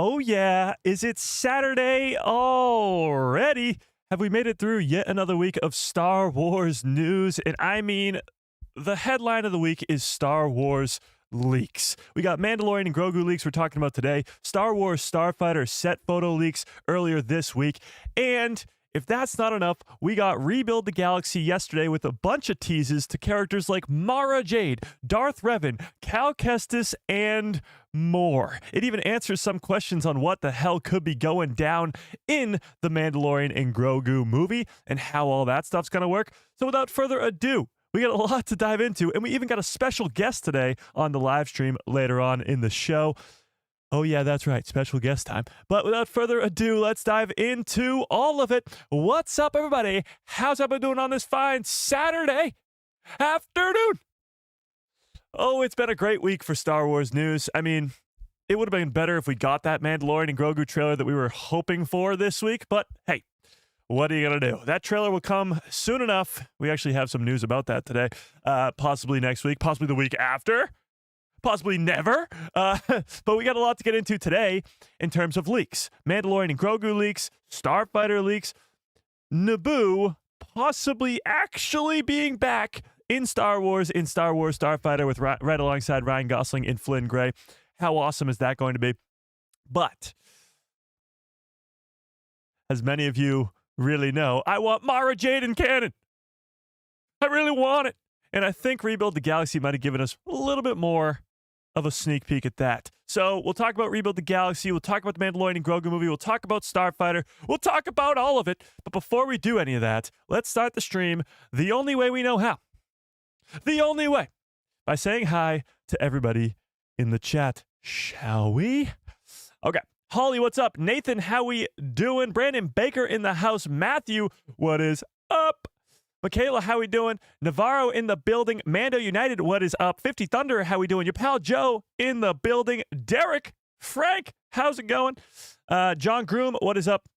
Oh, yeah. Is it Saturday already? Have we made it through yet another week of Star Wars news? And I mean, the headline of the week is Star Wars leaks. We got Mandalorian and Grogu leaks we're talking about today, Star Wars Starfighter set photo leaks earlier this week, and if that's not enough, we got Rebuild the Galaxy yesterday with a bunch of teases to characters like Mara Jade, Darth Revan, Cal Kestis, and more. It even answers some questions on what the hell could be going down in the Mandalorian and Grogu movie and how all that stuff's going to work. So without further ado, we got a lot to dive into, and we even got a special guest today on the live stream later on in the show. Oh, yeah, that's right. Special guest time. But without further ado, let's dive into all of it. What's up, everybody? How's everybody doing on this fine Saturday afternoon? Oh, it's been a great week for Star Wars news. I mean, it would have been better if we got that Mandalorian and Grogu trailer that we were hoping for this week. But hey, what are you going to do? That trailer will come soon enough. We actually have some news about that today. Possibly next week, possibly the week after. Possibly never, but we got a lot to get into today in terms of leaks. Mandalorian and Grogu leaks, Starfighter leaks, NABOO possibly actually being back in Star Wars Starfighter with right alongside Ryan Gosling and Flynn Gray. How awesome is that going to be? But as many of you really know, I want Mara Jade in canon. I really want it. And I think Rebuild the Galaxy might have given us a little bit more of a sneak peek at that. So we'll talk about Rebuild the Galaxy. We'll talk about the Mandalorian and Grogu movie. We'll talk about Starfighter. We'll talk about all of it. But before we do any of that, let's start the stream the only way we know how. The only way. By saying hi to everybody in the chat. Shall we? Okay. Holly, what's up? Nathan, how we doing? Brandon Baker in the house. Matthew, what is up? Michaela, how we doing? Navarro in the building. Mando United, what is up? 50 Thunder, how we doing? Your pal Joe in the building. Derek, Frank, how's it going? John Groom, what is up?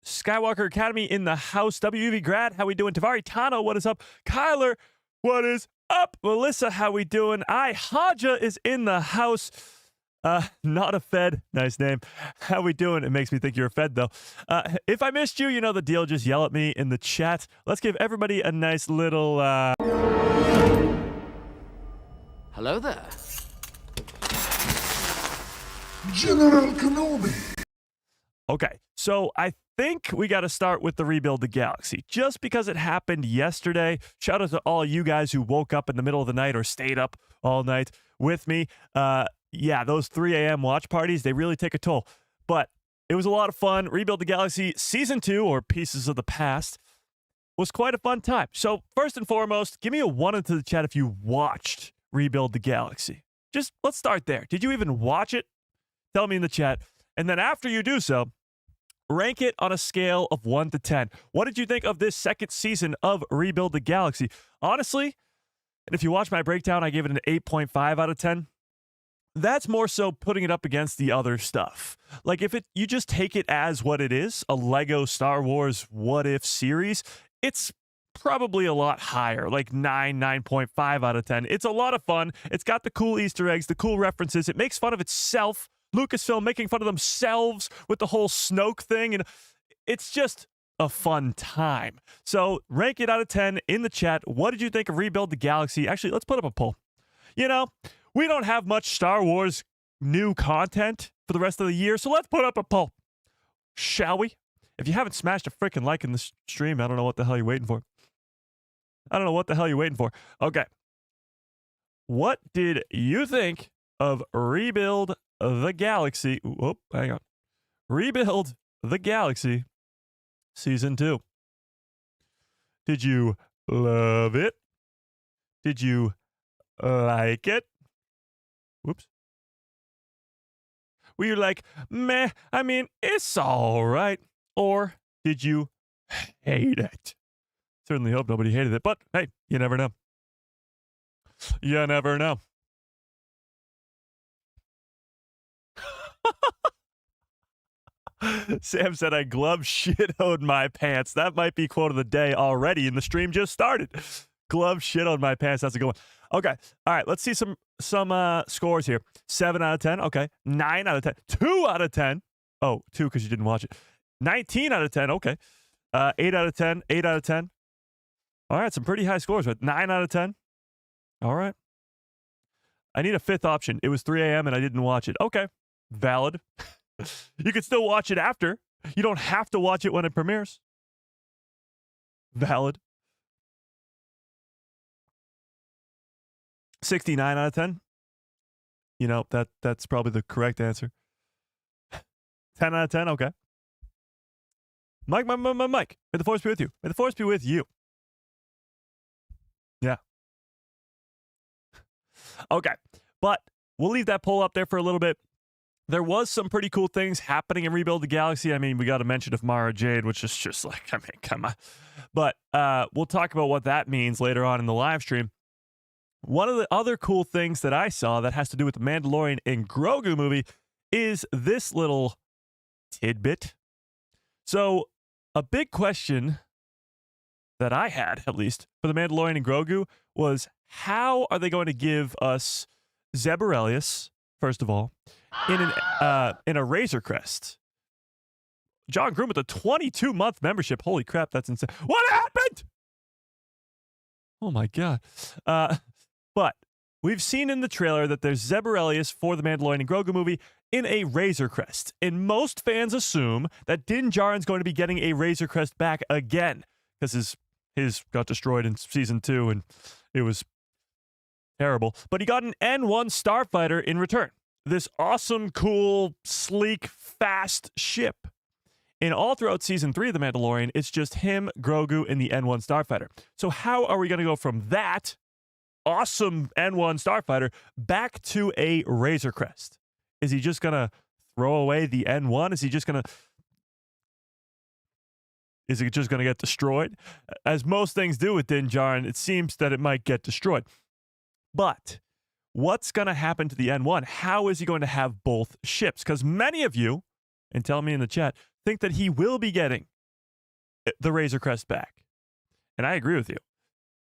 Skywalker Academy in the house. WUV Grad, how we doing? Tavari Tano, what is up? Kyler, what is up? Melissa, how we doing? Haja is in the house. Not a Fed. Nice name. How we doing? It makes me think you're a Fed, though. If I missed you, you know the deal. Just yell at me in the chat. Let's give everybody a nice little, Hello there. General Kenobi. Okay, so I think we got to start with the Rebuild the Galaxy. Just because it happened yesterday, shout out to all you guys who woke up in the middle of the night or stayed up all night with me. Yeah, those 3 a.m. watch parties, they really take a toll. But it was a lot of fun. Rebuild the Galaxy Season 2, or Pieces of the Past, was quite a fun time. So first and foremost, give me a 1 into the chat if you watched Rebuild the Galaxy. Just let's start there. Did you even watch it? Tell me in the chat. And then after you do so, rank it on a scale of 1 to 10. What did you think of this second season of Rebuild the Galaxy? Honestly, and if you watch my breakdown, I gave it an 8.5 out of 10. That's more so putting it up against the other stuff. Like if you just take it as what it is, a Lego Star Wars What If series, it's probably a lot higher, like 9.5 out of 10. It's a lot of fun. It's got the cool Easter eggs, the cool references. It makes fun of itself. Lucasfilm making fun of themselves with the whole Snoke thing. And it's just a fun time. So rank it out of 10 in the chat. What did you think of Rebuild the Galaxy? Actually, let's put up a poll. You know, we don't have much Star Wars new content for the rest of the year, so let's put up a poll. Shall we? If you haven't smashed a freaking like in the stream, I don't know what the hell you're waiting for. Okay. What did you think of Rebuild the Galaxy? Whoop, hang on. Rebuild the Galaxy Season 2. Did you love it? Did you like it? Whoops. Were you like, meh, I mean, it's all right? Or did you hate it? Certainly hope nobody hated it, but hey, you never know. You never know. Sam said, I glove shit-hoed my pants. That might be quote of the day already, and the stream just started. Glove shit on my pants. That's a good one. Okay. All right. Let's see some some scores here. 7 out of 10. Okay. 9 out of 10. 2 out of 10. Oh, 2 because you didn't watch it. 19 out of 10. Okay. 8 out of 10. 8 out of 10. All right. Some pretty high scores, but 9 out of 10. All right. I need a fifth option. It was 3 a.m. and I didn't watch it. Okay. Valid. You can still watch it after. You don't have to watch it when it premieres. Valid. 69 out of 10. You know, that's probably the correct answer. 10 out of 10. Okay. Mike. May the force be with you. May the force be with you. Yeah. Okay. But we'll leave that poll up there for a little bit. There was some pretty cool things happening in Rebuild the Galaxy. I mean, we got a mention of Mara Jade, which is just like, I mean, come on. But we'll talk about what that means later on in the live stream. One of the other cool things that I saw that has to do with the Mandalorian and Grogu movie is this little tidbit. So a big question that I had, at least, for the Mandalorian and Grogu was, how are they going to give us Zeb Orrelios, first of all, in a Razor Crest? John Groom with a 22-month membership. Holy crap, that's insane. What happened? Oh my god. But we've seen in the trailer that there's Zeb Orrelios for the Mandalorian and Grogu movie in a Razor Crest. And most fans assume that Din Djarin's going to be getting a Razor Crest back again, because his got destroyed in season 2 and it was terrible. But he got an N1 Starfighter in return. This awesome, cool, sleek, fast ship. And all throughout season 3 of The Mandalorian, it's just him, Grogu, and the N1 Starfighter. So how are we going to go from that awesome N1 Starfighter back to a Razor Crest? Is he just going to throw away the N1? Is it just going to get destroyed? As most things do with Din Djarin, it seems that it might get destroyed. But what's going to happen to the N1? How is he going to have both ships? Because many of you, and tell me in the chat, think that he will be getting the Razor Crest back. And I agree with you.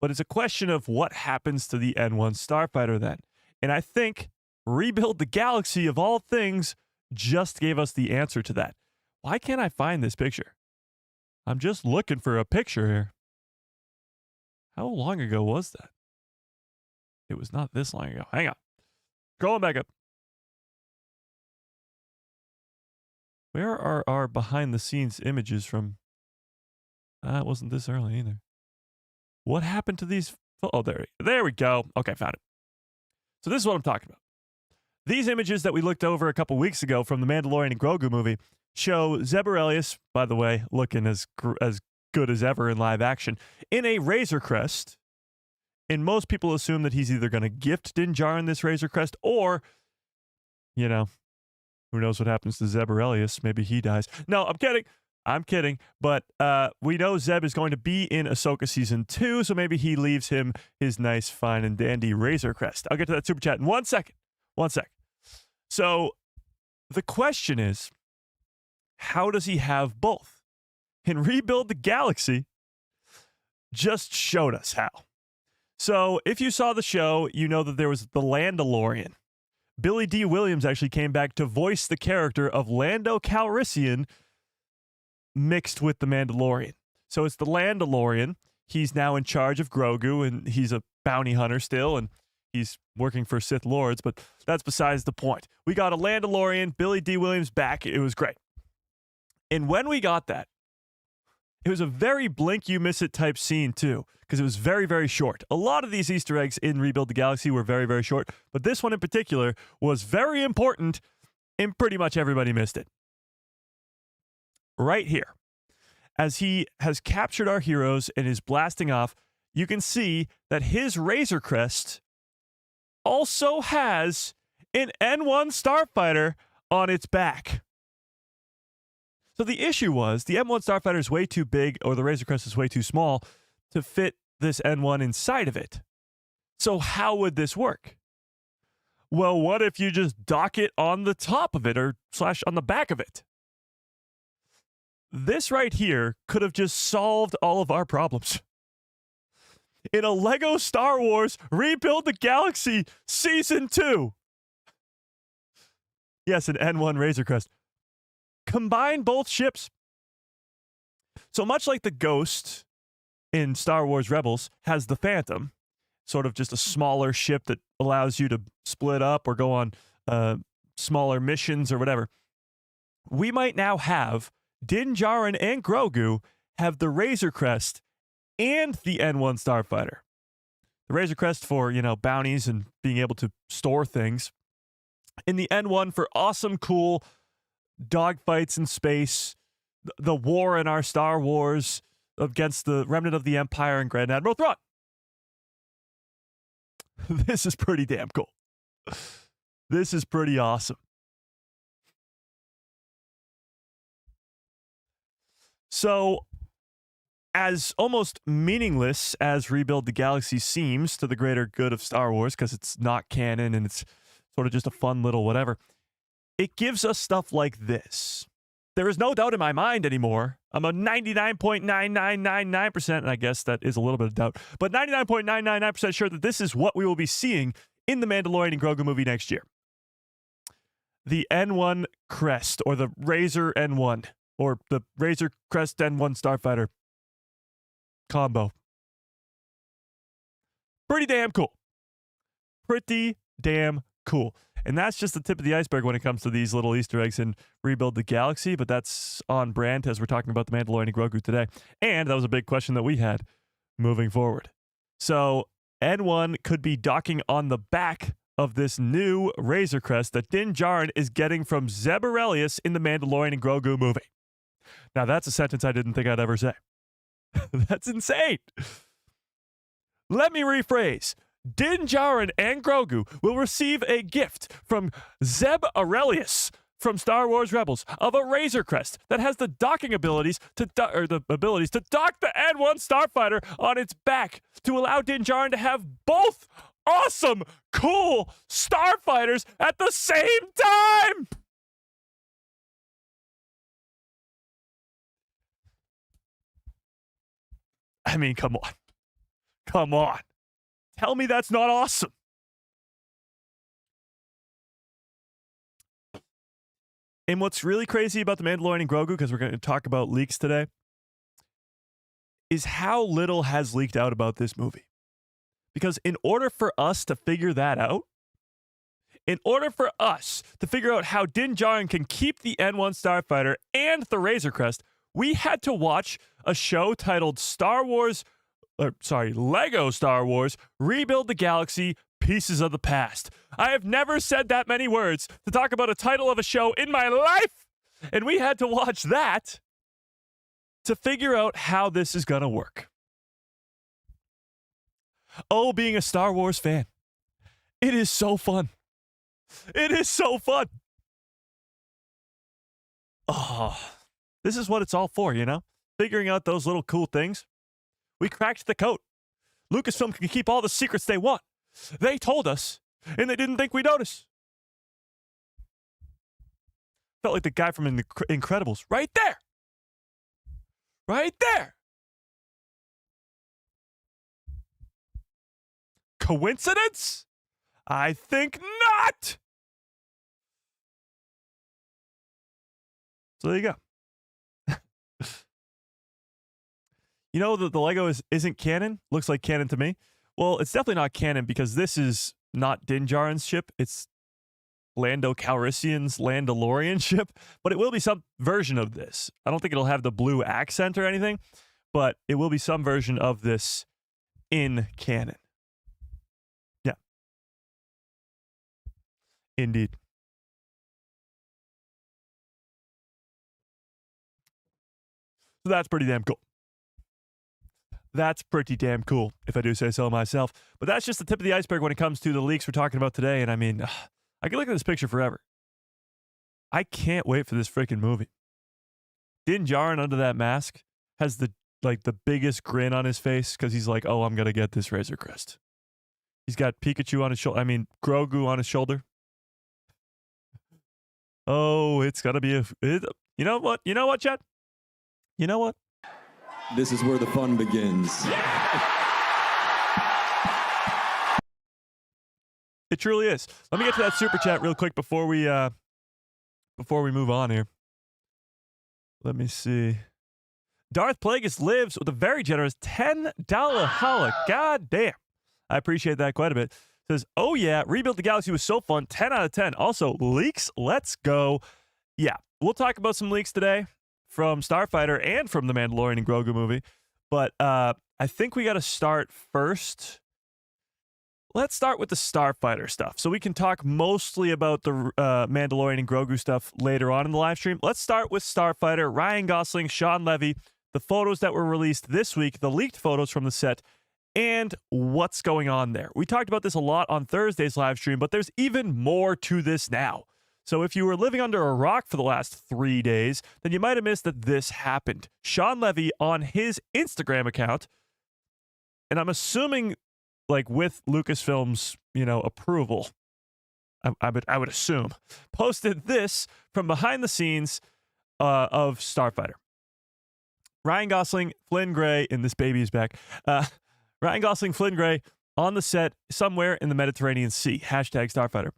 But it's a question of what happens to the N1 Starfighter then. And I think Rebuild the Galaxy, of all things, just gave us the answer to that. Why can't I find this picture? I'm just looking for a picture here. How long ago was that? It was not this long ago. Hang on. Scrolling back up. Where are our behind-the-scenes images from? It wasn't this early either. What happened to these? Oh, there we go. Okay, found it. So this is what I'm talking about. These images that we looked over a couple weeks ago from the Mandalorian and Grogu movie show Zeb Orrelios, by the way, looking as good as ever in live action, in a Razor Crest. And most people assume that he's either going to gift Din Djarin this Razor Crest or, you know, who knows what happens to Zeb Orrelios? Maybe he dies. No, I'm kidding. But we know Zeb is going to be in Ahsoka Season 2, so maybe he leaves him his nice, fine, and dandy Razor Crest. I'll get to that super chat in 1 second. 1 sec. So the question is, how does he have both? And Rebuild the Galaxy just showed us how. So if you saw the show, you know that there was the Landalorian. Billy D. Williams actually came back to voice the character of Lando Calrissian mixed with the Mandalorian. So it's the Landalorian. He's now in charge of Grogu, and he's a bounty hunter still, and he's working for Sith Lords, but that's besides the point. We got a Landalorian, Billy D. Williams back. It was great. And when we got that, it was a very blink you miss it type scene too, because it was very, very short. A lot of these Easter eggs in Rebuild the Galaxy were very, very short, but this one in particular was very important, and pretty much everybody missed it. Right here, as he has captured our heroes and is blasting off, you can see that his Razor Crest also has an N1 Starfighter on its back. So the issue was the M1 Starfighter is way too big, or the Razor Crest is way too small to fit this N1 inside of it. So how would this work? Well, what if you just dock it on the top of it or / on the back of it? This right here could have just solved all of our problems. in a Lego Star Wars Rebuild the Galaxy Season 2. Yes, an N1 Razor Crest. Combine both ships. So much like the Ghost in Star Wars Rebels has the Phantom, sort of just a smaller ship that allows you to split up or go on smaller missions or whatever. We might now have Din Djarin and Grogu have the Razor Crest and the N1 Starfighter. The Razor Crest for, bounties and being able to store things. And the N1 for awesome, cool dogfights in space, the war in our Star Wars against the remnant of the Empire and Grand Admiral Thrawn. This is pretty damn cool. This is pretty awesome. So, as almost meaningless as Rebuild the Galaxy seems to the greater good of Star Wars, because it's not canon and it's sort of just a fun little whatever, it gives us stuff like this. There is no doubt in my mind anymore. I'm a 99.9999%, and I guess that is a little bit of doubt, but 99.999% sure that this is what we will be seeing in the Mandalorian and Grogu movie next year. The N1 Crest, or the Razor N1, or the Razor Crest N1 Starfighter combo. Pretty damn cool. Pretty damn cool. And that's just the tip of the iceberg when it comes to these little Easter eggs in Rebuild the Galaxy, but that's on brand as we're talking about the Mandalorian and Grogu today. And that was a big question that we had moving forward. So N1 could be docking on the back of this new Razor Crest that Din Djarin is getting from Zeb Orrelios in the Mandalorian and Grogu movie. Now that's a sentence I didn't think I'd ever say. That's insane. Let me rephrase. Din Djarin and Grogu will receive a gift from Zeb Orrelios from Star Wars Rebels of a Razor Crest that has the docking abilities to dock the N1 Starfighter on its back to allow Din Djarin to have both awesome, cool starfighters at the same time. I mean, come on. Come on. Tell me that's not awesome. And what's really crazy about the Mandalorian and Grogu, because we're going to talk about leaks today, is how little has leaked out about this movie. Because in order for us to figure that out, in order for us to figure out how Din Djarin can keep the N1 Starfighter and the Razor Crest, we had to watch a show titled Lego Star Wars Rebuild the Galaxy Pieces of the Past. I have never said that many words to talk about a title of a show in my life, and we had to watch that to figure out how this is going to work. Oh, being a Star Wars fan. It is so fun. It is so fun. Oh, this is what it's all for, Figuring out those little cool things. We cracked the code. Lucasfilm can keep all the secrets they want. They told us, and they didn't think we'd notice. Felt like the guy from Incredibles. Right there. Right there. Coincidence? I think not. So there you go. The Lego isn't canon? Looks like canon to me. Well, it's definitely not canon because this is not Din Djarin's ship. It's Lando Calrissian's Mandalorian ship. But it will be some version of this. I don't think it'll have the blue accent or anything, but it will be some version of this in canon. Yeah. Indeed. So that's pretty damn cool. That's pretty damn cool, if I do say so myself. But that's just the tip of the iceberg when it comes to the leaks we're talking about today. And I mean, I can look at this picture forever. I can't wait for this freaking movie. Din Djarin under that mask has the biggest grin on his face because he's like, oh, I'm going to get this Razor Crest. He's got Pikachu on his shoulder. Grogu on his shoulder. Oh, it's going to be you know what? You know what, Chad? You know what? This is where the fun begins. It truly is. Let me get to that super chat real quick before we move on here. Let me see. Darth Plagueis lives with a very generous $10 holla. God damn. I appreciate that quite a bit. Says, oh yeah, Rebuild the Galaxy was so fun. 10 out of 10. Also, leaks, let's go. Yeah, we'll talk about some leaks today from Starfighter and from the Mandalorian and Grogu movie. But I think we got to start first. Let's start with the Starfighter stuff. So we can talk mostly about the Mandalorian and Grogu stuff later on in the live stream. Let's start with Starfighter, Ryan Gosling, Sean Levy, the photos that were released this week, the leaked photos from the set, and what's going on there. We talked about this a lot on Thursday's live stream, but there's even more to this now. So if you were living under a rock for the last 3 days, then you might have missed that this happened. Sean Levy on his Instagram account, and I'm assuming like with Lucasfilm's, approval, I would assume, posted this from behind the scenes of Starfighter. Ryan Gosling, Flynn Gray, and this baby is back. Ryan Gosling, Flynn Gray on the set somewhere in the Mediterranean Sea. Hashtag Starfighter.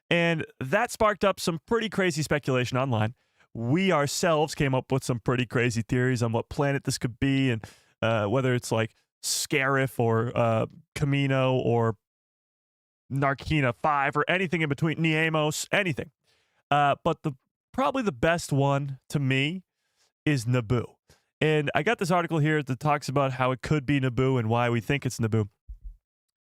And that sparked up some pretty crazy speculation online. We ourselves came up with some pretty crazy theories on what planet this could be and whether it's like Scarif or Camino or Narkina 5 or anything in between, Niemos, anything. But probably the best one to me is NABOO. And I got this article here that talks about how it could be NABOO and why we think it's NABOO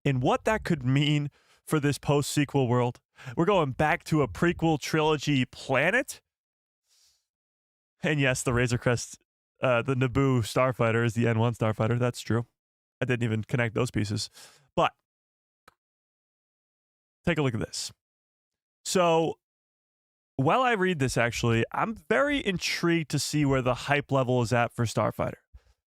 and what that could mean for this post-sequel world. We're going back to a prequel trilogy planet. And yes, the Razor Crest, the NABOO Starfighter is the N1 Starfighter. That's true. I didn't even connect those pieces. But take a look at this. So while I read this, actually, I'm very intrigued to see where the hype level is at for Starfighter.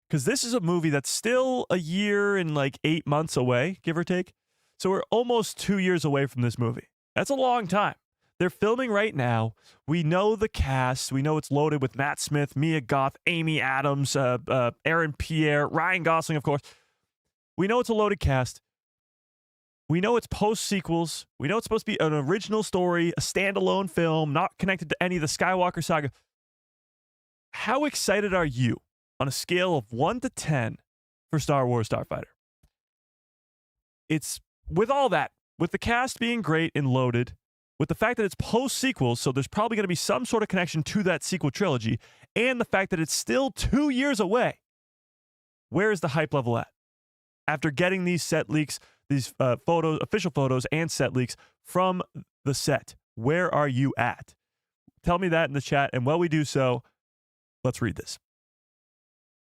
Because this is a movie that's still a year and like 8 months away, give or take. So we're almost 2 years away from this movie. That's a long time. They're filming right now. We know the cast. We know it's loaded with Matt Smith, Mia Goth, Amy Adams, Aaron Pierre, Ryan Gosling, of course. We know it's a loaded cast. We know it's post-sequels. We know it's supposed to be an original story, a standalone film, not connected to any of the Skywalker saga. How excited are you on a scale of 1 to 10 for Star Wars Starfighter? It's, with all that, with the cast being great and loaded, with the fact that it's post-sequels, so there's probably going to be some sort of connection to that sequel trilogy, and the fact that it's still 2 years away, where is the hype level at? After getting these set leaks, these photos, official photos and set leaks from the set, where are you at? Tell me that in the chat, and while we do so, let's read this.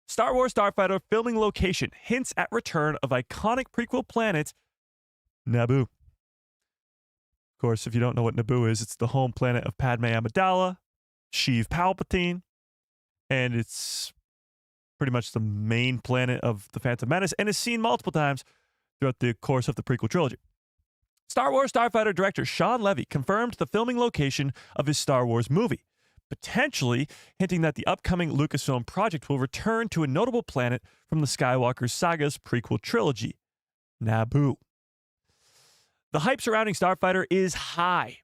Star Wars Starfighter filming location hints at return of iconic prequel planet, NABOO. Of course, if you don't know what NABOO is, it's the home planet of Padme Amidala, Sheev Palpatine, and it's pretty much the main planet of the Phantom Menace and is seen multiple times throughout the course of the prequel trilogy. Star Wars Starfighter director Sean Levy confirmed the filming location of his Star Wars movie, potentially hinting that the upcoming Lucasfilm project will return to a notable planet from the Skywalker saga's prequel trilogy, NABOO. The hype surrounding Starfighter is high.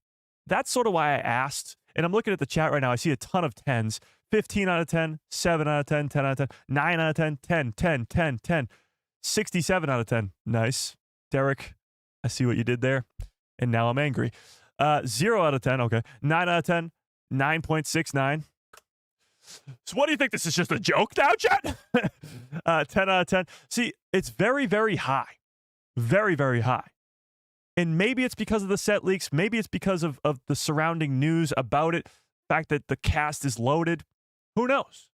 That's sort of why I asked, and I'm looking at the chat right now. I see a ton of 10s. 15 out of 10, 7 out of 10, 10 out of 10, 9 out of 10, 10, 10, 10, 10, 67 out of 10. Nice. Derek, I see what you did there, and now I'm angry. 0 out of 10, okay. 9 out of 10, 9.69. So what do you think? This is just a joke now, chat? 10 out of 10. See, it's very, very high. Very, very high. And maybe it's because of the set leaks. Maybe it's because of the surrounding news about it. The fact that the cast is loaded. Who knows?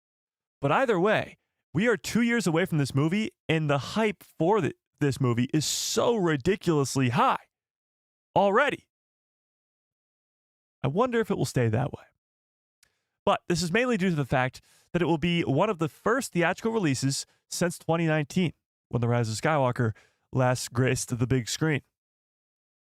But either way, we are 2 years away from this movie, and the hype for this movie is so ridiculously high already. I wonder if it will stay that way. But this is mainly due to the fact that it will be one of the first theatrical releases since 2019, when The Rise of Skywalker last graced the big screen.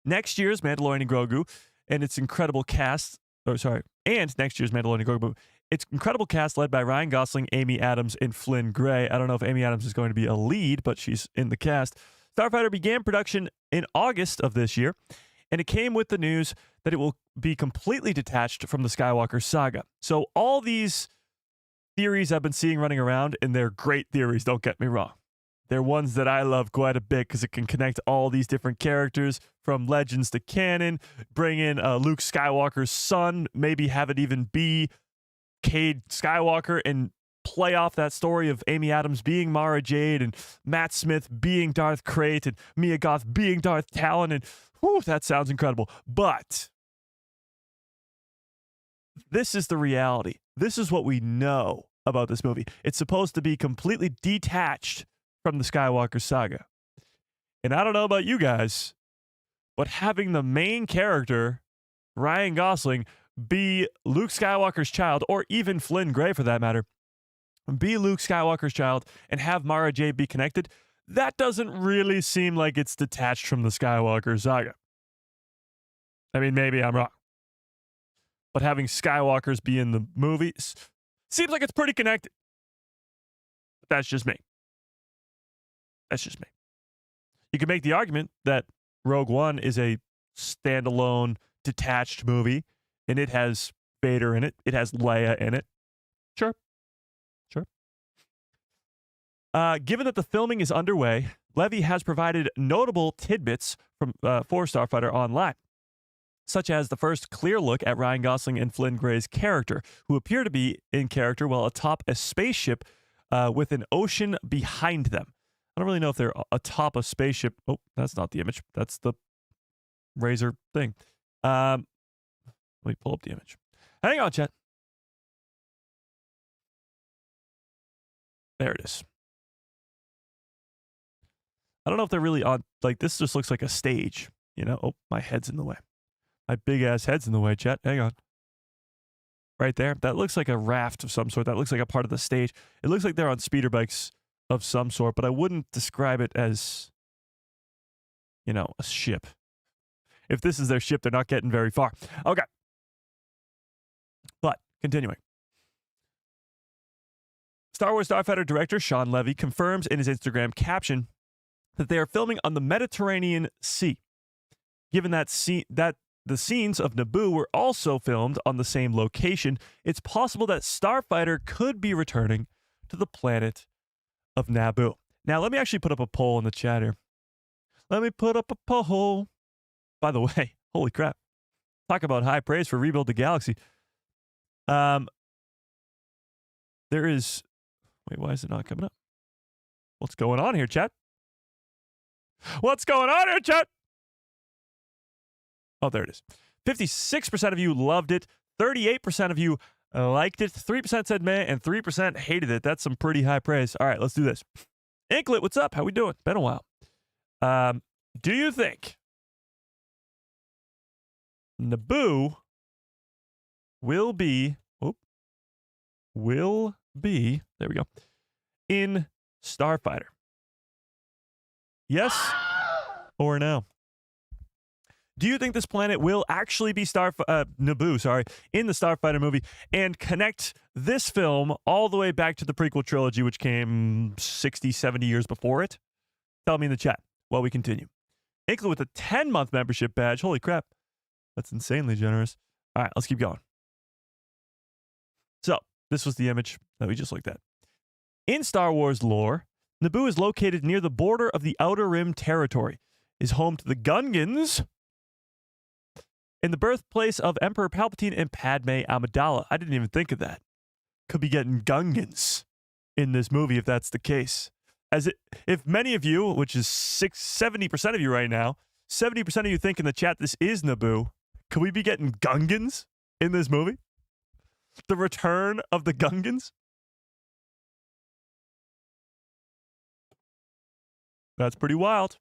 Next year's Mandalorian and Grogu and its incredible cast, and next year's Mandalorian and Grogu, its incredible cast led by Ryan Gosling, Amy Adams, and Flynn Gray. I don't know if Amy Adams is going to be a lead, but she's in the cast. Starfighter began production in August of this year, And it came with the news that it will be completely detached from the Skywalker saga. So all these theories I've been seeing running around, and they're great theories, don't get me wrong. They're ones that I love quite a bit because it can connect all these different characters from Legends to canon, bring in Luke Skywalker's son, maybe have it even be Cade Skywalker, and play off that story of Amy Adams being Mara Jade and Matt Smith being Darth Krayt and Mia Goth being Darth Talon, and whew, that sounds incredible. But this is the reality. This is what we know about this movie. It's supposed to be completely detached from the Skywalker saga. And I don't know about you guys, but having the main character, Ryan Gosling, be Luke Skywalker's child, or even Flynn Gray for that matter, be Luke Skywalker's child and have Mara Jade be connected, that doesn't really seem like it's detached from the Skywalker saga. I mean, maybe I'm wrong. But having Skywalkers be in the movies seems like it's pretty connected. But that's just me. That's just me. You can make the argument that Rogue One is a standalone, detached movie, and it has Vader in it. It has Leia in it. Sure. Given that the filming is underway, Levy has provided notable tidbits for Starfighter Online, such as the first clear look at Ryan Gosling and Flynn Gray's character, who appear to be in character while atop a spaceship with an ocean behind them. I don't really know if they're atop a spaceship. Oh, that's not the image. That's the Razor thing. Let me pull up the image. Hang on, chat. There it is. I don't know if they're really on, like, this just looks like a stage, you know? Oh, my head's in the way. My big-ass head's in the way, chat. Hang on. Right there. That looks like a raft of some sort. That looks like a part of the stage. It looks like they're on speeder bikes of some sort, but I wouldn't describe it as, you know, a ship. If this is their ship, they're not getting very far. Okay. But, continuing. Star Wars Starfighter director Sean Levy confirms in his Instagram caption that they are filming on the Mediterranean Sea. Given that the scenes of Naboo were also filmed on the same location, it's possible that Starfighter could be returning to the planet of Naboo. Now, let me actually put up a poll in the chat here. Let me put up a poll. By the way, holy crap. Talk about high praise for Rebuild the Galaxy. There is... Wait, why is it not coming up? What's going on here, chat? What's going on here, chat? Oh, there it is. 56% of you loved it. 38% of you liked it. 3% said meh, and 3% hated it. That's some pretty high praise. All right, let's do this. Inklet, what's up? How we doing? Been a while. Do you think Naboo will be, there we go, in Starfighter? Yes or no? Do you think this planet will actually be Naboo, in the Starfighter movie and connect this film all the way back to the prequel trilogy, which came 60, 70 years before it? Tell me in the chat while we continue. Inklet with a 10-month membership badge. Holy crap. That's insanely generous. All right, let's keep going. So, this was the image that we just looked at. In Star Wars lore, Naboo is located near the border of the Outer Rim territory, is home to the Gungans, in the birthplace of Emperor Palpatine and Padme Amidala. I didn't even think of that. Could be getting Gungans in this movie if that's the case. If many of you, which is 70% of you right now, 70% of you think in the chat this is Naboo, could we be getting Gungans in this movie? The return of the Gungans? That's pretty wild.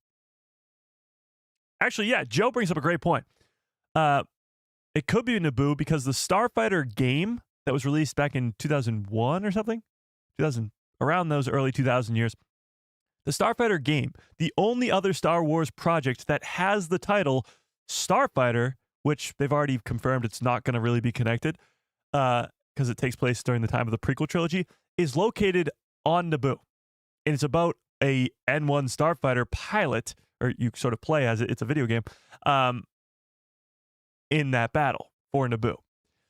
Actually, yeah, Joe brings up a great point. It could be Naboo because the Starfighter game that was released back in 2001 or something, around those early 2000 years, the Starfighter game, the only other Star Wars project that has the title Starfighter, which they've already confirmed it's not going to really be connected, because it takes place during the time of the prequel trilogy, is located on Naboo. And it's about a N1 Starfighter pilot, or you sort of play as it. It's a video game. in that battle for Naboo.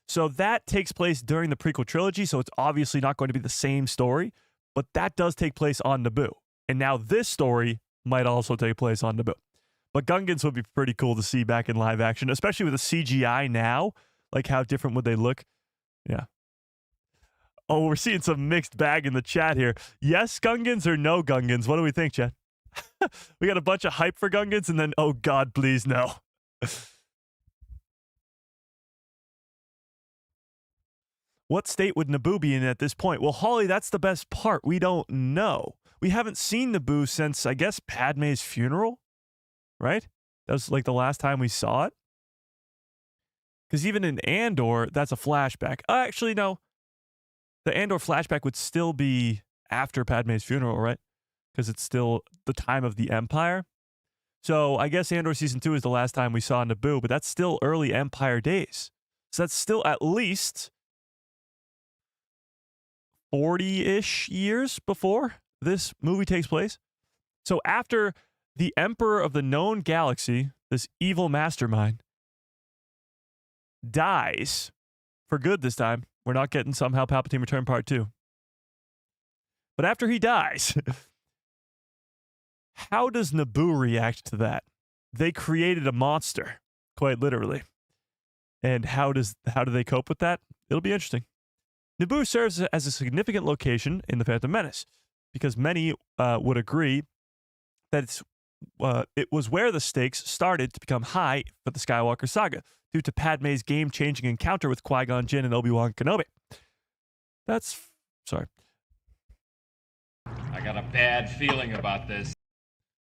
So that takes place during the prequel trilogy, so it's obviously not going to be the same story, but that does take place on Naboo. And now this story might also take place on Naboo. But Gungans would be pretty cool to see back in live action, especially with the CGI now. Like, how different would they look? Yeah. Oh, we're seeing some mixed bag in the chat here. Yes, Gungans or no Gungans? What do we think, chat? We got a bunch of hype for Gungans, and then, oh God, please, no. What state would Naboo be in at this point? Well, Holly, that's the best part. We don't know. We haven't seen Naboo since, I guess, Padme's funeral, right? That was like the last time we saw it. Because even in Andor, that's a flashback. Actually, no. The Andor flashback would still be after Padme's funeral, right? Because it's still the time of the Empire. So I guess Andor Season 2 is the last time we saw Naboo, but that's still early Empire days. So that's still at least 40-ish years before this movie takes place. So after the Emperor of the known galaxy, this evil mastermind, dies for good this time. We're not getting somehow Palpatine Return Part 2. But after he dies, how does Naboo react to that? They created a monster, quite literally. And how do they cope with that? It'll be interesting. Naboo serves as a significant location in The Phantom Menace, because many would agree that it was where the stakes started to become high for the Skywalker saga, due to Padme's game-changing encounter with Qui-Gon Jinn and Obi-Wan Kenobi. Sorry. I got a bad feeling about this.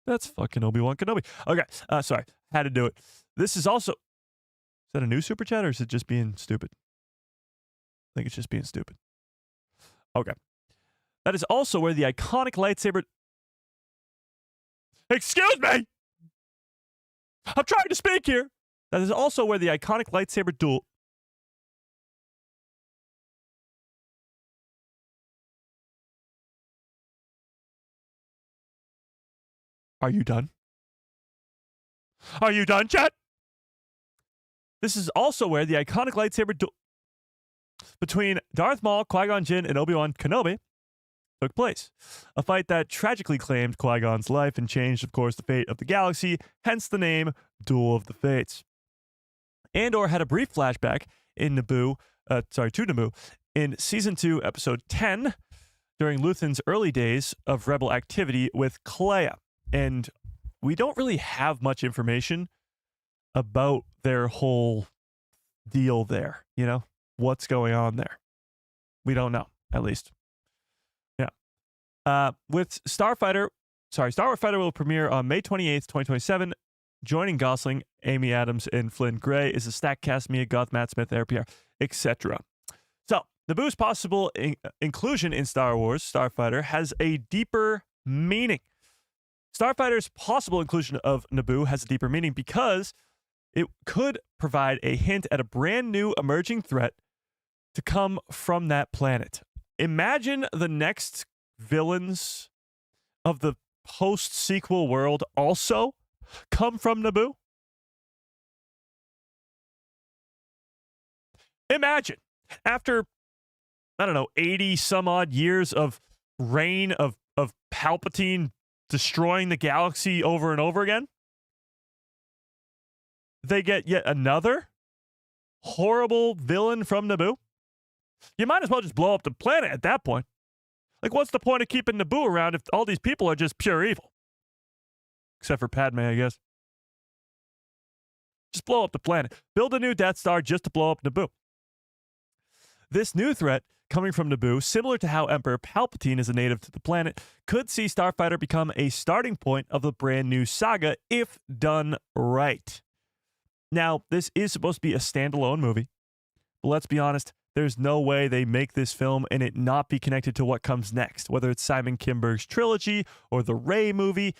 That's fucking Obi-Wan Kenobi. Okay, sorry. Had to do it. This is also... Is that a new super chat, or is it just being stupid? I think it's just being stupid. Okay. That is also where the iconic lightsaber... Excuse me! I'm trying to speak here! That is also where the iconic lightsaber duel... Are you done? Are you done, chat? This is also where the iconic lightsaber duel between Darth Maul, Qui-Gon Jinn, and Obi-Wan Kenobi took place. A fight that tragically claimed Qui-Gon's life and changed, of course, the fate of the galaxy, hence the name Duel of the Fates. Andor had a brief flashback in to Naboo in Season 2, Episode 10, during Luthen's early days of rebel activity with Kleia. And we don't really have much information about their whole deal there, you know? What's going on there? We don't know, at least. Yeah. With Starfighter will premiere on May 28th, 2027. Joining Gosling, Amy Adams, and Flynn Gray is a stacked cast: Mia Goth, Matt Smith, Air Pierre, etc. So, Naboo's possible inclusion in Star Wars Starfighter has a deeper meaning. Starfighter's possible inclusion of Naboo has a deeper meaning because it could provide a hint at a brand new emerging threat to come from that planet. Imagine the next villains of the post-sequel world also come from Naboo. Imagine, after, 80 some odd years of reign of Palpatine destroying the galaxy over and over again, they get yet another horrible villain from Naboo. You might as well just blow up the planet at that point. Like, what's the point of keeping Naboo around if all these people are just pure evil? Except for Padme, I guess. Just blow up the planet. Build a new Death Star just to blow up Naboo. This new threat coming from Naboo, similar to how Emperor Palpatine is a native to the planet, could see Starfighter become a starting point of the brand new saga if done right. Now, this is supposed to be a standalone movie, but let's be honest, there's no way they make this film and it not be connected to what comes next, whether it's Simon Kinberg's trilogy or the Rey movie.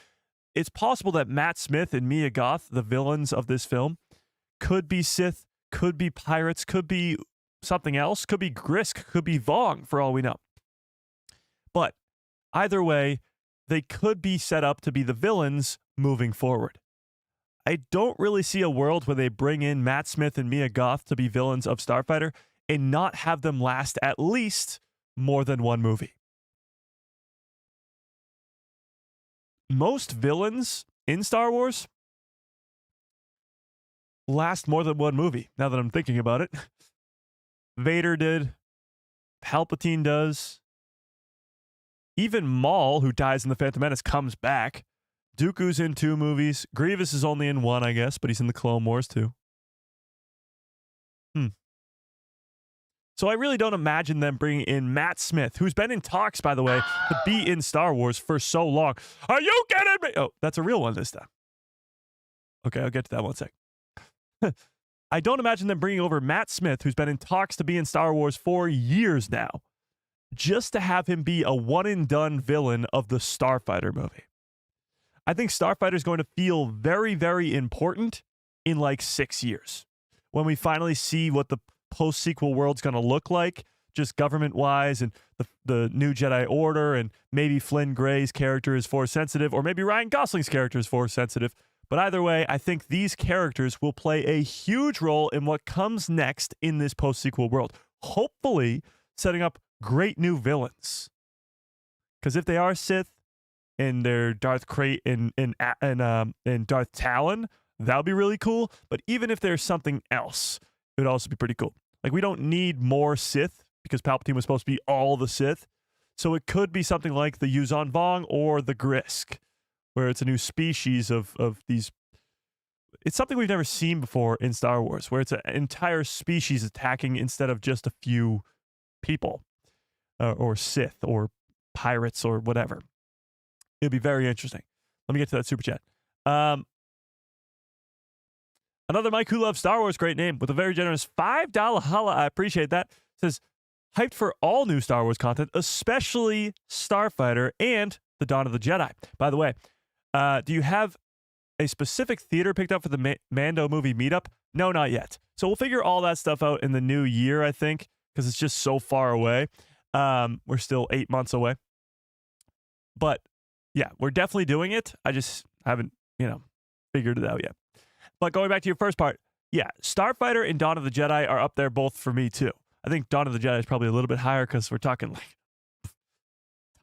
It's possible that Matt Smith and Mia Goth, the villains of this film, could be Sith, could be pirates, could be something else, could be Grisk, could be Vong, for all we know. But either way, they could be set up to be the villains moving forward. I don't really see a world where they bring in Matt Smith and Mia Goth to be villains of Starfighter and not have them last at least more than one movie. Most villains in Star Wars last more than one movie, now that I'm thinking about it. Vader did. Palpatine does. Even Maul, who dies in The Phantom Menace, comes back. Dooku's in 2 movies. Grievous is only in 1, I guess, but he's in the Clone Wars too. So I really don't imagine them bringing in Matt Smith, who's been in talks, by the way, to be in Star Wars for so long. Are you kidding me? Oh, that's a real one this time. Okay, I'll get to that one sec. I don't imagine them bringing over Matt Smith, who's been in talks to be in Star Wars for years now, just to have him be a one-and-done villain of the Starfighter movie. I think Starfighter is going to feel very, very important in like 6 years when we finally see what the post-sequel world's going to look like, just government-wise, and the new Jedi Order, and maybe Flynn Gray's character is Force-sensitive, or maybe Ryan Gosling's character is Force-sensitive. But either way, I think these characters will play a huge role in what comes next in this post-sequel world, hopefully setting up great new villains. Because if they are Sith, and they're Darth Krayt and Darth Talon, that would be really cool. But even if there's something else, it would also be pretty cool. Like, we don't need more Sith because Palpatine was supposed to be all the Sith. So it could be something like the Yuzan Vong or the Grisk, where it's a new species of these. It's something we've never seen before in Star Wars, where it's an entire species attacking instead of just a few people or Sith or pirates or whatever. It'd be very interesting. Let me get to that super chat. Another Mike who loves Star Wars, great name, with a very generous $5 holla. I appreciate that. Says, hyped for all new Star Wars content, especially Starfighter and The Dawn of the Jedi. By the way, do you have a specific theater picked up for the Mando movie meetup? No, not yet. So we'll figure all that stuff out in the new year, I think, because it's just so far away. We're still 8 months away. But yeah, we're definitely doing it. I just haven't, figured it out yet. But going back to your first part, yeah, Starfighter and Dawn of the Jedi are up there both for me too. I think Dawn of the Jedi is probably a little bit higher because we're talking like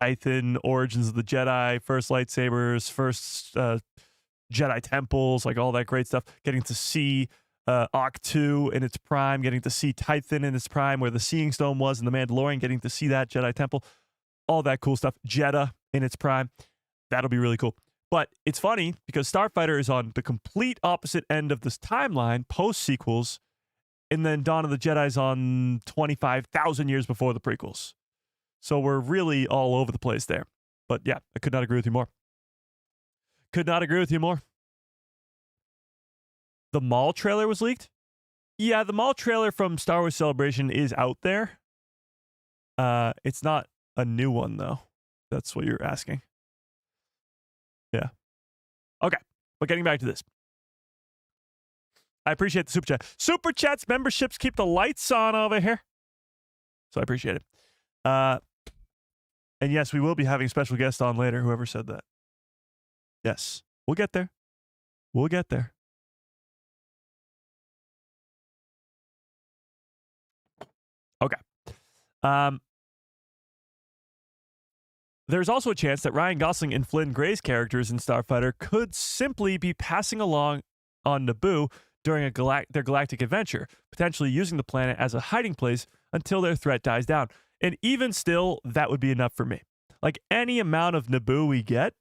Tython, Origins of the Jedi, first lightsabers, first Jedi temples, like all that great stuff. Getting to see Octu in its prime, getting to see Tython in its prime, where the Seeing Stone was in The Mandalorian, getting to see that Jedi temple, all that cool stuff. Jeddah in its prime. That'll be really cool. But it's funny because Starfighter is on the complete opposite end of this timeline, post-sequels, and then Dawn of the Jedi is on 25,000 years before the prequels. So we're really all over the place there. But yeah, I could not agree with you more. Could not agree with you more. The Maul trailer was leaked? Yeah, the Maul trailer from Star Wars Celebration is out there. It's not a new one, though. That's what you're asking. Yeah. Okay. But getting back to this. I appreciate the super chat. Super chats, memberships keep the lights on over here. So I appreciate it. And yes, we will be having a special guest on later, whoever said that. Yes. We'll get there. We'll get there. Okay. There's also a chance that Ryan Gosling and Flynn Gray's characters in Starfighter could simply be passing along on Naboo during their galactic adventure, potentially using the planet as a hiding place until their threat dies down. And even still, that would be enough for me. Like, any amount of Naboo we get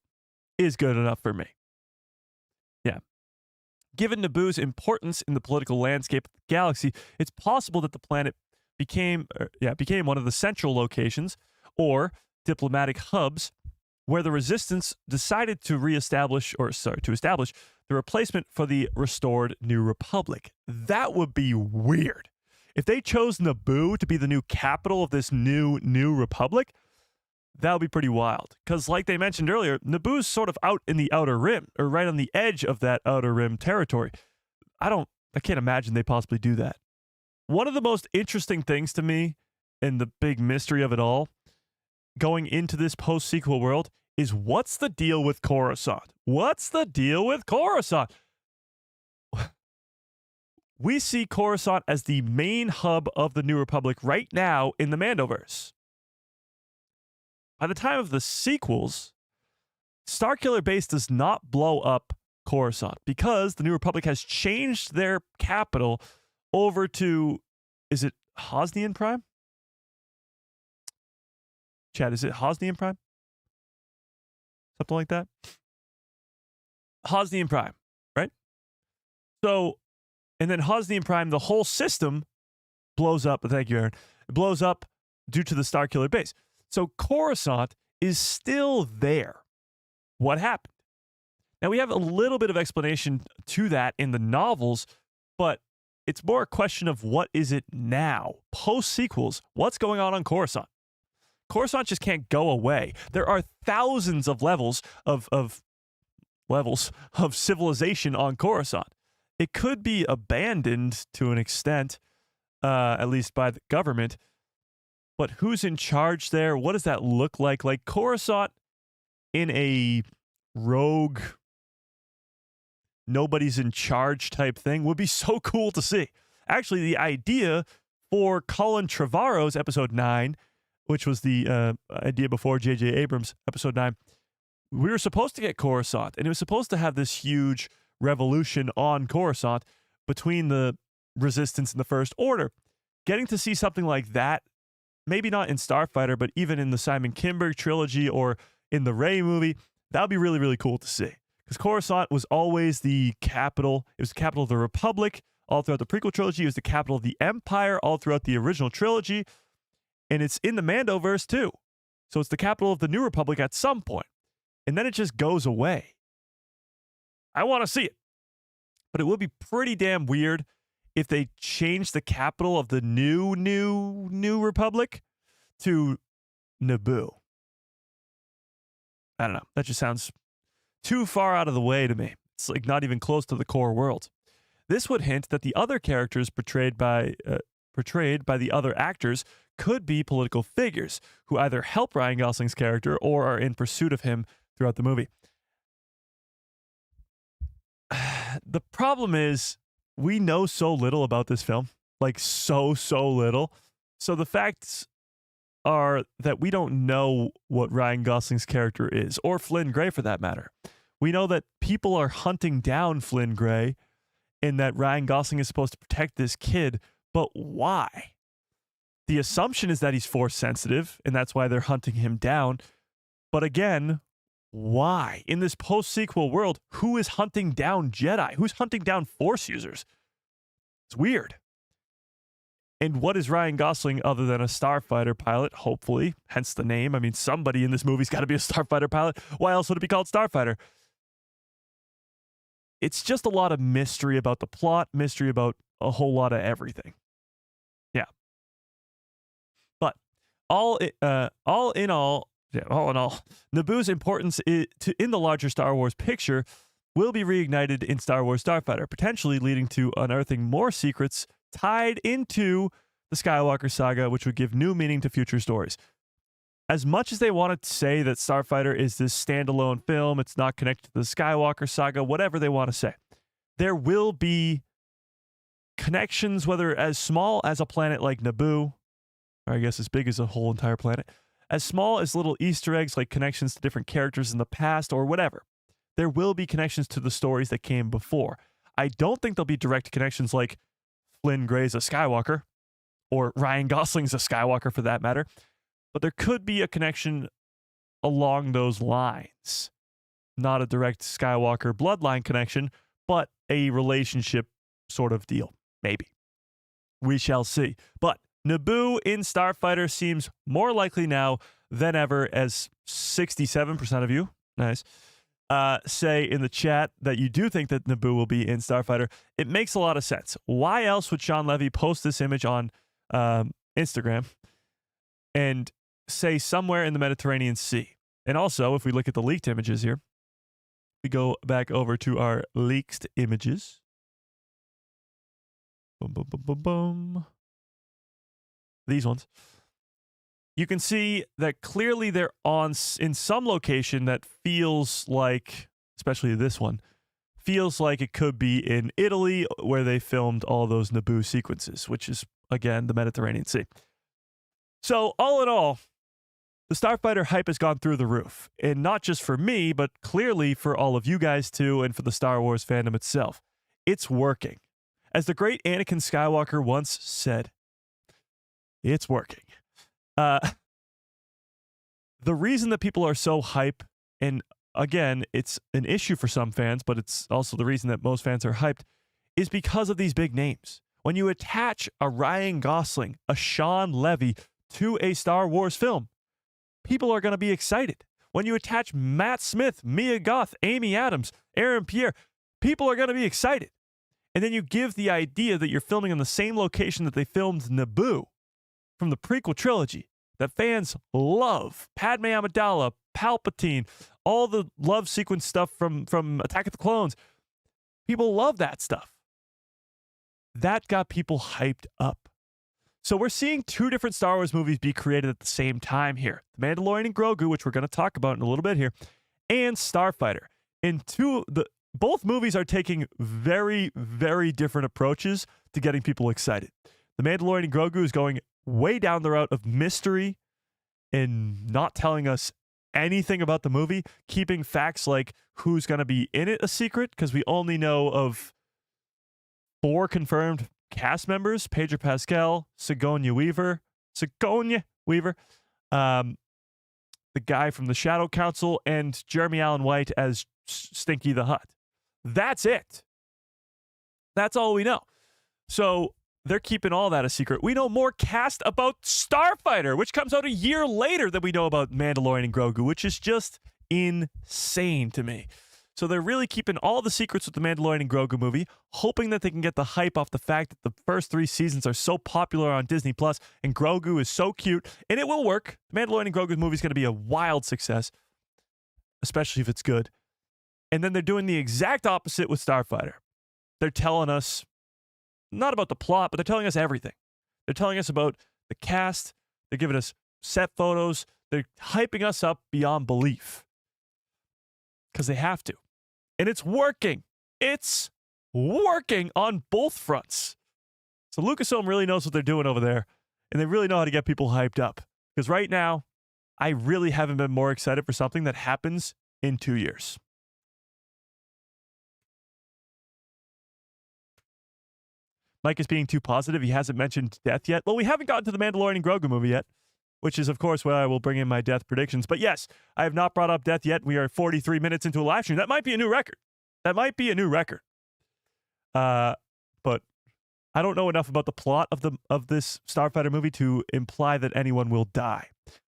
is good enough for me. Yeah. Given Naboo's importance in the political landscape of the galaxy, it's possible that the planet became one of the central locations or diplomatic hubs where the Resistance decided to establish the replacement for the restored New Republic. That would be weird. If they chose Naboo to be the new capital of this new Republic, that would be pretty wild. Because like they mentioned earlier, Naboo's sort of out in the Outer Rim, or right on the edge of that Outer Rim territory. I can't imagine they possibly do that. One of the most interesting things to me, and the big mystery of it all, going into this post-sequel world, is what's the deal with Coruscant? What's the deal with Coruscant? we see Coruscant as the main hub of the New Republic right now in the Mandoverse. By the time of the sequels, Starkiller Base does not blow up Coruscant because the New Republic has changed their capital over to, is it Hosnian Prime? Chad, is it Hosnian Prime? Something like that? Hosnian Prime, right? So, and then Hosnian Prime, the whole system blows up. Thank you, Aaron. It blows up due to the Starkiller Base. So Coruscant is still there. What happened? Now, we have a little bit of explanation to that in the novels, but it's more a question of what is it now? Post-sequels, what's going on Coruscant? Coruscant just can't go away. There are thousands of levels of civilization on Coruscant. It could be abandoned to an extent, at least by the government, but who's in charge there? What does that look like? Like Coruscant in a rogue, nobody's in charge type thing would be so cool to see. Actually, the idea for Colin Trevorrow's episode 9, which was the idea before J.J. Abrams' episode 9, we were supposed to get Coruscant, and it was supposed to have this huge revolution on Coruscant between the Resistance and the First Order. Getting to see something like that, maybe not in Starfighter, but even in the Simon Kinberg trilogy or in the Rey movie, that would be really, really cool to see. Because Coruscant was always the capital. It was the capital of the Republic all throughout the prequel trilogy. It was the capital of the Empire all throughout the original trilogy. And it's in the Mandoverse too. So it's the capital of the New Republic at some point. And then it just goes away. I want to see it. But it would be pretty damn weird if they changed the capital of the new Republic to Naboo. I don't know. That just sounds too far out of the way to me. It's like not even close to the core world. This would hint that the other characters portrayed by the other actors could be political figures who either help Ryan Gosling's character or are in pursuit of him throughout the movie. The problem is we know so little about this film, like so little. So the facts are that we don't know what Ryan Gosling's character is, or Flynn Gray for that matter. We know that people are hunting down Flynn Gray and that Ryan Gosling is supposed to protect this kid, but why? The assumption is that he's force sensitive, and that's why they're hunting him down. But again, why? In this post-sequel world, who is hunting down Jedi? Who's hunting down force users? It's weird. And what is Ryan Gosling other than a Starfighter pilot, hopefully, hence the name? I mean, somebody in this movie's got to be a Starfighter pilot. Why else would it be called Starfighter? It's just a lot of mystery about the plot, mystery about a whole lot of everything. Yeah. But all in all, Naboo's importance in the larger Star Wars picture will be reignited in Star Wars Starfighter, potentially leading to unearthing more secrets tied into the Skywalker saga, which would give new meaning to future stories. As much as they want to say that Starfighter is this standalone film, it's not connected to the Skywalker saga, whatever they want to say, there will be connections, whether as small as a planet like Naboo, or I guess as big as a whole entire planet, as small as little Easter eggs like connections to different characters in the past or whatever. There will be connections to the stories that came before. I don't think there'll be direct connections like Flynn Gray's a Skywalker, or Ryan Gosling's a Skywalker for that matter, but there could be a connection along those lines. Not a direct Skywalker bloodline connection, but a relationship sort of deal. Maybe. We shall see. But Naboo in Starfighter seems more likely now than ever, as 67% of you, nice, say in the chat that you do think that Naboo will be in Starfighter. It makes a lot of sense. Why else would Sean Levy post this image on Instagram and say somewhere in the Mediterranean Sea? And also, if we look at the leaked images here, we go back over to our leaked images. Boom, boom, boom, boom, boom. These ones. You can see that clearly they're in some location that feels like, especially this one, feels like it could be in Italy where they filmed all those Naboo sequences, which is, again, the Mediterranean Sea. So, all in all, the Starfighter hype has gone through the roof. And not just for me, but clearly for all of you guys too, and for the Star Wars fandom itself. It's working. As the great Anakin Skywalker once said, it's working. The reason that people are so hype, and again, it's an issue for some fans, but it's also the reason that most fans are hyped, is because of these big names. When you attach a Ryan Gosling, a Sean Levy to a Star Wars film, people are going to be excited. When you attach Matt Smith, Mia Goth, Amy Adams, Aaron Pierre, people are going to be excited. And then you give the idea that you're filming on the same location that they filmed Naboo from the prequel trilogy that fans love. Padme Amidala, Palpatine, all the love sequence stuff from Attack of the Clones. People love that stuff. That got people hyped up. So we're seeing two different Star Wars movies be created at the same time here. The Mandalorian and Grogu, which we're going to talk about in a little bit here, and Starfighter. And both movies are taking very, very different approaches to getting people excited. The Mandalorian and Grogu is going way down the route of mystery and not telling us anything about the movie, keeping facts like who's going to be in it a secret, because we only know of 4 confirmed cast members: Pedro Pascal, Sigourney Weaver, the guy from the Shadow Council, and Jeremy Allen White as Stinky the Hutt. That's it. That's all we know. So they're keeping all that a secret. We know more cast about Starfighter, which comes out a year later than we know about Mandalorian and Grogu, which is just insane to me. So they're really keeping all the secrets with the Mandalorian and Grogu movie, hoping that they can get the hype off the fact that the first 3 seasons are so popular on Disney Plus, and Grogu is so cute, and it will work. The Mandalorian and Grogu movie is going to be a wild success, especially if it's good. And then they're doing the exact opposite with Starfighter. They're telling us not about the plot, but they're telling us everything. They're telling us about the cast. They're giving us set photos. They're hyping us up beyond belief because they have to. And it's working. It's working on both fronts. So Lucasfilm really knows what they're doing over there, and they really know how to get people hyped up. Because right now, I really haven't been more excited for something that happens in 2 years. Mike is being too positive. He hasn't mentioned death yet. Well, we haven't gotten to the Mandalorian and Grogu movie yet, which is, of course, where I will bring in my death predictions. But yes, I have not brought up death yet. We are 43 minutes into a live stream. That might be a new record. But I don't know enough about the plot of this Starfighter movie to imply that anyone will die.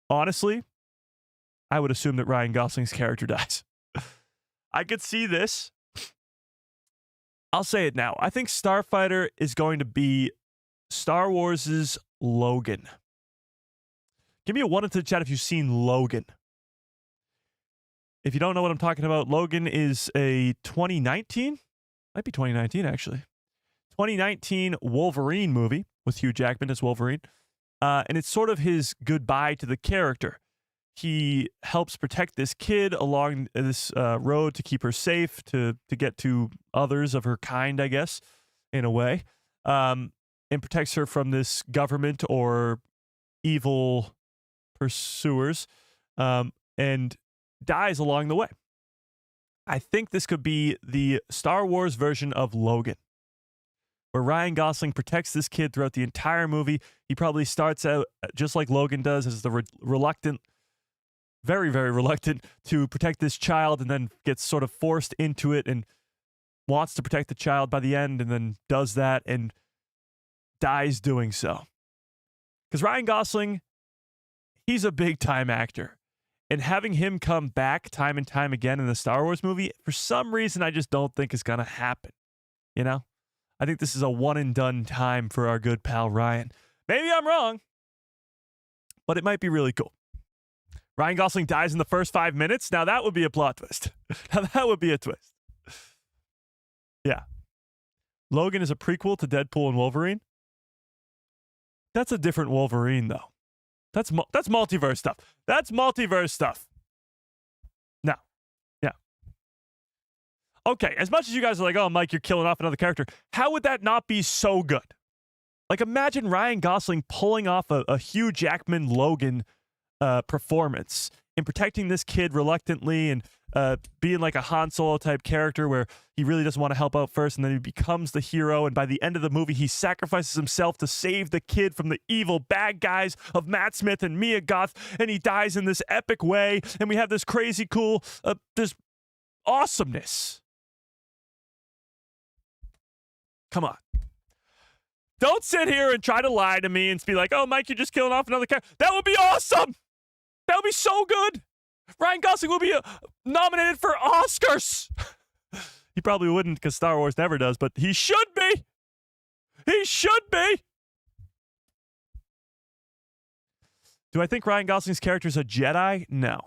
Honestly, I would assume that Ryan Gosling's character dies. I could see this. I'll say it now. I think Starfighter is going to be Star Wars' Logan. Give me a 1 into the chat if you've seen Logan. If you don't know what I'm talking about, Logan is a 2019? Might be 2019, actually. 2019 Wolverine movie with Hugh Jackman as Wolverine. And it's sort of his goodbye to the character. He helps protect this kid along this road to keep her safe, to get to others of her kind, I guess, in a way, and protects her from this government or evil pursuers, and dies along the way. I think this could be the Star Wars version of Logan, where Ryan Gosling protects this kid throughout the entire movie. He probably starts out just like Logan does, as the reluctant, very, very reluctant to protect this child, and then gets sort of forced into it and wants to protect the child by the end, and then does that and dies doing so. Because Ryan Gosling, he's a big-time actor. And having him come back time and time again in the Star Wars movie, for some reason, I just don't think is going to happen. You know? I think this is a one-and-done time for our good pal Ryan. Maybe I'm wrong, but it might be really cool. Ryan Gosling dies in the first 5 minutes. Now that would be a plot twist. Now that would be a twist. Yeah. Logan is a prequel to Deadpool and Wolverine. That's a different Wolverine, though. That's multiverse stuff. That's multiverse stuff. No. Yeah. Okay, as much as you guys are like, oh, Mike, you're killing off another character, how would that not be so good? Like, imagine Ryan Gosling pulling off a Hugh Jackman Logan performance and protecting this kid reluctantly and being like a Han Solo type character where he really doesn't want to help out first and then he becomes the hero, and by the end of the movie he sacrifices himself to save the kid from the evil bad guys of Matt Smith and Mia Goth, and he dies in this epic way, and we have this crazy cool this awesomeness. Come on. Don't sit here and try to lie to me and be like, oh, Mike, you're just killing off another character. That would be awesome. That would be so good. Ryan Gosling will be nominated for Oscars. He probably wouldn't because Star Wars never does, but he should be. He should be. Do I think Ryan Gosling's character is a Jedi? No.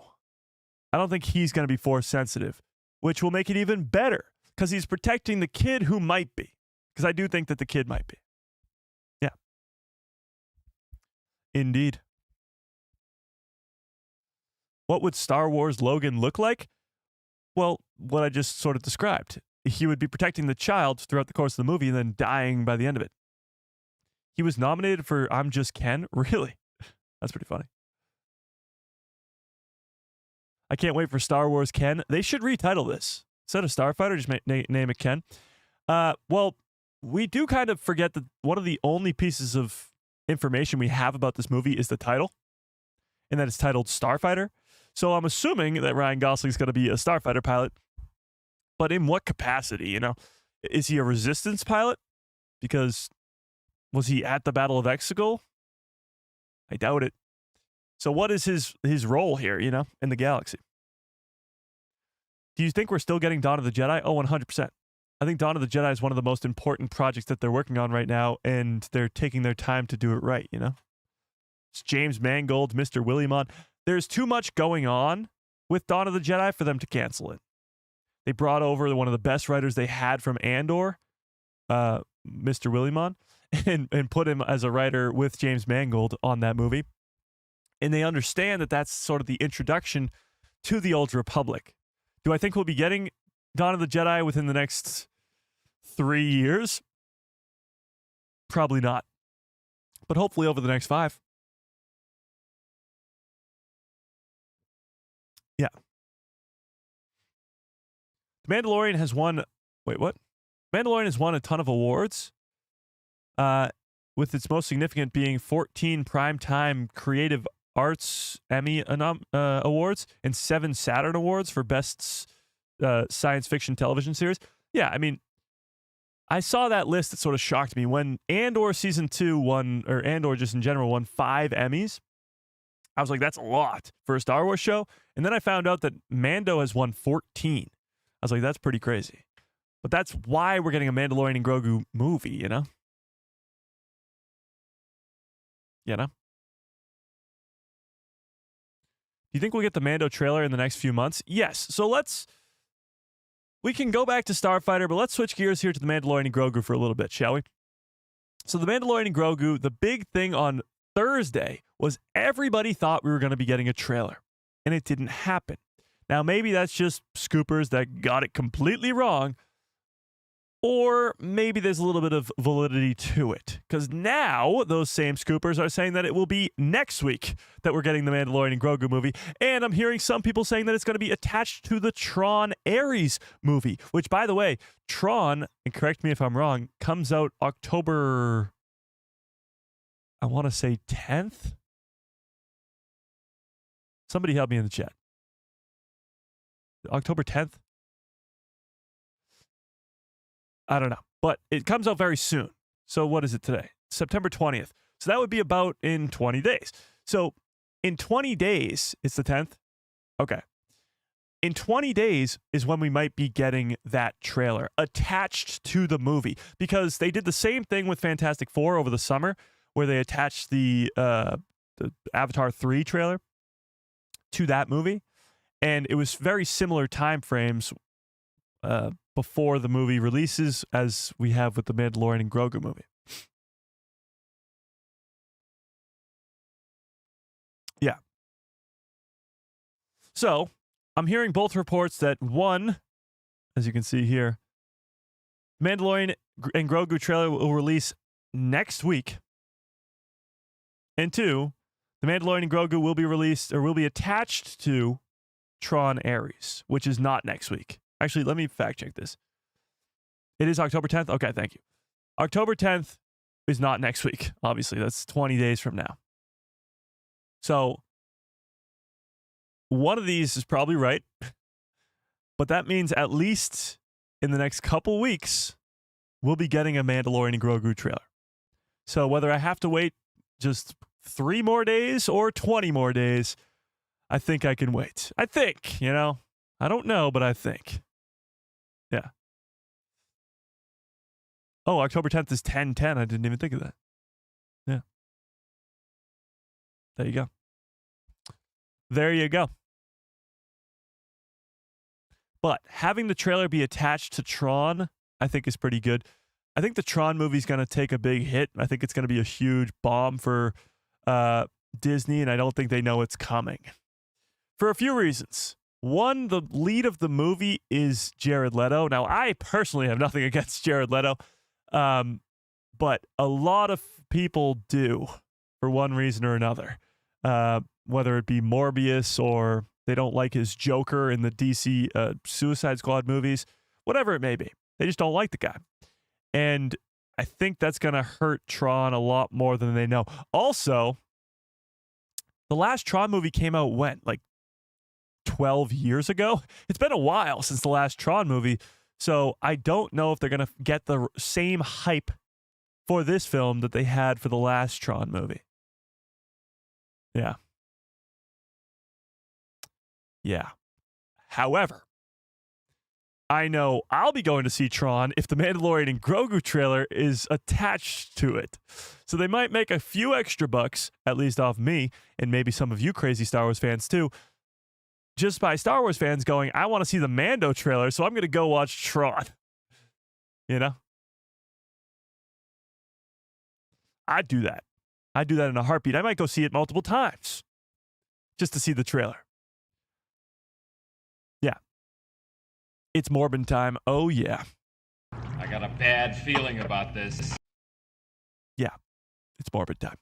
I don't think he's going to be Force sensitive, which will make it even better because he's protecting the kid who might be. Because I do think that the kid might be. Yeah. Indeed. What would Star Wars Logan look like? Well, what I just sort of described. He would be protecting the child throughout the course of the movie and then dying by the end of it. He was nominated for I'm Just Ken? Really? That's pretty funny. I can't wait for Star Wars Ken. They should retitle this. Instead of Starfighter, just name it Ken. Well, we do kind of forget that one of the only pieces of information we have about this movie is the title, and that it's titled Starfighter. So I'm assuming that Ryan Gosling's going to be a Starfighter pilot, but in what capacity, you know? Is he a resistance pilot? Because was he at the Battle of Exegol? I doubt it. So what is his role here, you know, in the galaxy? Do you think we're still getting Dawn of the Jedi? Oh, 100%. I think Dawn of the Jedi is one of the most important projects that they're working on right now, and they're taking their time to do it right, you know? It's James Mangold, Mr. Williamon. There's too much going on with Dawn of the Jedi for them to cancel it. They brought over one of the best writers they had from Andor, Mr. Williamon, and put him as a writer with James Mangold on that movie. And they understand that that's sort of the introduction to the Old Republic. Do I think we'll be getting Dawn of the Jedi within the next 3 years? Probably not. But hopefully over the next 5. Yeah. The Mandalorian has won... Wait, what? Mandalorian has won a ton of awards, with its most significant being 14 Primetime Creative Arts Emmy awards and 7 Saturn Awards for Best Science Fiction Television Series. Yeah, I mean, I saw that list. That sort of shocked me. When Andor Season 2 won, or Andor just in general won 5 Emmys, I was like, that's a lot for a Star Wars show. And then I found out that Mando has won 14. I was like, that's pretty crazy. But that's why we're getting a Mandalorian and Grogu movie, you know? You know? Do you think we'll get the Mando trailer in the next few months? Yes. So we can go back to Starfighter, but let's switch gears here to the Mandalorian and Grogu for a little bit, shall we? So the Mandalorian and Grogu, the big thing on Thursday was everybody thought we were going to be getting a trailer, and it didn't happen. Now, maybe that's just scoopers that got it completely wrong, or maybe there's a little bit of validity to it, because now those same scoopers are saying that it will be next week that we're getting the Mandalorian and Grogu movie, and I'm hearing some people saying that it's going to be attached to the Tron Ares movie, which, by the way, Tron, and correct me if I'm wrong, comes out October, I want to say 10th? Somebody help me in the chat. October 10th? I don't know, but it comes out very soon. So what is it today? September 20th. So that would be about in 20 days. So in 20 days, it's the 10th? Okay. In 20 days is when we might be getting that trailer attached to the movie, because they did the same thing with Fantastic Four over the summer where they attached the Avatar 3 trailer to that movie. And it was very similar time frames before the movie releases as we have with the Mandalorian and Grogu movie. Yeah. So I'm hearing both reports that one, as you can see here. Mandalorian and Grogu trailer will release next week. And 2, the Mandalorian and Grogu will be released or will be attached to Tron Ares, which is not next week. Actually, let me fact check this. It is October 10th? Okay, thank you. October 10th is not next week, obviously. That's 20 days from now. So, one of these is probably right. But that means at least in the next couple weeks, we'll be getting a Mandalorian and Grogu trailer. So, whether I have to wait just 3 more days or 20 more days, I think I can wait. I think, I don't know, but I think. Yeah. Oh, October 10th is 10/10. I didn't even think of that. Yeah. There you go. There you go. But having the trailer be attached to Tron, I think is pretty good. I think the Tron movie's going to take a big hit. I think it's going to be a huge bomb for Disney, and I don't think they know it's coming. For a few reasons. One, the lead of the movie is Jared Leto. Now, I personally have nothing against Jared Leto, but a lot of people do for one reason or another, whether it be Morbius or they don't like his Joker in the DC Suicide Squad movies, whatever it may be. They just don't like the guy. And I think that's going to hurt Tron a lot more than they know. Also, the last Tron movie came out when? Like 12 years ago? It's been a while since the last Tron movie. So I don't know if they're going to get the same hype for this film that they had for the last Tron movie. Yeah. Yeah. However, I know I'll be going to see Tron if the Mandalorian and Grogu trailer is attached to it. So they might make a few extra bucks, at least off me, and maybe some of you crazy Star Wars fans too, just by Star Wars fans going, I want to see the Mando trailer, so I'm going to go watch Tron. I'd do that. I'd do that in a heartbeat. I might go see it multiple times just to see the trailer. Yeah. It's Morbin time. Oh, yeah. I got a bad feeling about this. Yeah. It's Morbin time.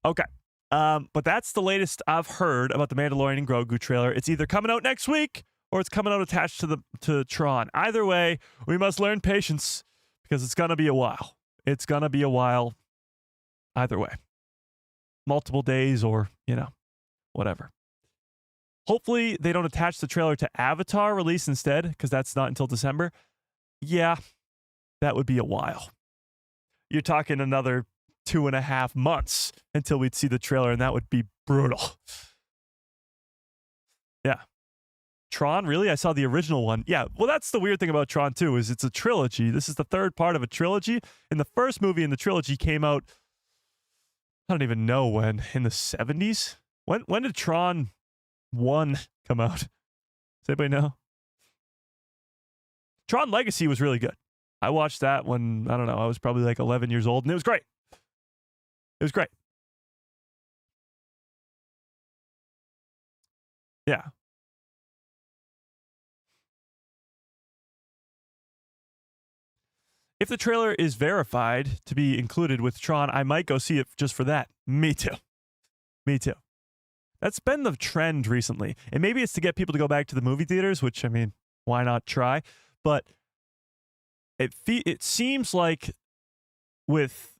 Okay. But that's the latest I've heard about the Mandalorian and Grogu trailer. It's either coming out next week or it's coming out attached to Tron. Either way, we must learn patience because it's going to be a while. It's going to be a while either way. Multiple days or, whatever. Hopefully they don't attach the trailer to Avatar release instead because that's not until December. Yeah, that would be a while. You're talking another 2.5 months until we'd see the trailer, and that would be brutal. Yeah. Tron, really? I saw the original one. Yeah, well, that's the weird thing about Tron 2 is it's a trilogy. This is the third part of a trilogy, and the first movie in the trilogy came out, I don't even know when, in the 70s? When did Tron 1 come out? Does anybody know? Tron Legacy was really good. I watched that when, I don't know, I was probably like 11 years old, and it was great. It was great. Yeah. If the trailer is verified to be included with Tron, I might go see it just for that. Me too. Me too. That's been the trend recently. And maybe it's to get people to go back to the movie theaters, which, I mean, why not try? But it seems like with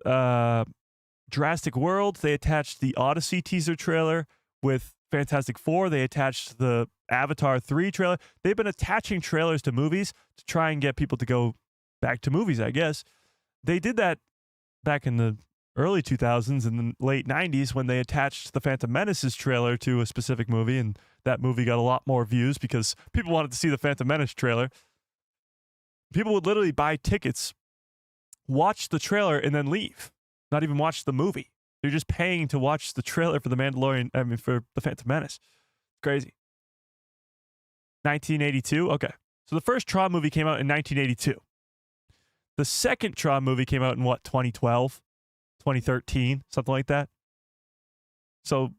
Jurassic World, they attached the Odyssey teaser trailer. With Fantastic Four, they attached the Avatar 3 trailer. They've been attaching trailers to movies to try and get people to go back to movies, I guess. They did that back in the early 2000s and the late 90s when they attached the Phantom Menace's trailer to a specific movie, and that movie got a lot more views because people wanted to see the Phantom Menace trailer. People would literally buy tickets, watch the trailer, and then leave. Not even watch the movie. They're just paying to watch the trailer for the Mandalorian, for the Phantom Menace. Crazy. 1982? Okay. So the first Tron movie came out in 1982. The second Tron movie came out in 2012? 2013? Something like that? So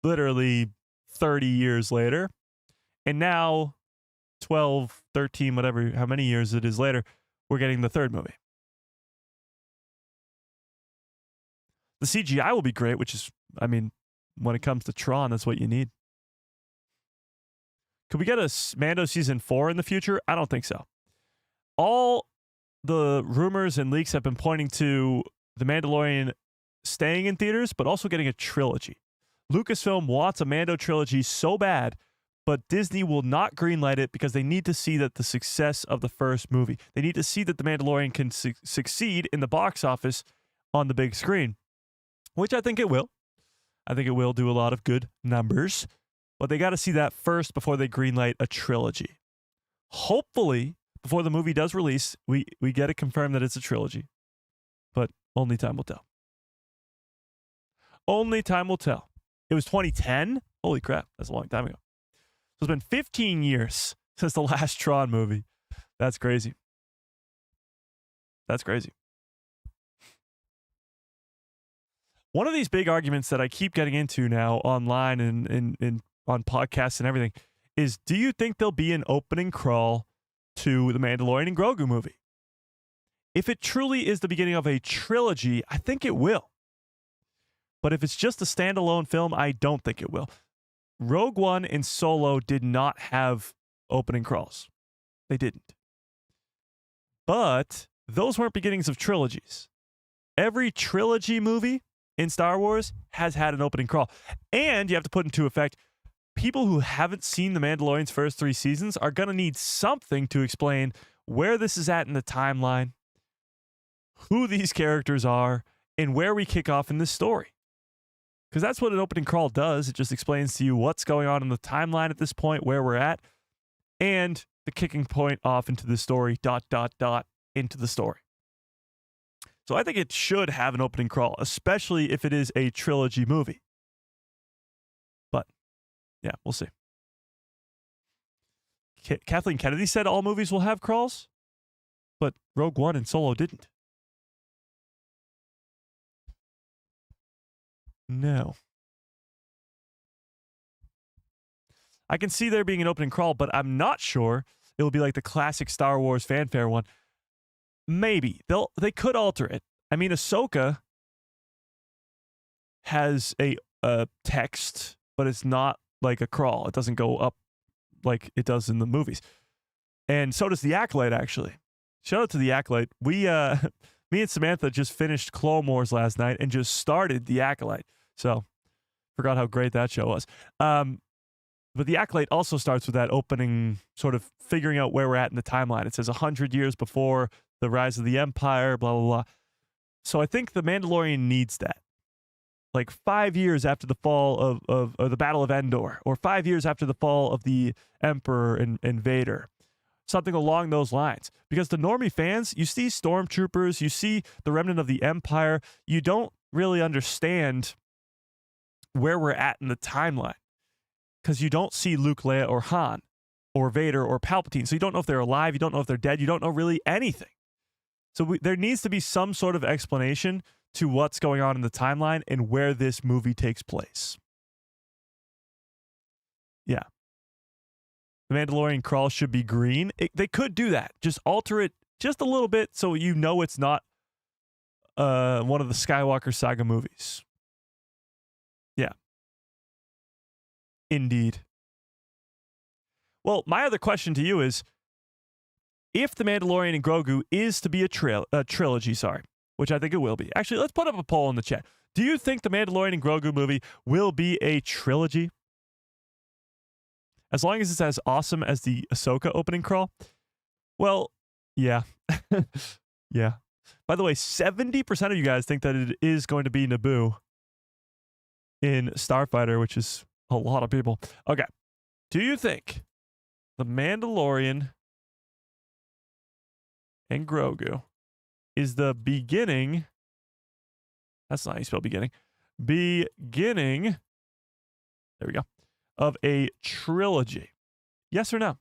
literally 30 years later. And now 12, 13, whatever, how many years it is later, we're getting the third movie. The CGI will be great, which is, I mean, when it comes to Tron, that's what you need. Could we get a Mando season 4 in the future? I don't think so. All the rumors and leaks have been pointing to The Mandalorian staying in theaters, but also getting a trilogy. Lucasfilm wants a Mando trilogy so bad, but Disney will not greenlight it because they need to see that the success of the first movie. They need to see that The Mandalorian can succeed in the box office on the big screen, which I think it will. I think it will do a lot of good numbers, but they got to see that first before they greenlight a trilogy. Hopefully, before the movie does release, we get it confirmed that it's a trilogy, but only time will tell. Only time will tell. It was 2010? Holy crap, that's a long time ago. So it's been 15 years since the last Tron movie. That's crazy. That's crazy. One of these big arguments that I keep getting into now online and on podcasts and everything is, do you think there'll be an opening crawl to the Mandalorian and Grogu movie? If it truly is the beginning of a trilogy, I think it will. But if it's just a standalone film, I don't think it will. Rogue One and Solo did not have opening crawls. They didn't. But those weren't beginnings of trilogies. Every trilogy movie in Star Wars has had an opening crawl. And you have to put into effect, people who haven't seen The Mandalorian's first 3 seasons are going to need something to explain where this is at in the timeline, who these characters are, and where we kick off in this story. Because that's what an opening crawl does. It just explains to you what's going on in the timeline at this point, where we're at, and the kicking point off into the story, ... into the story. So I think it should have an opening crawl, especially if it is a trilogy movie. But, yeah, we'll see. Kathleen Kennedy said all movies will have crawls, but Rogue One and Solo didn't. No. I can see there being an opening crawl, but I'm not sure it'll be like the classic Star Wars fanfare one. Maybe. They could alter it. I mean, Ahsoka has a text, but it's not like a crawl. It doesn't go up like it does in the movies. And so does The Acolyte, actually. Shout out to The Acolyte. Me and Samantha just finished Clone Wars last night and just started The Acolyte. So, forgot how great that show was. But The Acolyte also starts with that opening, sort of figuring out where we're at in the timeline. It says 100 years before the rise of the Empire, blah, blah, blah. So I think The Mandalorian needs that. Like 5 years after the fall of the Battle of Endor, or 5 years after the fall of the Emperor and Vader. Something along those lines. Because the normie fans, you see stormtroopers, you see the remnant of the Empire, you don't really understand where we're at in the timeline. Because you don't see Luke, Leia, or Han, or Vader, or Palpatine. So you don't know if they're alive, you don't know if they're dead, you don't know really anything. So there needs to be some sort of explanation to what's going on in the timeline and where this movie takes place. Yeah. The Mandalorian crawl should be green. They could do that. Just alter it just a little bit so you know it's not one of the Skywalker saga movies. Yeah. Indeed. Well, my other question to you is, if The Mandalorian and Grogu is to be a trilogy, which I think it will be. Actually, let's put up a poll in the chat. Do you think The Mandalorian and Grogu movie will be a trilogy? As long as it's as awesome as the Ahsoka opening crawl? Well, yeah. Yeah. By the way, 70% of you guys think that it is going to be NABOO in Starfighter, which is a lot of people. Okay. Do you think The Mandalorian and Grogu is the beginning? That's not how you spell beginning. Beginning. There we go. Of a trilogy. Yes or no?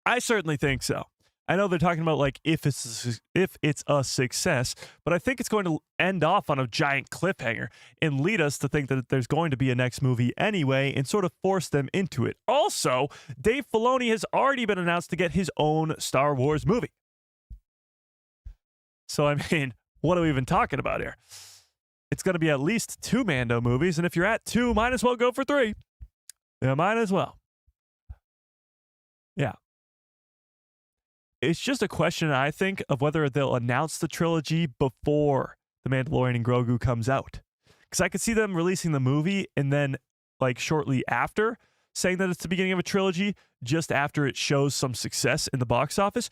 I certainly think so. I know they're talking about like if it's a success, but I think it's going to end off on a giant cliffhanger and lead us to think that there's going to be a next movie anyway and sort of force them into it. Also, Dave Filoni has already been announced to get his own Star Wars movie. So, I mean, what are we even talking about here? It's going to be at least 2 Mando movies, and if you're at 2, might as well go for 3. Yeah, might as well. Yeah. It's just a question, I think, of whether they'll announce the trilogy before The Mandalorian and Grogu comes out. Because I could see them releasing the movie and then, like, shortly after, saying that it's the beginning of a trilogy, just after it shows some success in the box office.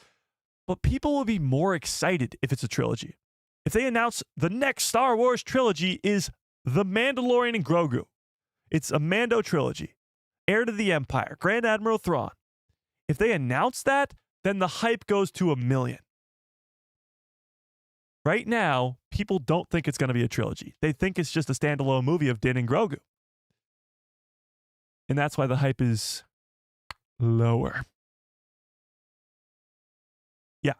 But people will be more excited if it's a trilogy. If they announce the next Star Wars trilogy is The Mandalorian and Grogu. It's a Mando trilogy. Heir to the Empire, Grand Admiral Thrawn. If they announce that, then the hype goes to 1 million. Right now, people don't think it's going to be a trilogy. They think it's just a standalone movie of Din and Grogu. And that's why the hype is lower. Yeah.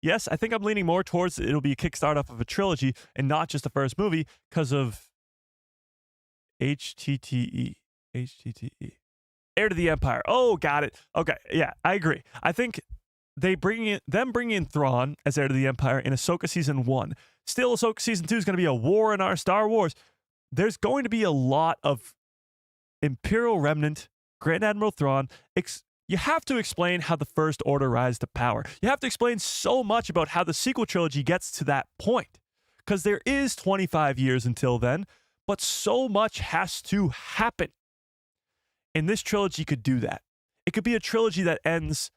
Yes, I think I'm leaning more towards it'll be a kickstart off of a trilogy and not just the first movie because of HTTE. HTTE. Heir to the Empire. Oh, got it. Okay, yeah, I agree. I think bringing in Thrawn as heir to the Empire in Ahsoka Season 1. Still, Ahsoka Season 2 is going to be a war in our Star Wars. There's going to be a lot of Imperial Remnant, Grand Admiral Thrawn. You have to explain how the First Order rise to power. You have to explain so much about how the sequel trilogy gets to that point. Because there is 25 years until then, but so much has to happen. And this trilogy could do that. It could be a trilogy that ends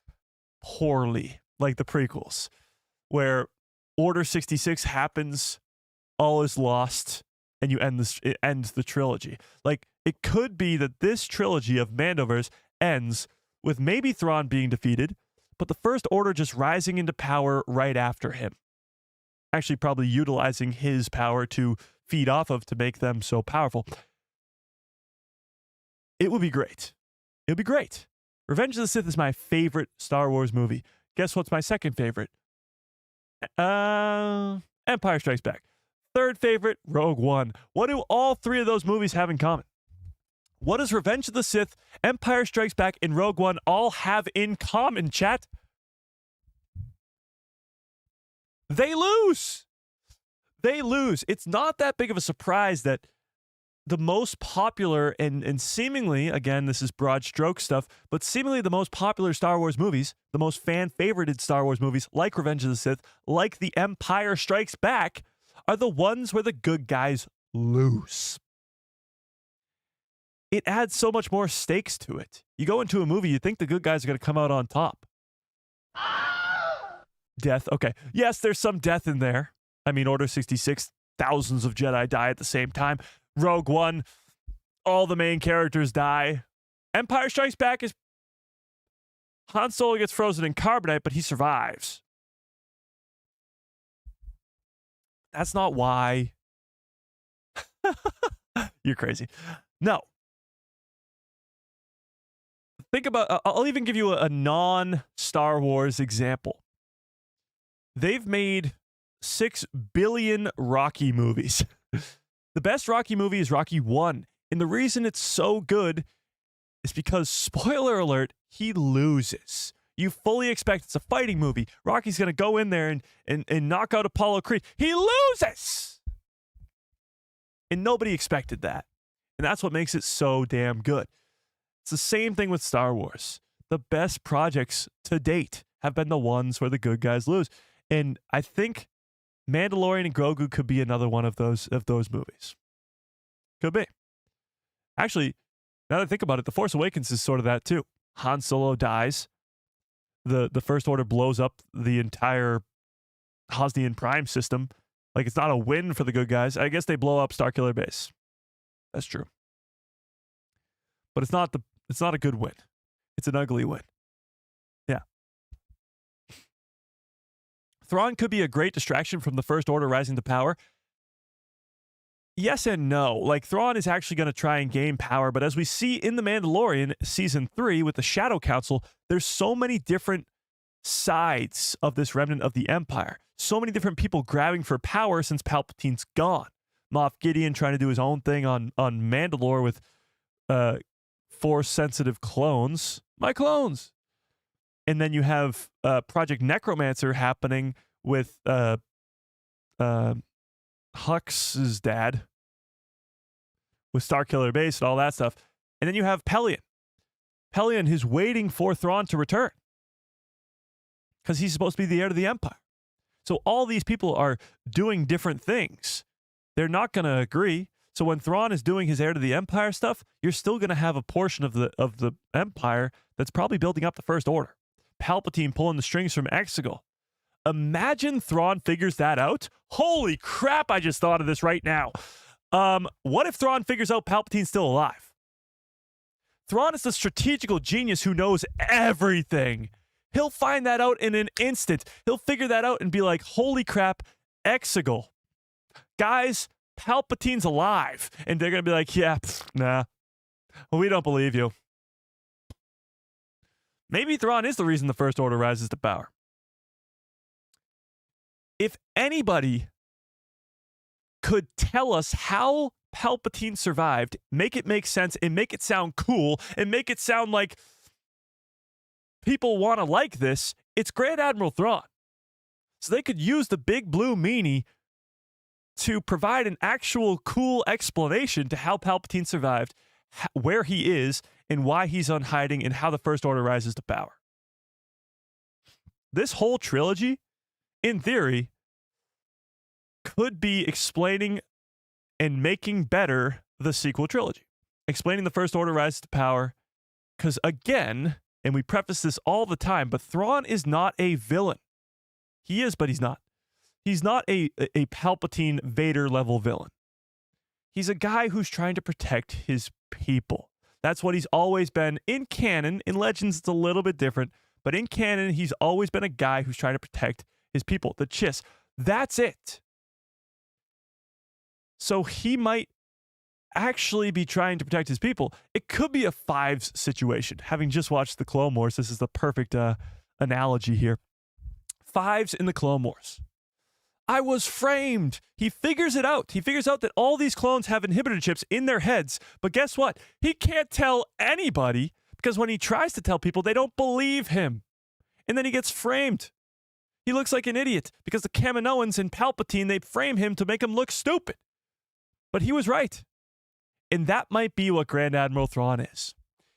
poorly, like the prequels, where Order 66 happens, all is lost, and it ends the trilogy. Like, it could be that this trilogy of Mandoverse ends with maybe Thrawn being defeated, but the First Order just rising into power right after him. Actually, probably utilizing his power to feed off of to make them so powerful. It would be great. It would be great. Revenge of the Sith is my favorite Star Wars movie. Guess what's my second favorite? Empire Strikes Back. Third favorite, Rogue One. What do all 3 of those movies have in common? What does Revenge of the Sith, Empire Strikes Back, and Rogue One all have in common, chat? They lose. They lose. It's not that big of a surprise that the most popular and seemingly, again, this is broad stroke stuff, but seemingly the most popular Star Wars movies, the most fan-favorited Star Wars movies, like Revenge of the Sith, like The Empire Strikes Back, are the ones where the good guys lose. It adds so much more stakes to it. You go into a movie, you think the good guys are going to come out on top. Death, okay. Yes, there's some death in there. I mean, Order 66, thousands of Jedi die at the same time. Rogue One, all the main characters die. Empire Strikes Back is Han Solo gets frozen in carbonite, but he survives. That's not why. You're crazy. No. Think about, I'll even give you a non-Star Wars example. They've made 6 billion Rocky movies. The best Rocky movie is Rocky 1. And the reason it's so good is because, spoiler alert, he loses. You fully expect it's a fighting movie. Rocky's going to go in there and knock out Apollo Creed. He loses! And nobody expected that. And that's what makes it so damn good. It's the same thing with Star Wars. The best projects to date have been the ones where the good guys lose. And I think Mandalorian and Grogu could be another one of those movies. Could be. Actually, now that I think about it, The Force Awakens is sort of that too. Han Solo dies. The First Order blows up the entire Hosnian Prime system. Like, it's not a win for the good guys. I guess they blow up Starkiller Base. That's true. But it's not a good win. It's an ugly win. Yeah. Thrawn could be a great distraction from the First Order rising to power. yes and no. Like, Thrawn is actually going to try and gain power, but as we see in The Mandalorian Season 3 with the Shadow Council, there's so many different sides of this remnant of the Empire. So many different people grabbing for power since Palpatine's gone. Moff Gideon trying to do his own thing on Mandalore with Force-sensitive clones. My clones! And then you have Project Necromancer happening with Hux's dad with Starkiller Base and all that stuff. And then you have Pelion. Pelion is waiting for Thrawn to return because he's supposed to be the heir to the Empire. So all these people are doing different things. They're not going to agree. So when Thrawn is doing his heir to the Empire stuff, you're still going to have a portion of the Empire that's probably building up the First Order. Palpatine pulling the strings from Exegol. Imagine Thrawn figures that out. Holy crap, I just thought of this right now. What if Thrawn figures out Palpatine's still alive? Thrawn is the strategical genius who knows everything. He'll find that out in an instant. He'll figure that out and be like, holy crap, Exegol. Guys, Palpatine's alive. And they're going to be like, yeah, nah, well, we don't believe you. Maybe Thrawn is the reason the First Order rises to power. If anybody could tell us how Palpatine survived, make it make sense, and make it sound cool, and make it sound like people want to like this, it's Grand Admiral Thrawn. So they could use the big blue meanie to provide an actual cool explanation to how Palpatine survived, where he is, and why he's on hiding, and how the First Order rises to power. This whole trilogy, in theory, could be explaining and making better the sequel trilogy. Explaining the First Order rises to power, because again, and we preface this all the time, but Thrawn is not a villain. He is, but he's not. He's not a Palpatine Vader level villain. He's a guy who's trying to protect his people. That's what he's always been in canon. In Legends, it's a little bit different, but in canon, he's always been a guy who's trying to protect his people, the Chiss. That's it. So he might actually be trying to protect his people. It could be a Fives situation. Having just watched the Clone Wars, this is the perfect analogy here. Fives in the Clone Wars. I was framed. He figures it out. He figures out that all these clones have inhibitor chips in their heads. But guess what? He can't tell anybody because when he tries to tell people, they don't believe him. And then he gets framed. He looks like an idiot because the Kaminoans and Palpatine, they frame him to make him look stupid. But he was right. And that might be what Grand Admiral Thrawn is.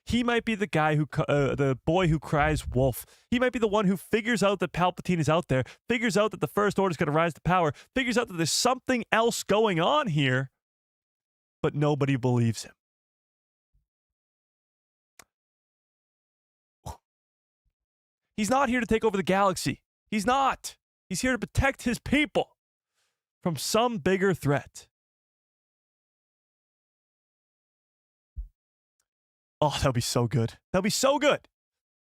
He might be the guy who, the boy who cries wolf. He might be the one who figures out that Palpatine is out there, figures out that the First Order is going to rise to power, figures out that there's something else going on here, but nobody believes him. He's not here to take over the galaxy. He's not. He's here to protect his people from some bigger threat. Oh, that'll be so good. That'll be so good.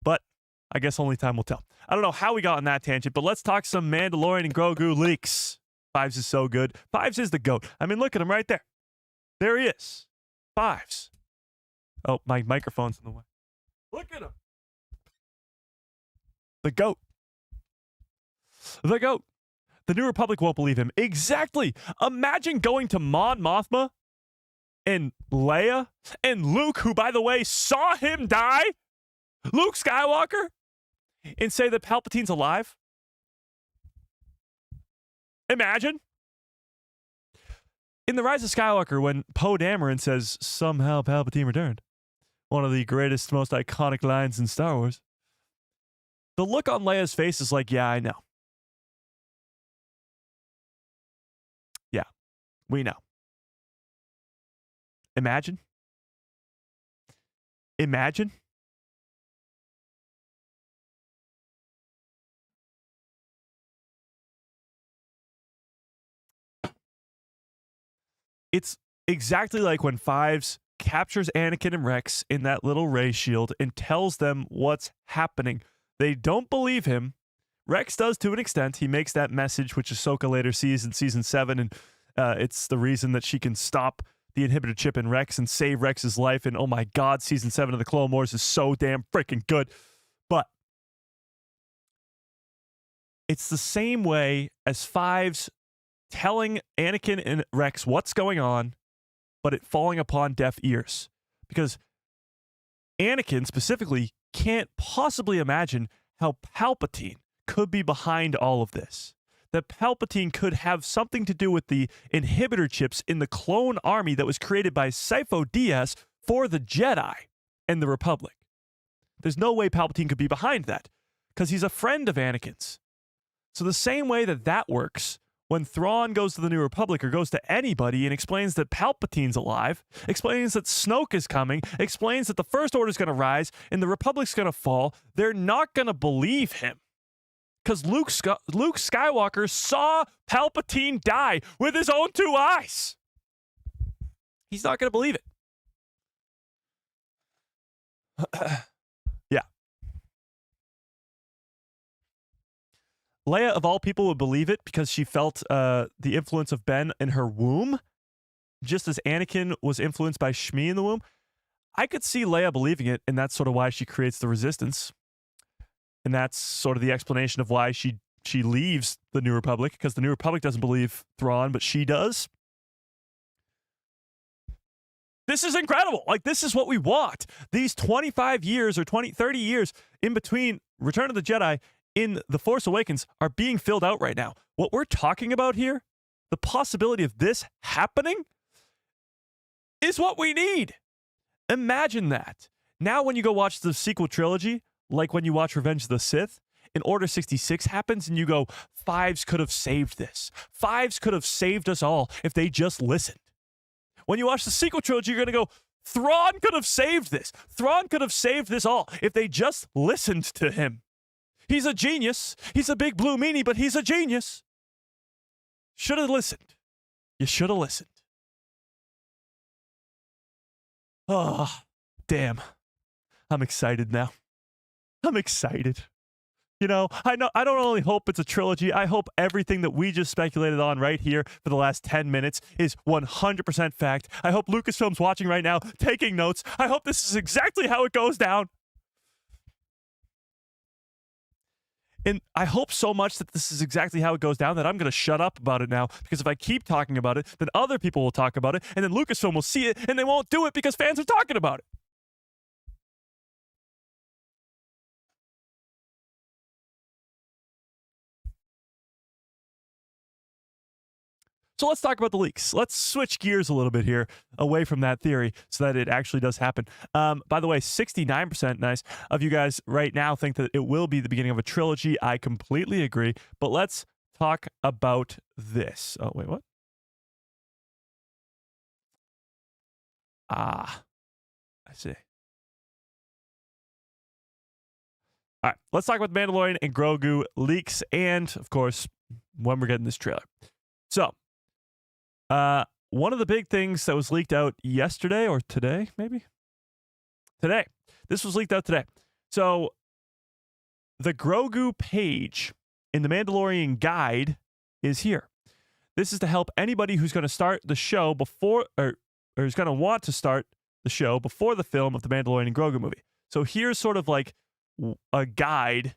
But I guess only time will tell. I don't know how we got on that tangent, but let's talk some Mandalorian and Grogu leaks. Fives is so good. Fives is the GOAT. I mean, look at him right there. There he is. Fives. Oh, my microphone's in the way. Look at him. The GOAT. The GOAT. The New Republic won't believe him. Exactly. Imagine going to Mon Mothma and Leia and Luke, who, by the way, saw him die, Luke Skywalker, and say that Palpatine's alive. Imagine. In The Rise of Skywalker, when Poe Dameron says, somehow Palpatine returned, one of the greatest, most iconic lines in Star Wars, the look on Leia's face is like, yeah, I know. Yeah, we know. Imagine. Imagine. It's exactly like when Fives captures Anakin and Rex in that little ray shield and tells them what's happening. They don't believe him. Rex does to an extent. He makes that message, which Ahsoka later sees in season 7, and It's the reason that she can stop the inhibitor chip in Rex and save Rex's life. And oh my God, season 7 of the Clone Wars is so damn freaking good. But it's the same way as Fives telling Anakin and Rex what's going on, but it falling upon deaf ears. Because Anakin specifically can't possibly imagine how Palpatine could be behind all of this. That Palpatine could have something to do with the inhibitor chips in the clone army that was created by Sifo Dyas for the Jedi and the Republic. There's no way Palpatine could be behind that, because he's a friend of Anakin's. So the same way that that works, when Thrawn goes to the New Republic or goes to anybody and explains that Palpatine's alive, explains that Snoke is coming, explains that the First Order's going to rise and the Republic's going to fall, they're not going to believe him. Because Luke Skywalker saw Palpatine die with his own 2 eyes. He's not going to believe it. Yeah. Leia, of all people, would believe it because she felt the influence of Ben in her womb, just as Anakin was influenced by Shmi in the womb. I could see Leia believing it, and that's sort of why she creates the Resistance. And that's sort of the explanation of why she leaves the New Republic, because the New Republic doesn't believe Thrawn, but she does. This is incredible. Like, this is what we want. These 25 years or 30 years in between Return of the Jedi in The Force Awakens are being filled out right now. What we're talking about here, the possibility of this happening, is what we need. Imagine that. Now when you go watch the sequel trilogy, like when you watch Revenge of the Sith, and Order 66 happens and you go, Fives could have saved this. Fives could have saved us all if they just listened. When you watch the sequel trilogy, you're going to go, Thrawn could have saved this. Thrawn could have saved this all if they just listened to him. He's a genius. He's a big blue meanie, but he's a genius. Should have listened. You should have listened. Oh, damn. I'm excited now. I'm excited. You know, I don't only hope it's a trilogy. I hope everything that we just speculated on right here for the last 10 minutes is 100% fact. I hope Lucasfilm's watching right now, taking notes. I hope this is exactly how it goes down. And I hope so much that this is exactly how it goes down that I'm going to shut up about it now, because if I keep talking about it, then other people will talk about it, and then Lucasfilm will see it, and they won't do it because fans are talking about it. So let's talk about the leaks. Let's switch gears a little bit here away from that theory so that it actually does happen. By the way, 69% nice of you guys right now think that it will be the beginning of a trilogy. I completely agree. But let's talk about this. Oh, wait, what? Ah, I see. All right, let's talk about Mandalorian and Grogu leaks and, of course, when we're getting this trailer. So, one of the big things that was leaked out yesterday or today, maybe? Today. This was leaked out today. So, the Grogu page in the Mandalorian guide is here. This is to help anybody who's going to start the show before, or is going to want to start the show before the film of the Mandalorian and Grogu movie. So, here's sort of like a guide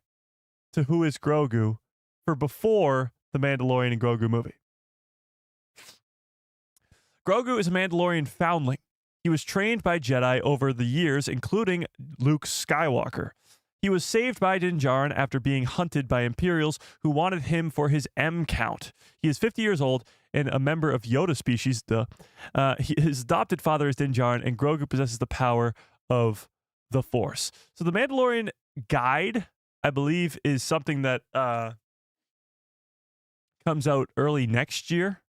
to who is Grogu for before the Mandalorian and Grogu movie. Grogu is a Mandalorian foundling. He was trained by Jedi over the years, including Luke Skywalker. He was saved by Din Djarin after being hunted by Imperials who wanted him for his M count. He is 50 years old and a member of Yoda species. His adopted father is Din Djarin, and Grogu possesses the power of the Force. So the Mandalorian guide, I believe, is something that comes out early next year.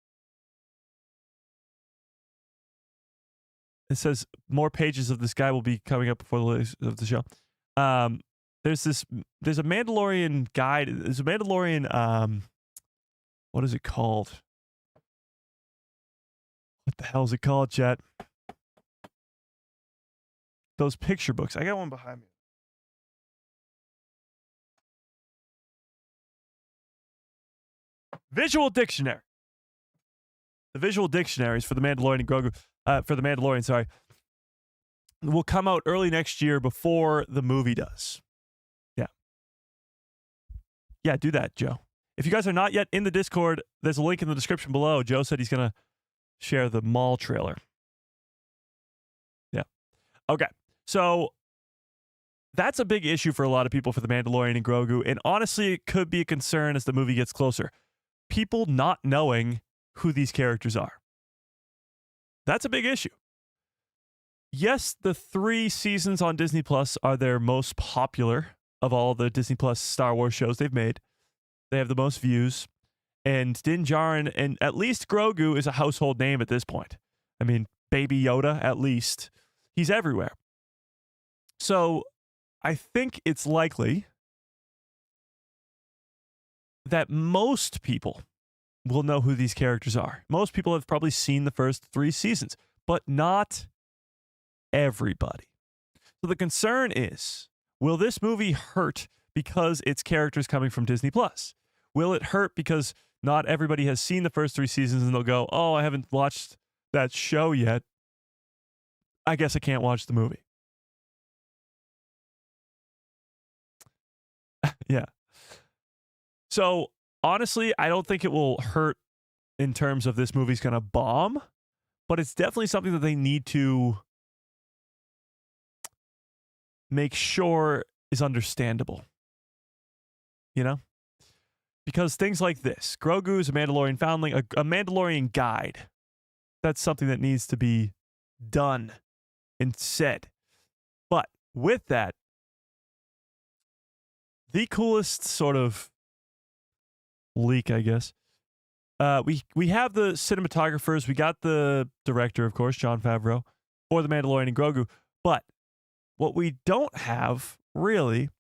It says more pages of this guy will be coming up before the release of the show. There's a Mandalorian guide. There's a Mandalorian, what is it called? What the hell is it called, chat? Those picture books. I got one behind me. Visual dictionary. the visual dictionaries for the Mandalorian and Grogu, for the Mandalorian, sorry, will come out early next year before the movie does. Yeah. Yeah, do that, Joe. If you guys are not yet in the Discord, there's a link in the description below. Joe said he's going to share the mall trailer. Yeah. Okay. So that's a big issue for a lot of people for the Mandalorian and Grogu. And honestly, it could be a concern as the movie gets closer. People not knowing who these characters are. That's a big issue. Yes, the 3 seasons on Disney Plus are their most popular of all the Disney Plus Star Wars shows they've made. They have the most views. And Din Djarin and at least Grogu is a household name at this point. I mean, Baby Yoda, at least. He's everywhere. So I think it's likely that most people will know who these characters are. Most people have probably seen the first 3 seasons, but not everybody. So the concern is, will this movie hurt because its characters coming from Disney Plus? Will it hurt because not everybody has seen the first 3 seasons and they'll go, oh, I haven't watched that show yet. I guess I can't watch the movie. Yeah. So honestly, I don't think it will hurt in terms of this movie's going to bomb, but it's definitely something that they need to make sure is understandable. You know? Because things like this, Grogu is a Mandalorian foundling, a Mandalorian guide. That's something that needs to be done and said. But with that, the coolest sort of leak, I guess. We have the cinematographers. We got the director, of course, Jon Favreau, for the Mandalorian and Grogu. But what we don't have, really,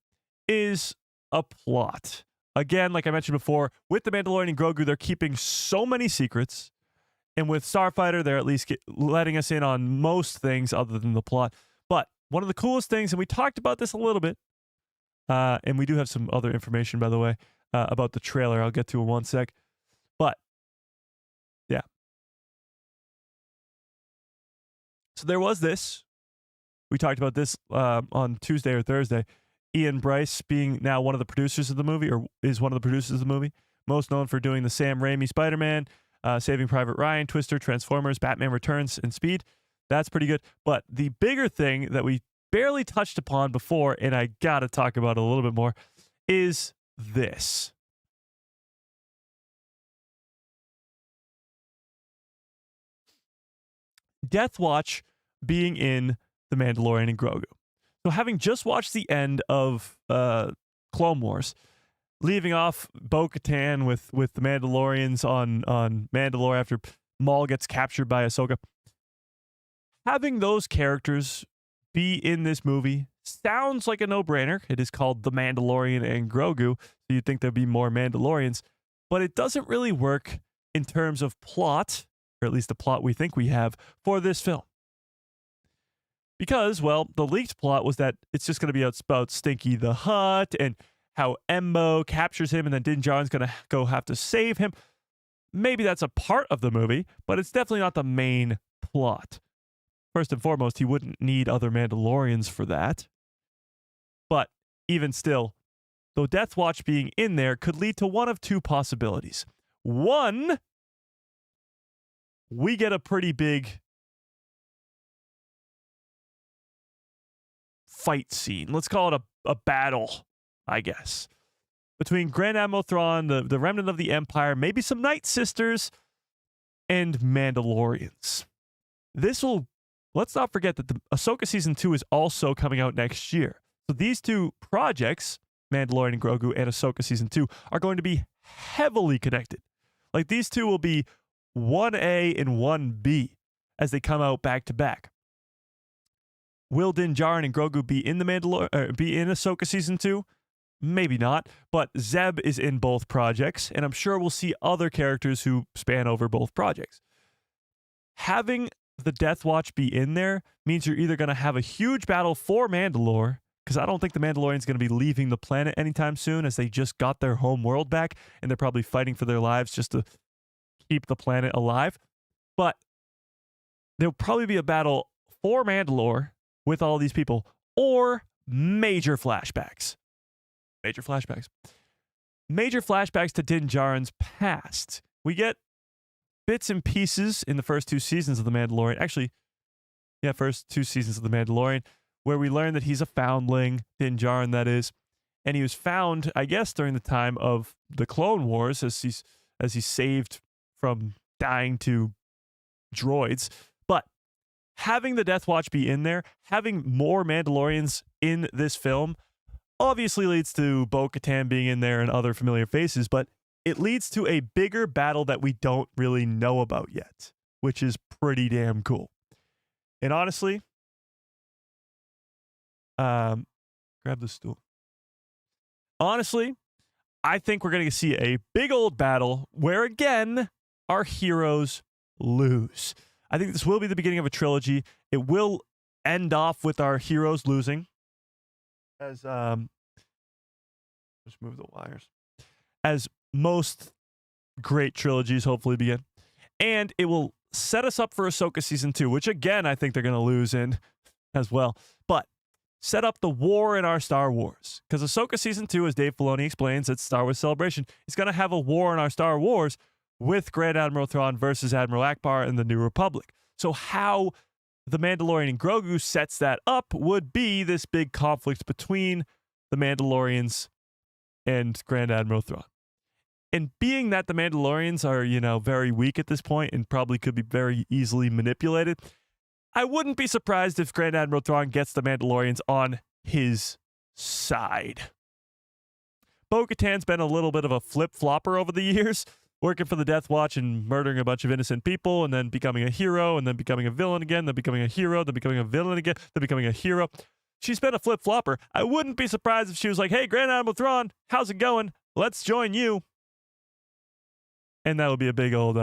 is a plot. Again, like I mentioned before, with the Mandalorian and Grogu, they're keeping so many secrets. And with Starfighter, they're at least letting us in on most things other than the plot. But one of the coolest things, and we talked about this a little bit, and we do have some other information, by the way, about the trailer I'll get to in one sec. But, yeah. So there was this. We talked about this on Tuesday or Thursday. Ian Bryce being now one of the producers of the movie, or is one of the producers of the movie. Most known for doing the Sam Raimi Spider-Man, Saving Private Ryan, Twister, Transformers, Batman Returns, and Speed. That's pretty good. But the bigger thing that we barely touched upon before, and I got to talk about it a little bit more, is this. Death Watch being in The Mandalorian and Grogu. So having just watched the end of Clone Wars, leaving off Bo-Katan with the Mandalorians on Mandalore after Maul gets captured by Ahsoka, having those characters be in this movie sounds like a no-brainer. It is called The Mandalorian and Grogu, so you'd think there'd be more Mandalorians, but it doesn't really work in terms of plot, or at least the plot we think we have for this film. Because, well, the leaked plot was that it's just going to be about Stinky the Hutt and how Embo captures him and then Din Djarin's going to go have to save him. Maybe that's a part of the movie, but it's definitely not the main plot. First and foremost, he wouldn't need other Mandalorians for that. But even still, though Death Watch being in there could lead to one of 2 possibilities. One, we get a pretty big fight scene. Let's call it a battle, I guess, between Grand Admiral Thrawn, the remnant of the Empire, maybe some Night Sisters, and Mandalorians. Let's not forget that the Ahsoka Season 2 is also coming out next year. So these 2 projects, Mandalorian and Grogu and Ahsoka Season 2, are going to be heavily connected. Like, these 2 will be 1A and 1B as they come out back to back. Will Din Djarin and Grogu be in be in Ahsoka Season 2? Maybe not, but Zeb is in both projects, and I'm sure we'll see other characters who span over both projects. Having the Death Watch be in there means you're either going to have a huge battle for Mandalore, because I don't think the Mandalorian's going to be leaving the planet anytime soon, as they just got their home world back, and they're probably fighting for their lives just to keep the planet alive. But there'll probably be a battle for Mandalore with all these people, or major flashbacks. Major flashbacks. Major flashbacks to Din Djarin's past. We get bits and pieces in the first 2 seasons of The Mandalorian. Actually, yeah, first 2 seasons of The Mandalorian, where we learn that he's a foundling, Din Djarin, that is. And he was found, I guess, during the time of the Clone Wars, as he's saved from dying to droids. But having the Death Watch be in there, having more Mandalorians in this film, obviously leads to Bo-Katan being in there and other familiar faces, but it leads to a bigger battle that we don't really know about yet, which is pretty damn cool. And honestly, grab the stool. Honestly, I think we're going to see a big old battle where, again, our heroes lose. I think this will be the beginning of a trilogy. It will end off with our heroes losing. As just move the wires. As most great trilogies hopefully begin. And it will set us up for Ahsoka Season 2, which again, I think they're going to lose in as well. But set up the war in our Star Wars. Because Ahsoka Season 2, as Dave Filoni explains, it's Star Wars Celebration, is going to have a war in our Star Wars with Grand Admiral Thrawn versus Admiral Akbar and the New Republic. So how the Mandalorian and Grogu sets that up would be this big conflict between the Mandalorians and Grand Admiral Thrawn. And being that the Mandalorians are, very weak at this point and probably could be very easily manipulated, I wouldn't be surprised if Grand Admiral Thrawn gets the Mandalorians on his side. Bo-Katan's been a little bit of a flip-flopper over the years, working for the Death Watch and murdering a bunch of innocent people, and then becoming a hero, and then becoming a villain again, then becoming a hero, then becoming a villain again, then becoming a hero. She's been a flip-flopper. I wouldn't be surprised if she was like, hey, Grand Admiral Thrawn, how's it going? Let's join you. And that would be a big old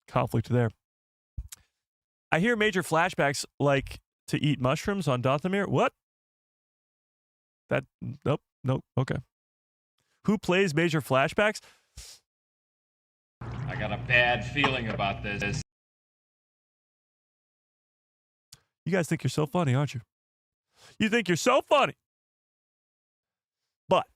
conflict there. I hear major flashbacks like to eat mushrooms on Dathomir. What? Nope, okay. Who plays major flashbacks? I got a bad feeling about this. You guys think you're so funny, aren't you? You think you're so funny. But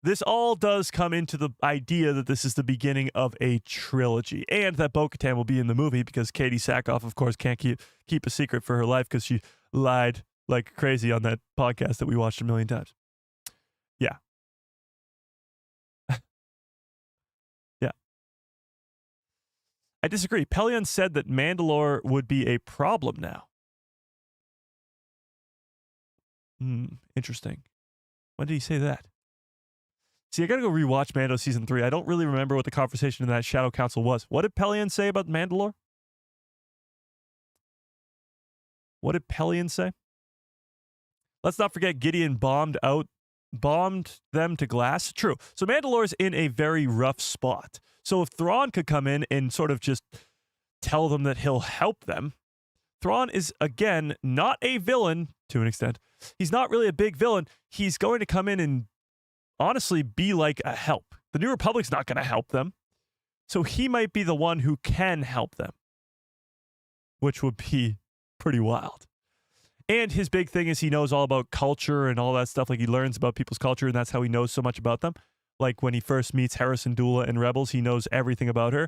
this all does come into the idea that this is the beginning of a trilogy and that Bo-Katan will be in the movie because Katie Sackhoff, of course, can't keep a secret for her life because she lied like crazy on that podcast that we watched a million times. Yeah. Yeah. I disagree. Pelion said that Mandalore would be a problem now. Interesting. When did he say that? See, I gotta go rewatch Mando Season 3. I don't really remember what the conversation in that Shadow Council was. What did Pelion say about Mandalore? What did Pelion say? Let's not forget Gideon bombed them to glass. True. So Mandalore's in a very rough spot. So if Thrawn could come in and sort of just tell them that he'll help them, Thrawn is, again, not a villain to an extent. He's not really a big villain. He's going to come in and honestly be like a help. The New Republic's not going to help them. So he might be the one who can help them, which would be pretty wild. And his big thing is he knows all about culture and all that stuff. Like he learns about people's culture and that's how he knows so much about them. Like when he first meets Harrison Dula in Rebels, he knows everything about her.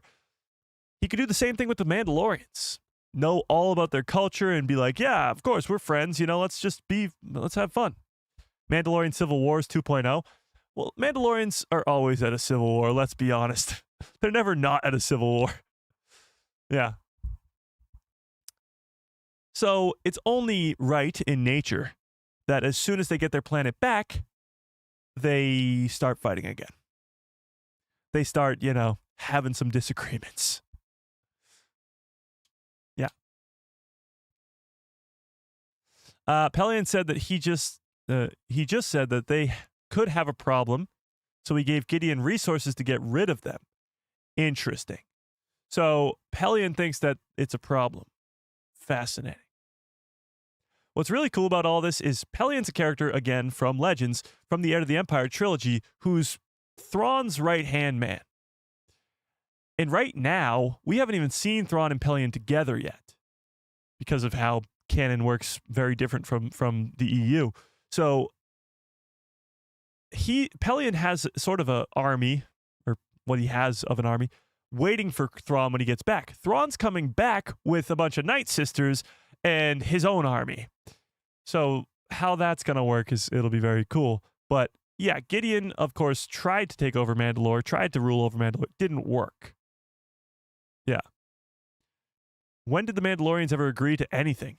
He could do the same thing with the Mandalorians. Know all about their culture and be like, yeah, of course, we're friends. Let's have fun. Mandalorian Civil Wars 2.0. Well, Mandalorians are always at a civil war, let's be honest. They're never not at a civil war. Yeah. So it's only right in nature that as soon as they get their planet back, they start fighting again. They start, having some disagreements. Yeah. Pelion said that he just said that they could have a problem, so he gave Gideon resources to get rid of them. Interesting. So Pelion thinks that it's a problem. Fascinating. What's really cool about all this is Pelion's a character, again, from Legends, from the Heir to the Empire trilogy, who's Thrawn's right-hand man. And right now, we haven't even seen Thrawn and Pelion together yet because of how canon works very different from the EU. So Pelion has sort of a army, or what he has of an army, waiting for Thrawn when he gets back. Thrawn's coming back with a bunch of Night Sisters and his own army. So how that's going to work it'll be very cool. But yeah, Gideon, of course, tried to take over Mandalore, tried to rule over Mandalore. It didn't work. Yeah. When did the Mandalorians ever agree to anything?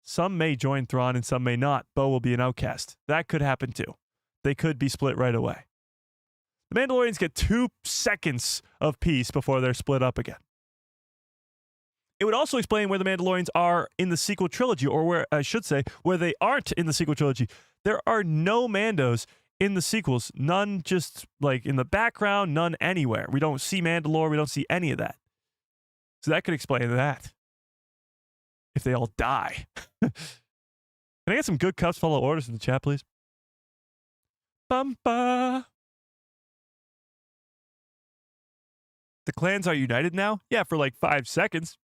Some may join Thrawn and some may not. Bo will be an outcast. That could happen too. They could be split right away. The Mandalorians get 2 seconds of peace before they're split up again. It would also explain where the Mandalorians are in the sequel trilogy, or where I should say, where they aren't in the sequel trilogy. There are no Mandos in the sequels. None just like in the background, none anywhere. We don't see Mandalore. We don't see any of that. So that could explain that. If they all die. Can I get some good cups, follow orders in the chat, please? Bumpa. The clans are united now? Yeah, for like 5 seconds.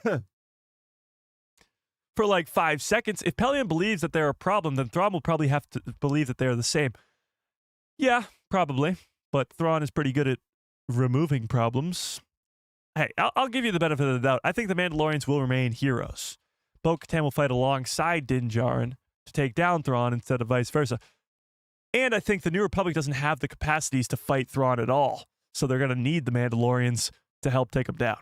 For like 5 seconds. If Pelion believes that they're a problem, then Thrawn will probably have to believe that they're the same. Yeah, probably. But Thrawn is pretty good at removing problems. Hey, I'll give you the benefit of the doubt. I think the Mandalorians will remain heroes. Bo-Katan will fight alongside Din Djarin to take down Thrawn instead of vice versa. And I think the New Republic doesn't have the capacities to fight Thrawn at all. So they're going to need the Mandalorians to help take him down.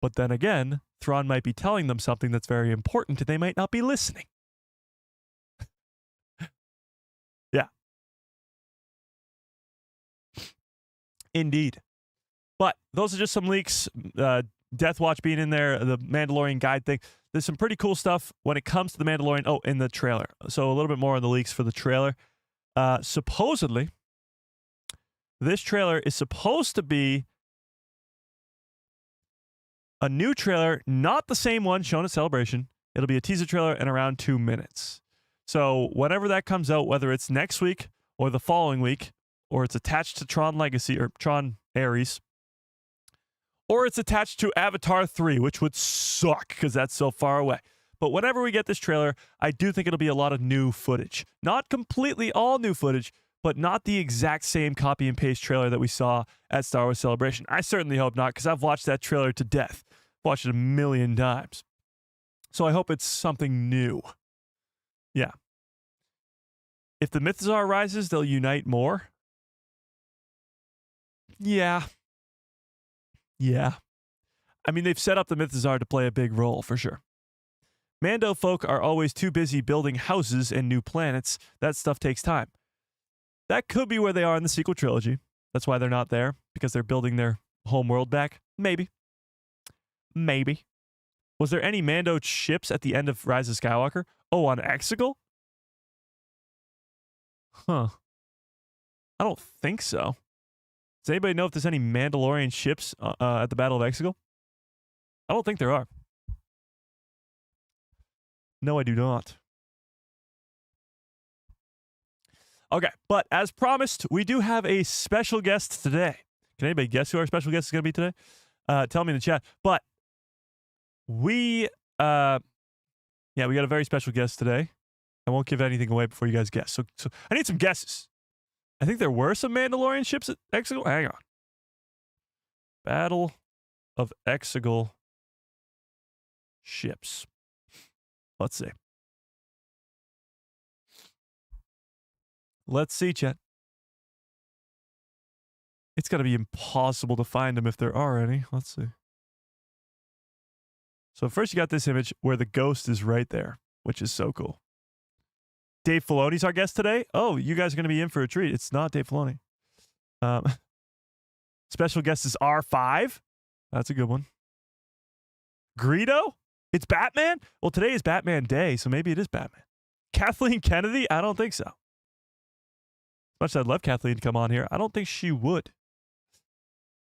But then again, Thrawn might be telling them something that's very important and they might not be listening. Yeah. Indeed. But those are just some leaks. Death Watch being in there, the Mandalorian guide thing. There's some pretty cool stuff when it comes to the Mandalorian. Oh, in the trailer. So a little bit more on the leaks for the trailer. Supposedly, this trailer is supposed to be a new trailer, not the same one shown at Celebration. It'll be a teaser trailer in around 2 minutes. So whenever that comes out, whether it's next week or the following week, or it's attached to Tron Legacy or Tron Ares, or it's attached to Avatar 3, which would suck because that's so far away. But whenever we get this trailer, I do think it'll be a lot of new footage. Not completely all new footage, but not the exact same copy and paste trailer that we saw at Star Wars Celebration. I certainly hope not, because I've watched that trailer to death. Watched it 1,000,000 times. So I hope it's something new. Yeah. If the Mythazar rises, they'll unite more. Yeah. Yeah. I mean, they've set up the Mythazar to play a big role, for sure. Mando folk are always too busy building houses and new planets. That stuff takes time. That could be where they are in the sequel trilogy. That's why they're not there, because they're building their home world back. Maybe. Maybe. Was there any Mando ships at the end of Rise of Skywalker? Oh, on Exegol? Huh. I don't think so. Does anybody know if there's any Mandalorian ships at the Battle of Exegol? I don't think there are. No, I do not. Okay, but as promised, we do have a special guest today. Can anybody guess who our special guest is going to be today? Tell me in the chat. But we got a very special guest today. I won't give anything away before you guys guess. So I need some guesses. I think there were some Mandalorian ships at Exegol. Hang on. Battle of Exegol ships. Let's see. Let's see, chat. It's got to be impossible to find them if there are any. Let's see. So first you got this image where the ghost is right there, which is so cool. Dave Filoni's our guest today. Oh, you guys are going to be in for a treat. It's not Dave Filoni. Special guest is R5. That's a good one. Greedo? It's Batman? Well, today is Batman Day, so maybe it is Batman. Kathleen Kennedy? I don't think so. As much as I'd love Kathleen to come on here, I don't think she would.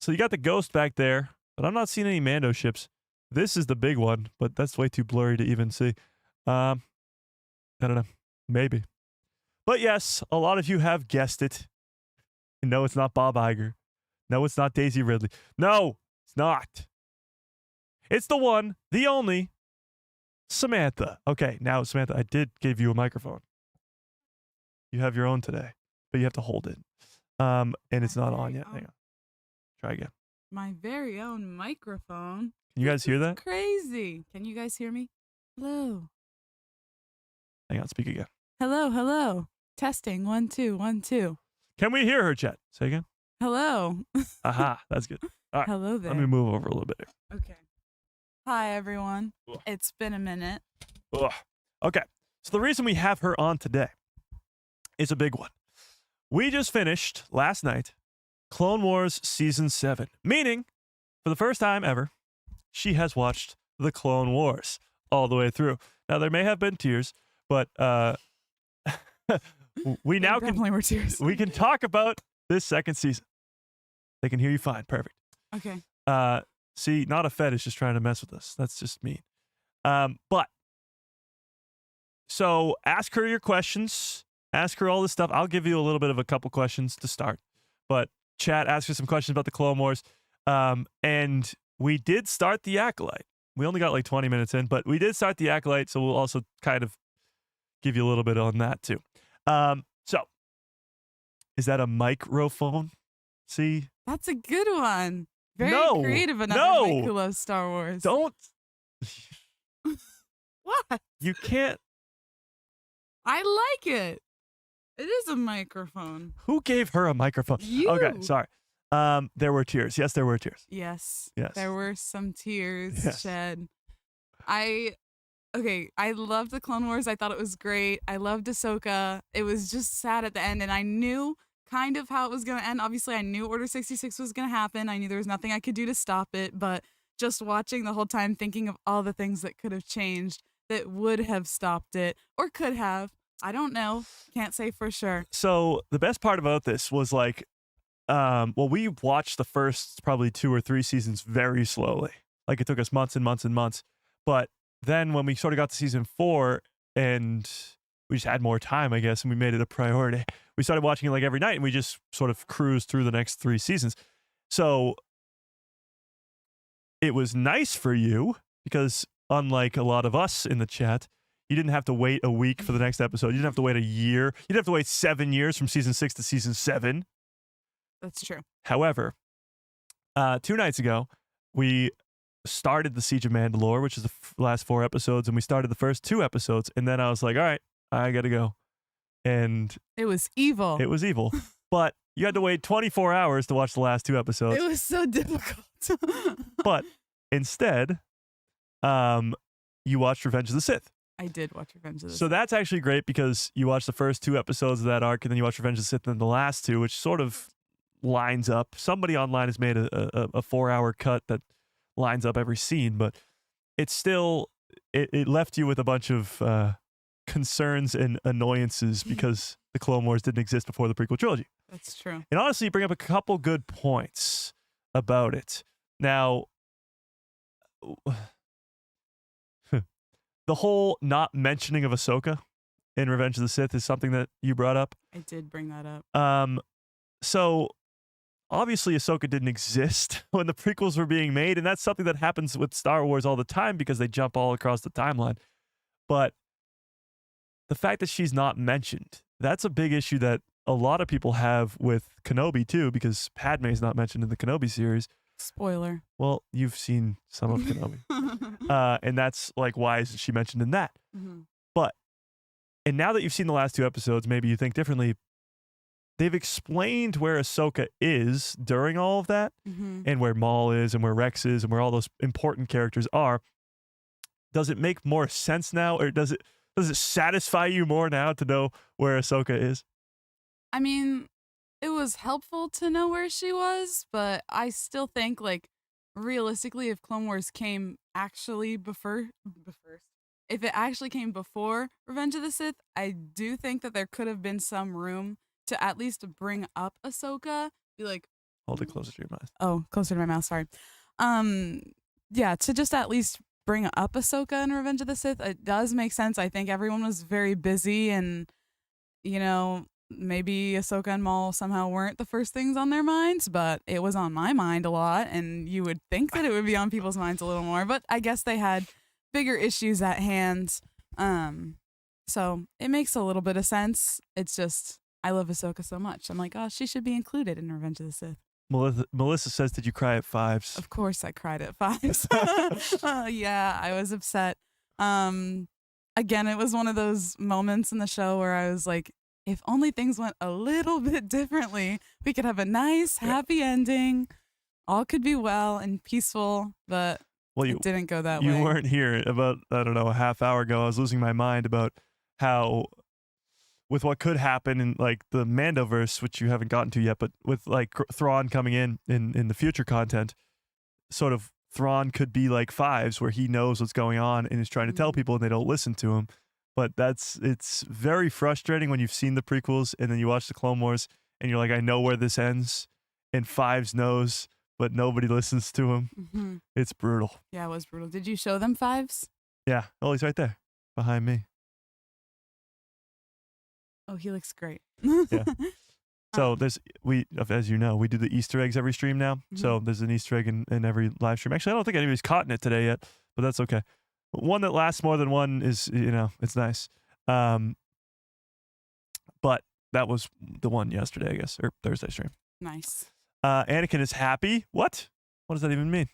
So you got the ghost back there, but I'm not seeing any Mando ships. This is the big one, but that's way too blurry to even see. I don't know. Maybe. But yes, a lot of you have guessed it. No, it's not Bob Iger. No, it's not Daisy Ridley. No, it's not. It's the one, the only, Samantha. Okay, now, Samantha, I did give you a microphone. You have your own today, but you have to hold it. And it's not on yet. Hang on. Try again. My very own microphone. Can you guys hear that? Crazy. Can you guys hear me? Hello. Hang on, speak again. Hello, hello. Testing. 1, 2, 1, 2. Can we hear her, Chet? Say again. Hello. Aha, that's good. All right. Hello there. Let me move over a little bit here. Okay. Hi, everyone. Ugh. It's been a minute. Ugh. Okay, so the reason we have her on today is a big one. We just finished last night Clone Wars Season 7, meaning for the first time ever, she has watched the Clone Wars all the way through. Now, there may have been tears, but we now definitely were tears. we can talk about this second season. They can hear you fine. Perfect. Okay. See, not a fetish just trying to mess with us. That's just mean. But so ask her your questions. Ask her all this stuff. I'll give you a little bit of a couple questions to start. But chat, ask her some questions about the Clone Wars. And we did start the Acolyte. We only got like 20 minutes in, but we did start the Acolyte, so we'll also kind of give you a little bit on that too. So, is that a microphone? See? That's a good one. Very No, creative. Another no. Mike who loves Star Wars. Don't. What? You can't. I like it. It is a microphone. Who gave her a microphone? You. Okay, sorry. There were tears. Yes, there were tears. Yes. Yes. There were some tears Yes. shed. I loved the Clone Wars. I thought it was great. I loved Ahsoka. It was just sad at the end, and I knew kind of how it was going to end. Obviously, I knew Order 66 was going to happen. I knew there was nothing I could do to stop it, but just watching the whole time, thinking of all the things that could have changed that would have stopped it, or could have. I don't know. Can't say for sure. So the best part about this was like, we watched the first probably 2 or 3 seasons very slowly. Like it took us months and months and months. But then when we sort of got to season 4 and we just had more time, I guess, and we made it a priority, we started watching it like every night and we just sort of cruised through the next 3 seasons. So it was nice for you because unlike a lot of us in the chat, you didn't have to wait a week for the next episode. You didn't have to wait a year. You didn't have to wait 7 years from season 6 to season 7. That's true. However, 2 nights ago, we started the Siege of Mandalore, which is the last 4 episodes, and we started the first 2 episodes, and then I was like, all right, I gotta go. And It was evil. it was evil. But you had to wait 24 hours to watch the last 2 episodes. It was so difficult. But instead, you watched Revenge of the Sith. I did watch Revenge of the So Sith. that's actually great because you watched the first 2 episodes of that arc, and then you watched Revenge of the Sith, and then the last 2, which sort of lines up. Somebody online has made a 4-hour cut that lines up every scene, but it's still it left you with a bunch of concerns and annoyances because the Clone Wars didn't exist before the prequel trilogy. That's true. And honestly, you bring up a couple good points about it. Now, the whole not mentioning of Ahsoka in Revenge of the Sith is something that you brought up. I did bring that up. So obviously Ahsoka didn't exist when the prequels were being made, and that's something that happens with Star Wars all the time because they jump all across the timeline. But the fact that she's not mentioned, that's a big issue that a lot of people have with Kenobi too, because Padme's not mentioned in the Kenobi series. Spoiler. Well, you've seen some of Kenobi. And that's like, why isn't she mentioned in that? Mhm. But, and now that you've seen the last 2 episodes, maybe you think differently. They've explained where Ahsoka is during all of that, Mhm. and where Maul is, and where Rex is, and where all those important characters are. Does it make more sense now, or does it satisfy you more now to know where Ahsoka is? I mean, it was helpful to know where she was, but I still think, like, realistically, if Clone Wars came actually before, if it actually came before Revenge of the Sith, I do think that there could have been some room to at least bring up Ahsoka. Be like, Hold it closer to your mouth. oh, closer to my mouth, sorry. Yeah, to just at least bring up Ahsoka in Revenge of the Sith, it does make sense. I think everyone was very busy and, you know, maybe Ahsoka and Maul somehow weren't the first things on their minds, but it was on my mind a lot, and you would think that it would be on people's minds a little more, but I guess they had bigger issues at hand. So it makes a little bit of sense. It's just, I love Ahsoka so much. I'm like, oh, she should be included in Revenge of the Sith. Melissa says, did you cry at fives? Of course I cried at fives. Yeah, I was upset. Again, it was one of those moments in the show where I was like, if only things went a little bit differently, we could have a nice, happy ending. All could be well and peaceful, but it didn't go that way. You weren't here about, I don't know, a half hour ago. I was losing my mind about how, with what could happen in like the Mandoverse, which you haven't gotten to yet, but with like Thrawn coming in the future content, sort of Thrawn could be like fives where he knows what's going on and is trying to tell people and they don't listen to him. But it's very frustrating when you've seen the prequels and then you watch the Clone Wars and you're like, I know where this ends, and fives knows, but nobody listens to him. Mm-hmm. It's brutal. Yeah, it was brutal. Did you show them fives? Yeah. Oh, he's right there behind me. Oh, he looks great. Yeah. So as you know, we do the Easter eggs every stream now. Mm-hmm. So there's an Easter egg in every live stream. Actually, I don't think anybody's caught in it today yet, but that's okay. One that lasts more than one is, it's nice. But that was the one yesterday, I guess, or Thursday stream. Nice. Anakin is happy. What? What does that even mean?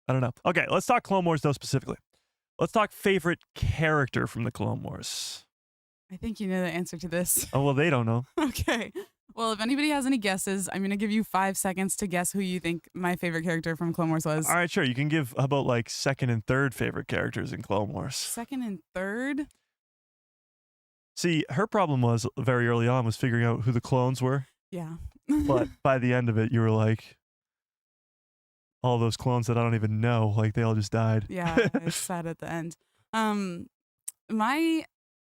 I don't know. Okay, let's talk Clone Wars though specifically. Let's talk favorite character from the Clone Wars. I think you know the answer to this. Oh, well, they don't know. Okay. Well, if anybody has any guesses, I'm going to give you 5 seconds to guess who you think my favorite character from Clone Wars was. All right, sure. You can give, how about like second and third favorite characters in Clone Wars? Second and third? See, her problem was very early on was figuring out who the clones were. Yeah. But by the end of it, you were like, all those clones that I don't even know, like they all just died. Yeah, it's sad at the end.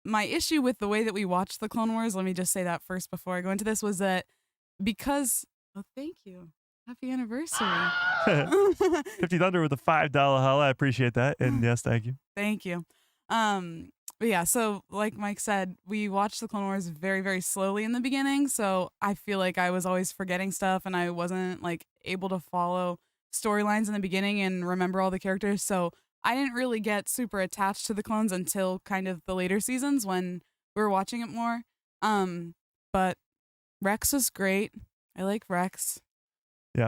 My issue with the way that we watched the Clone Wars, let me just say that first before I go into this, was that because, oh, thank you. Happy anniversary. 50 Thunder with a $5 holla. I appreciate that. And yes, thank you. Thank you. But yeah, so like Mike said, we watched the Clone Wars very, very slowly in the beginning. So I feel like I was always forgetting stuff and I wasn't like able to follow storylines in the beginning and remember all the characters. So I didn't really get super attached to the clones until kind of the later seasons when we were watching it more. But Rex was great. I like Rex. Yeah.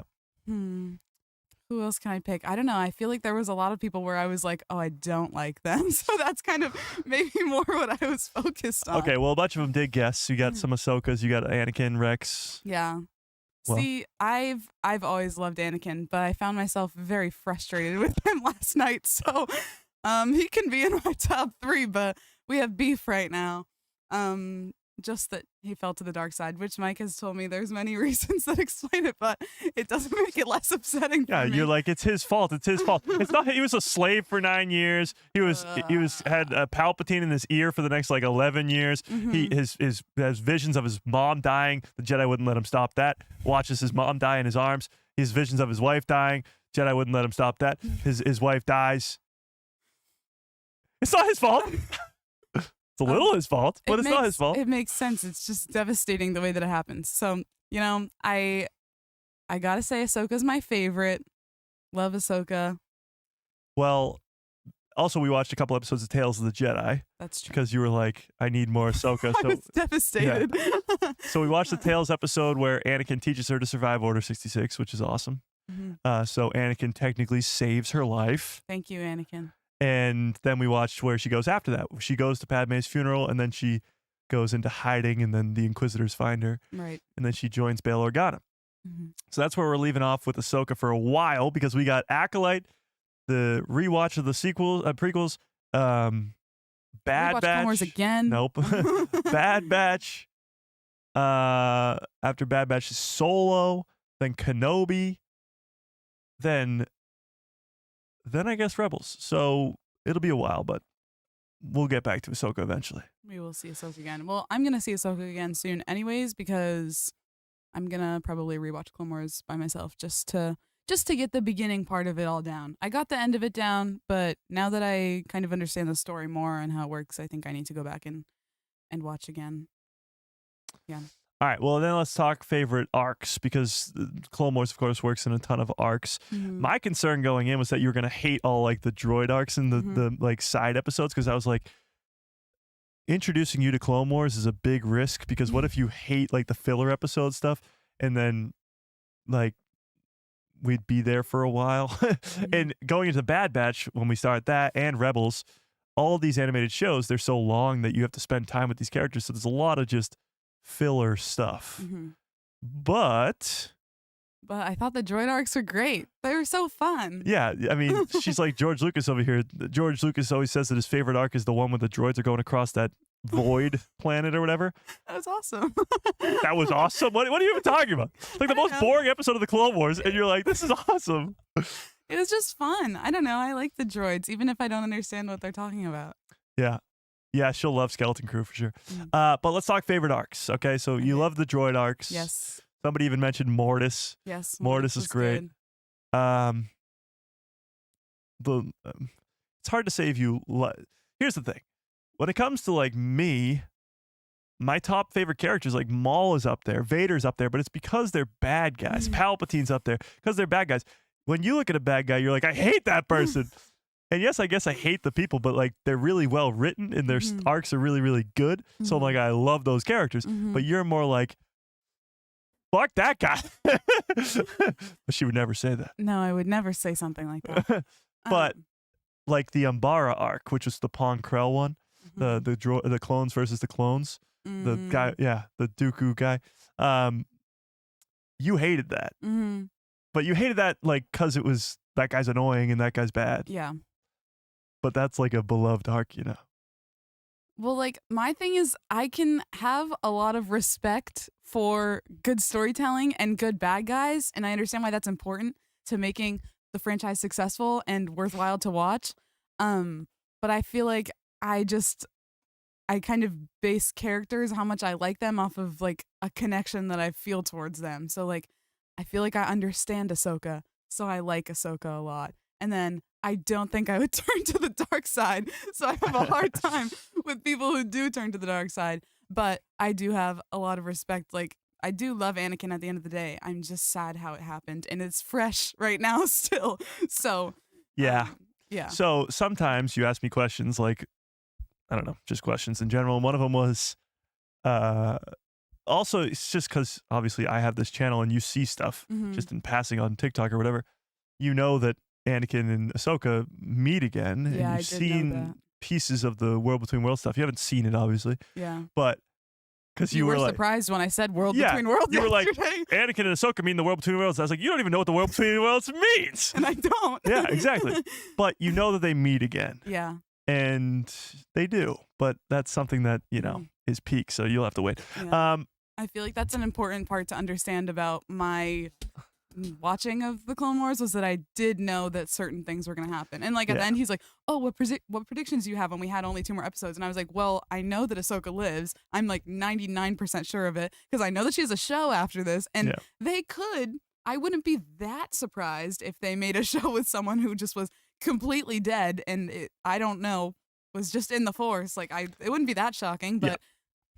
Who else can I pick? I don't know. I feel like there was a lot of people where I was like, oh, I don't like them. So that's kind of maybe more what I was focused on. Okay, well, a bunch of them did guess. You got some Ahsokas. You got Anakin, Rex. Yeah. Well. See, I've always loved Anakin, but I found myself very frustrated with him last night. So he can be in my top 3, but we have beef right now. Just that he fell to the dark side, which Mike has told me there's many reasons that explain it, but it doesn't make it less upsetting for me. You're like, it's his fault. It's his fault. It's not. He was a slave for 9 years. He had a Palpatine in his ear for the next like 11 years. He has visions of his mom dying. The Jedi wouldn't let him stop that. Watches his mom die in his arms. He has visions of his wife dying. Jedi wouldn't let him stop that. His wife dies. It's not his fault. It's a little his fault, but it's not his fault. It makes sense. It's just devastating the way that it happens. So, I gotta say Ahsoka's my favorite. Love Ahsoka. Well, also we watched a couple episodes of Tales of the Jedi. That's true. Because you were like, I need more Ahsoka. I was devastated. Yeah. So we watched the Tales episode where Anakin teaches her to survive Order 66, which is awesome. So Anakin technically saves her life. Thank you, Anakin. And then we watched where she goes after that. She goes to Padme's funeral, and then she goes into hiding, and then the Inquisitors find her. Right. And then she joins Bail Organa. So that's where we're leaving off with Ahsoka for a while, because we got Acolyte, the rewatch of the prequels, Bad Batch. Clone Wars again. Nope. Bad Batch. After Bad Batch is Solo, then Kenobi, then I guess Rebels. So it'll be a while, but we'll get back to Ahsoka eventually. We will see Ahsoka again. Well, I'm going to see Ahsoka again soon anyways, because I'm going to probably rewatch Clone Wars by myself just to get the beginning part of it all down. I got the end of it down, but now that I kind of understand the story more and how it works, I think I need to go back and and watch again. Yeah. All right, well, then let's talk favorite arcs, because Clone Wars, of course, works in a ton of arcs. Mhm. My concern going in was that you were going to hate all, like, the droid arcs and the, Mhm. the like, side episodes, because I was like, introducing you to Clone Wars is a big risk, because what if you hate, like, the filler episode stuff, and then, like, we'd be there for a while? And going into Bad Batch, when we start that, and Rebels, all these animated shows, they're so long that you have to spend time with these characters, so there's a lot of just filler stuff. Mhm. But I thought the droid arcs were great. They were so fun. yeah, I mean, she's like George Lucas over here. George Lucas always says that his favorite arc is the one where the droids are going across that void planet or whatever. That was awesome. That was awesome. What are you even talking about? Like the most know. boring episode of the Clone Wars, and you're like, this is awesome. It was just fun. I don't know. I like the droids, even if I don't understand what they're talking about. Yeah. Yeah, she'll love Skeleton Crew for sure. But let's talk favorite arcs. Okay, so you love the droid arcs. Yes. Somebody even mentioned Mortis. Yes. Mortis is was great. good. It's hard to say if you here's the thing. When it comes to like me, my top favorite characters, like Maul is up there, Vader's up there, but it's because they're bad guys. Palpatine's up there because they're bad guys. When you look at a bad guy, you're like, I hate that person. And yes, I guess I hate the people, but like they're really well written and their arcs are really, really good. So I'm like, I love those characters. But you're more like, fuck that guy. But she would never say that. No, I would never say something like that. But like the Umbara arc, which was the Pon Krell one, the clones versus the clones, the guy, the Dooku guy. You hated that, but you hated that like because it was that guy's annoying and that guy's bad. Yeah. But that's like a beloved arc, you know. Well, like my thing is I can have a lot of respect for good storytelling and good bad guys, and I understand why that's important to making the franchise successful and worthwhile to watch. But I feel like I kind of base characters, how much I like them, off of like a connection that I feel towards them. So like I feel like I understand Ahsoka, so I like Ahsoka a lot. And then I don't think I would turn to the dark side. So I have a hard time with people who do turn to the dark side. But I do have a lot of respect. Like, I do love Anakin at the end of the day. I'm just sad how it happened. And it's fresh right now still. So, yeah. Yeah. So sometimes you ask me questions like, I don't know, just questions in general. And one of them was, also, it's just because obviously I have this channel and you see stuff just in passing on TikTok or whatever. You know that Anakin and Ahsoka meet again, Yeah, and you've seen pieces of the World Between Worlds stuff. You haven't seen it, obviously. Yeah. But because You were were like, surprised when I said World Between Worlds you were like, yesterday. Anakin and Ahsoka mean the World Between Worlds. I was like, you don't even know what the World Between Worlds means. And I don't. Yeah, exactly. But you know that they meet again. Yeah. And they do. But that's something that, you know, is peak. So you'll have to wait. Yeah. I feel like that's an important part to understand about my watching of the Clone Wars, was that I did know that certain things were going to happen. And like at the end, he's like, oh, what predictions do you have when we had only 2 more episodes? And I was like, well, I know that Ahsoka lives. I'm like 99% sure of it because I know that she has a show after this. And I wouldn't be that surprised if they made a show with someone who just was completely dead and I don't know, was just in the Force. Like it wouldn't be that shocking, but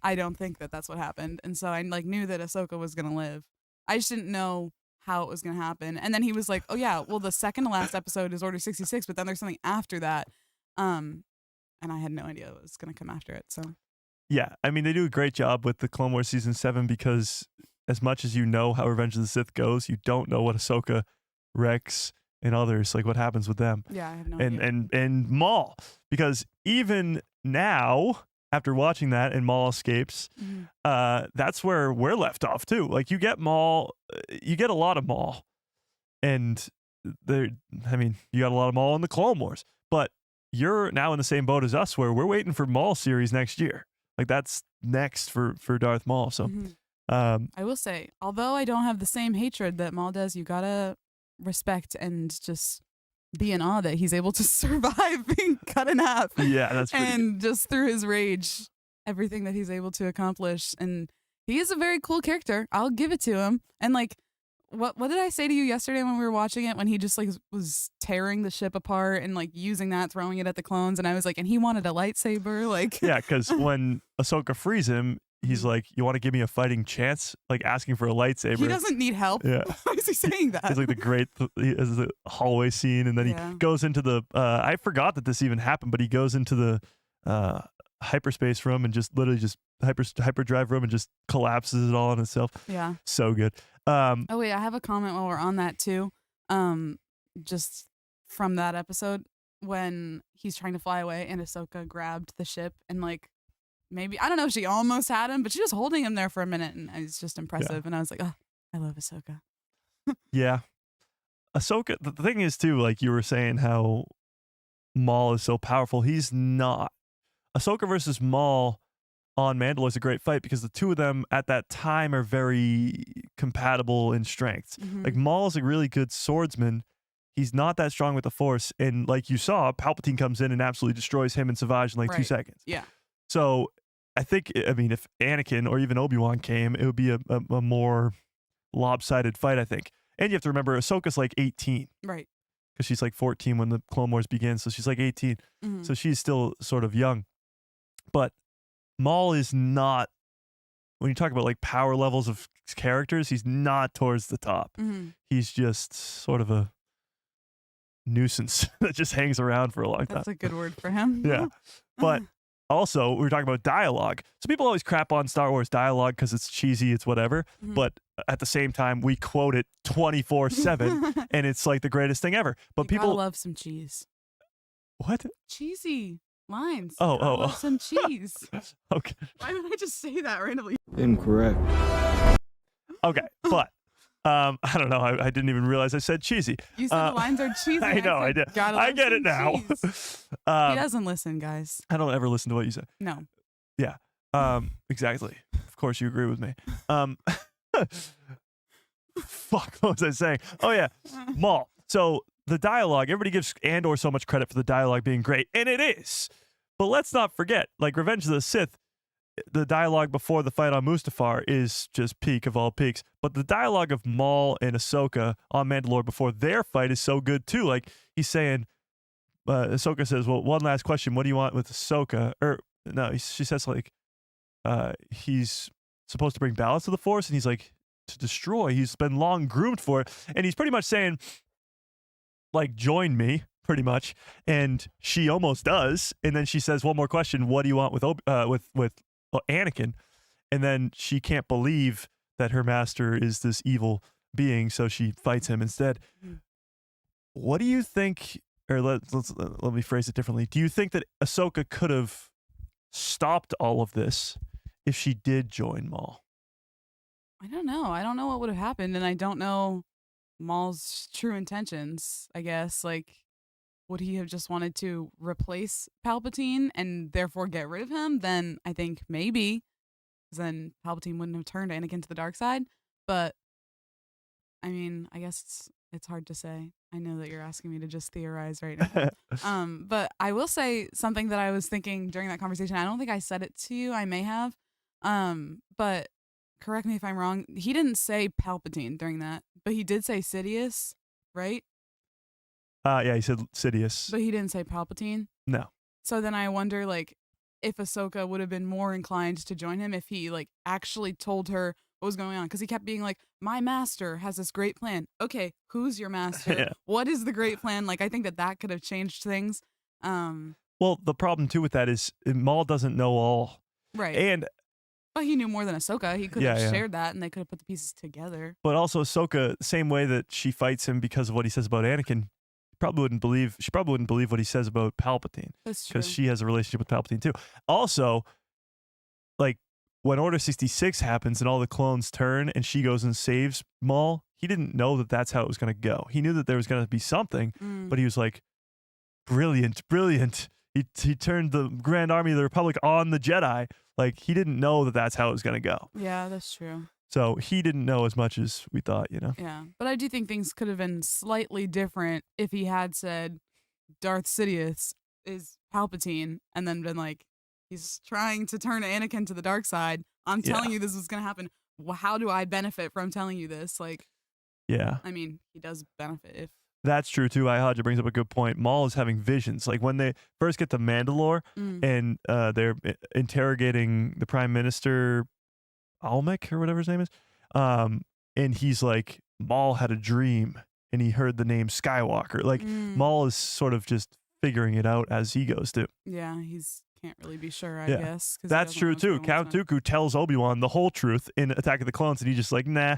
I don't think that that's what happened. And so I like knew that Ahsoka was going to live. I just didn't know how it was going to happen. And then he was like, oh yeah, well the second to last episode is Order 66, but then there's something after that. And I had no idea what was going to come after it. So yeah, I mean, they do a great job with the Clone Wars Season 7 because as much as you know how Revenge of the Sith goes, you don't know what Ahsoka, Rex, and others, like what happens with them. Yeah, I have no idea. And Maul, because even now, after watching that and Maul escapes, that's where we're left off too. Like you get Maul, you get a lot of Maul, and you got a lot of Maul in the Clone Wars, but you're now in the same boat as us where we're waiting for Maul series next year. Like that's next for Darth Maul. So I will say, although I don't have the same hatred that Maul does, you gotta respect and just be in awe that he's able to survive being cut in half. Yeah, that's pretty and just through his rage, everything that he's able to accomplish. And he is a very cool character. I'll give it to him. And like what did I say to you yesterday when we were watching it, when he just like was tearing the ship apart and like using that, throwing it at the clones, and I was like, and he wanted a lightsaber, like Yeah, because when Ahsoka frees him, he's like, "You want to give me a fighting chance?" Like asking for a lightsaber. he doesn't need help. Yeah. Why is he saying that? It's like the hallway scene, and then he goes into the. I forgot that this even happened, but he goes into the hyperspace room and just literally just hyperdrive room and just collapses it all on itself. Yeah. So good. Oh wait, I have a comment while we're on that too. Just from that episode when he's trying to fly away and Ahsoka grabbed the ship and like maybe, I don't know if she almost had him, but she was holding him there for a minute and it's just impressive. Yeah. And I was like, oh, I love Ahsoka. Yeah. Ahsoka, the thing is too, like you were saying how Maul is so powerful. He's not. Ahsoka versus Maul on Mandalore is a great fight because the two of them at that time are very compatible in strengths. Mhm. Like Maul is a really good swordsman. He's not that strong with the Force. And like you saw, Palpatine comes in and absolutely destroys him and Savage in like 2 Right. seconds. Yeah. So I think, I mean, if Anakin or even Obi-Wan came, it would be a more lopsided fight, I think. And you have to remember, Ahsoka's like 18 Right. because she's like 14 when the Clone Wars begins. So she's like 18. Mhm. So she's still sort of young. But Maul is not, when you talk about like power levels of characters, he's not towards the top. Mhm. He's just sort of a nuisance that just hangs around for a long time. That's a good word for him. Yeah. But also, we were talking about dialogue. So people always crap on Star Wars dialogue because it's cheesy, it's whatever. Mhm. But at the same time, we quote it 24/7, and it's like the greatest thing ever. But You gotta people love some cheese. what? Cheesy lines. Oh, Gotta oh, love oh. some cheese. Okay, Why would I just say that randomly? Incorrect. okay, but I don't know. I didn't even realize I said cheesy. You said the lines are cheesy. I know, I said, did. "Gotta I love get some it now. cheese." He doesn't listen, guys. I don't ever listen to what you say. No. Exactly. Of course, you agree with me. Fuck, what was I saying? Oh yeah, Maul. So the dialogue, everybody gives Andor so much credit for the dialogue being great, and it is. But let's not forget, like Revenge of the Sith, the dialogue before the fight on Mustafar is just peak of all peaks. But the dialogue of Maul and Ahsoka on Mandalore before their fight is so good too. Like he's saying, Ahsoka says, "Well, one last question. What do you want with Ahsoka?" Or no, she says like, he's supposed to bring balance to the Force, and he's like, to destroy. He's been long groomed for it, and he's pretty much saying, like, join me, pretty much. And she almost does, and then she says one more question: "What do you want with Anakin?" And then she can't believe that her master is this evil being, so she fights him instead. What do you think? Or let me phrase it differently. Do you think that Ahsoka could have stopped all of this if she did join Maul? I don't know. I don't know what would have happened, and I don't know Maul's true intentions, I guess. Like, would he have just wanted to replace Palpatine and therefore get rid of him? Then I think maybe, 'cause then Palpatine wouldn't have turned Anakin to the dark side. But, I mean, I guess it's hard to say. I know that you're asking me to just theorize right now. But I will say something that I was thinking during that conversation. I don't think I said it to you. I may have. But correct me if I'm wrong. He didn't say Palpatine during that, but he did say Sidious, right? Yeah, he said Sidious. But he didn't say Palpatine. No. So then I wonder, like, if Ahsoka would have been more inclined to join him if he, like, actually told her what was going on. Because he kept being like, my master has this great plan. Okay, who's your master? Yeah. What is the great plan? Like, I think that could have changed things. Well, the problem too with that is Maul doesn't know all. Right. And But he knew more than Ahsoka. He could have shared that, and they could have put the pieces together. but also Ahsoka, same way that she fights him because of what he says about Anakin, she probably wouldn't believe what he says about Palpatine. That's true. Because she has a relationship with Palpatine too. Also, like when Order 66 happens and all the clones turn and she goes and saves Maul, he didn't know that that's how it was going to go. He knew that there was going to be something, but he was like, brilliant. He turned the Grand Army of the Republic on the Jedi. Like he didn't know that that's how it was going to go. Yeah, that's true. So he didn't know as much as we thought, you know? Yeah. But I do think things could have been slightly different if he had said Darth Sidious is Palpatine and then been like, he's trying to turn Anakin to the dark side. I'm telling you this was going to happen. Well, how do I benefit from telling you this? Like, Yeah. I mean, he does benefit if. That's true too. Ihaja brings up a good point. Maul is having visions. Like when they first get to Mandalore and they're interrogating the Prime Minister Almec or whatever his name is. And he's like, Maul had a dream and he heard the name Skywalker. Like Maul is sort of just figuring it out as he goes too. Yeah, can't really be sure, I guess. 'Cause he That's doesn't true know what's too. going on Count Dooku tells Obi-Wan the whole truth in Attack of the Clones, and he's just like, nah.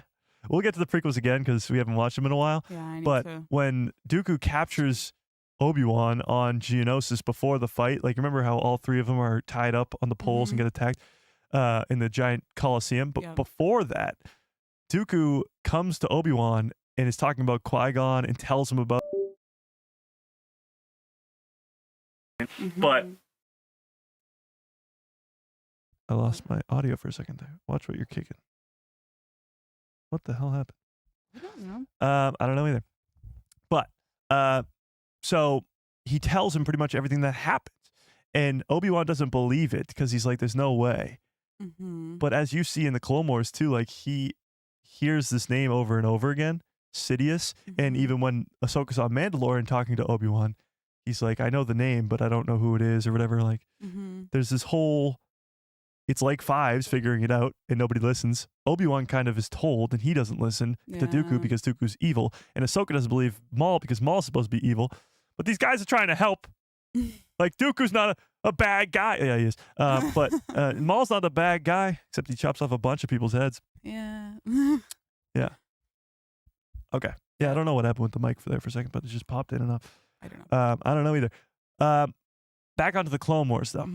We'll get to the prequels again because we haven't watched them in a while. Yeah, I need but to. when Dooku captures Obi-Wan on Geonosis before the fight, like remember how all three of them are tied up on the poles and get attacked in the giant Colosseum? But before that, Dooku comes to Obi-Wan and is talking about Qui-Gon and tells him about. But I lost my audio for a second there. Watch what you're kicking. What the hell happened? I don't know. I don't know either. But so he tells him pretty much everything that happens, and Obi-Wan doesn't believe it because he's like, "There's no way." But as you see in the Clone Wars too, like he hears this name over and over again, Sidious, and even when Ahsoka's on Mandalorian talking to Obi-Wan, he's like, "I know the name, but I don't know who it is," or whatever. Like, there's this whole. It's like Fives figuring it out, and nobody listens. Obi-Wan kind of is told, and he doesn't listen to Dooku because Dooku's evil, and Ahsoka doesn't believe Maul because Maul's supposed to be evil. But these guys are trying to help. Like Dooku's not a bad guy. Yeah, he is. But Maul's not a bad guy, except he chops off a bunch of people's heads. Yeah. Yeah. Okay. Yeah, I don't know what happened with the mic for a second, but it just popped in and off. I don't know. I don't know either. Back onto the Clone Wars, though.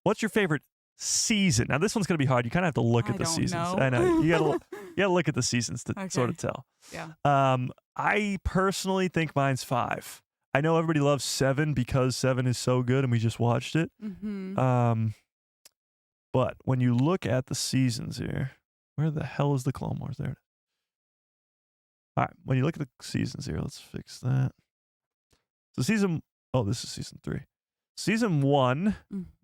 What's your favorite season? Now, this one's going to be hard. You kind of have to look at the seasons. Know. I know. You got to look at the seasons to sort of tell. Yeah. I personally think mine's 5. I know everybody loves 7 because 7 is so good and we just watched it. But when you look at the seasons here, where the hell is the Clone Wars? There it is. All right. When you look at the seasons here, let's fix that. So this is season 3. Season 1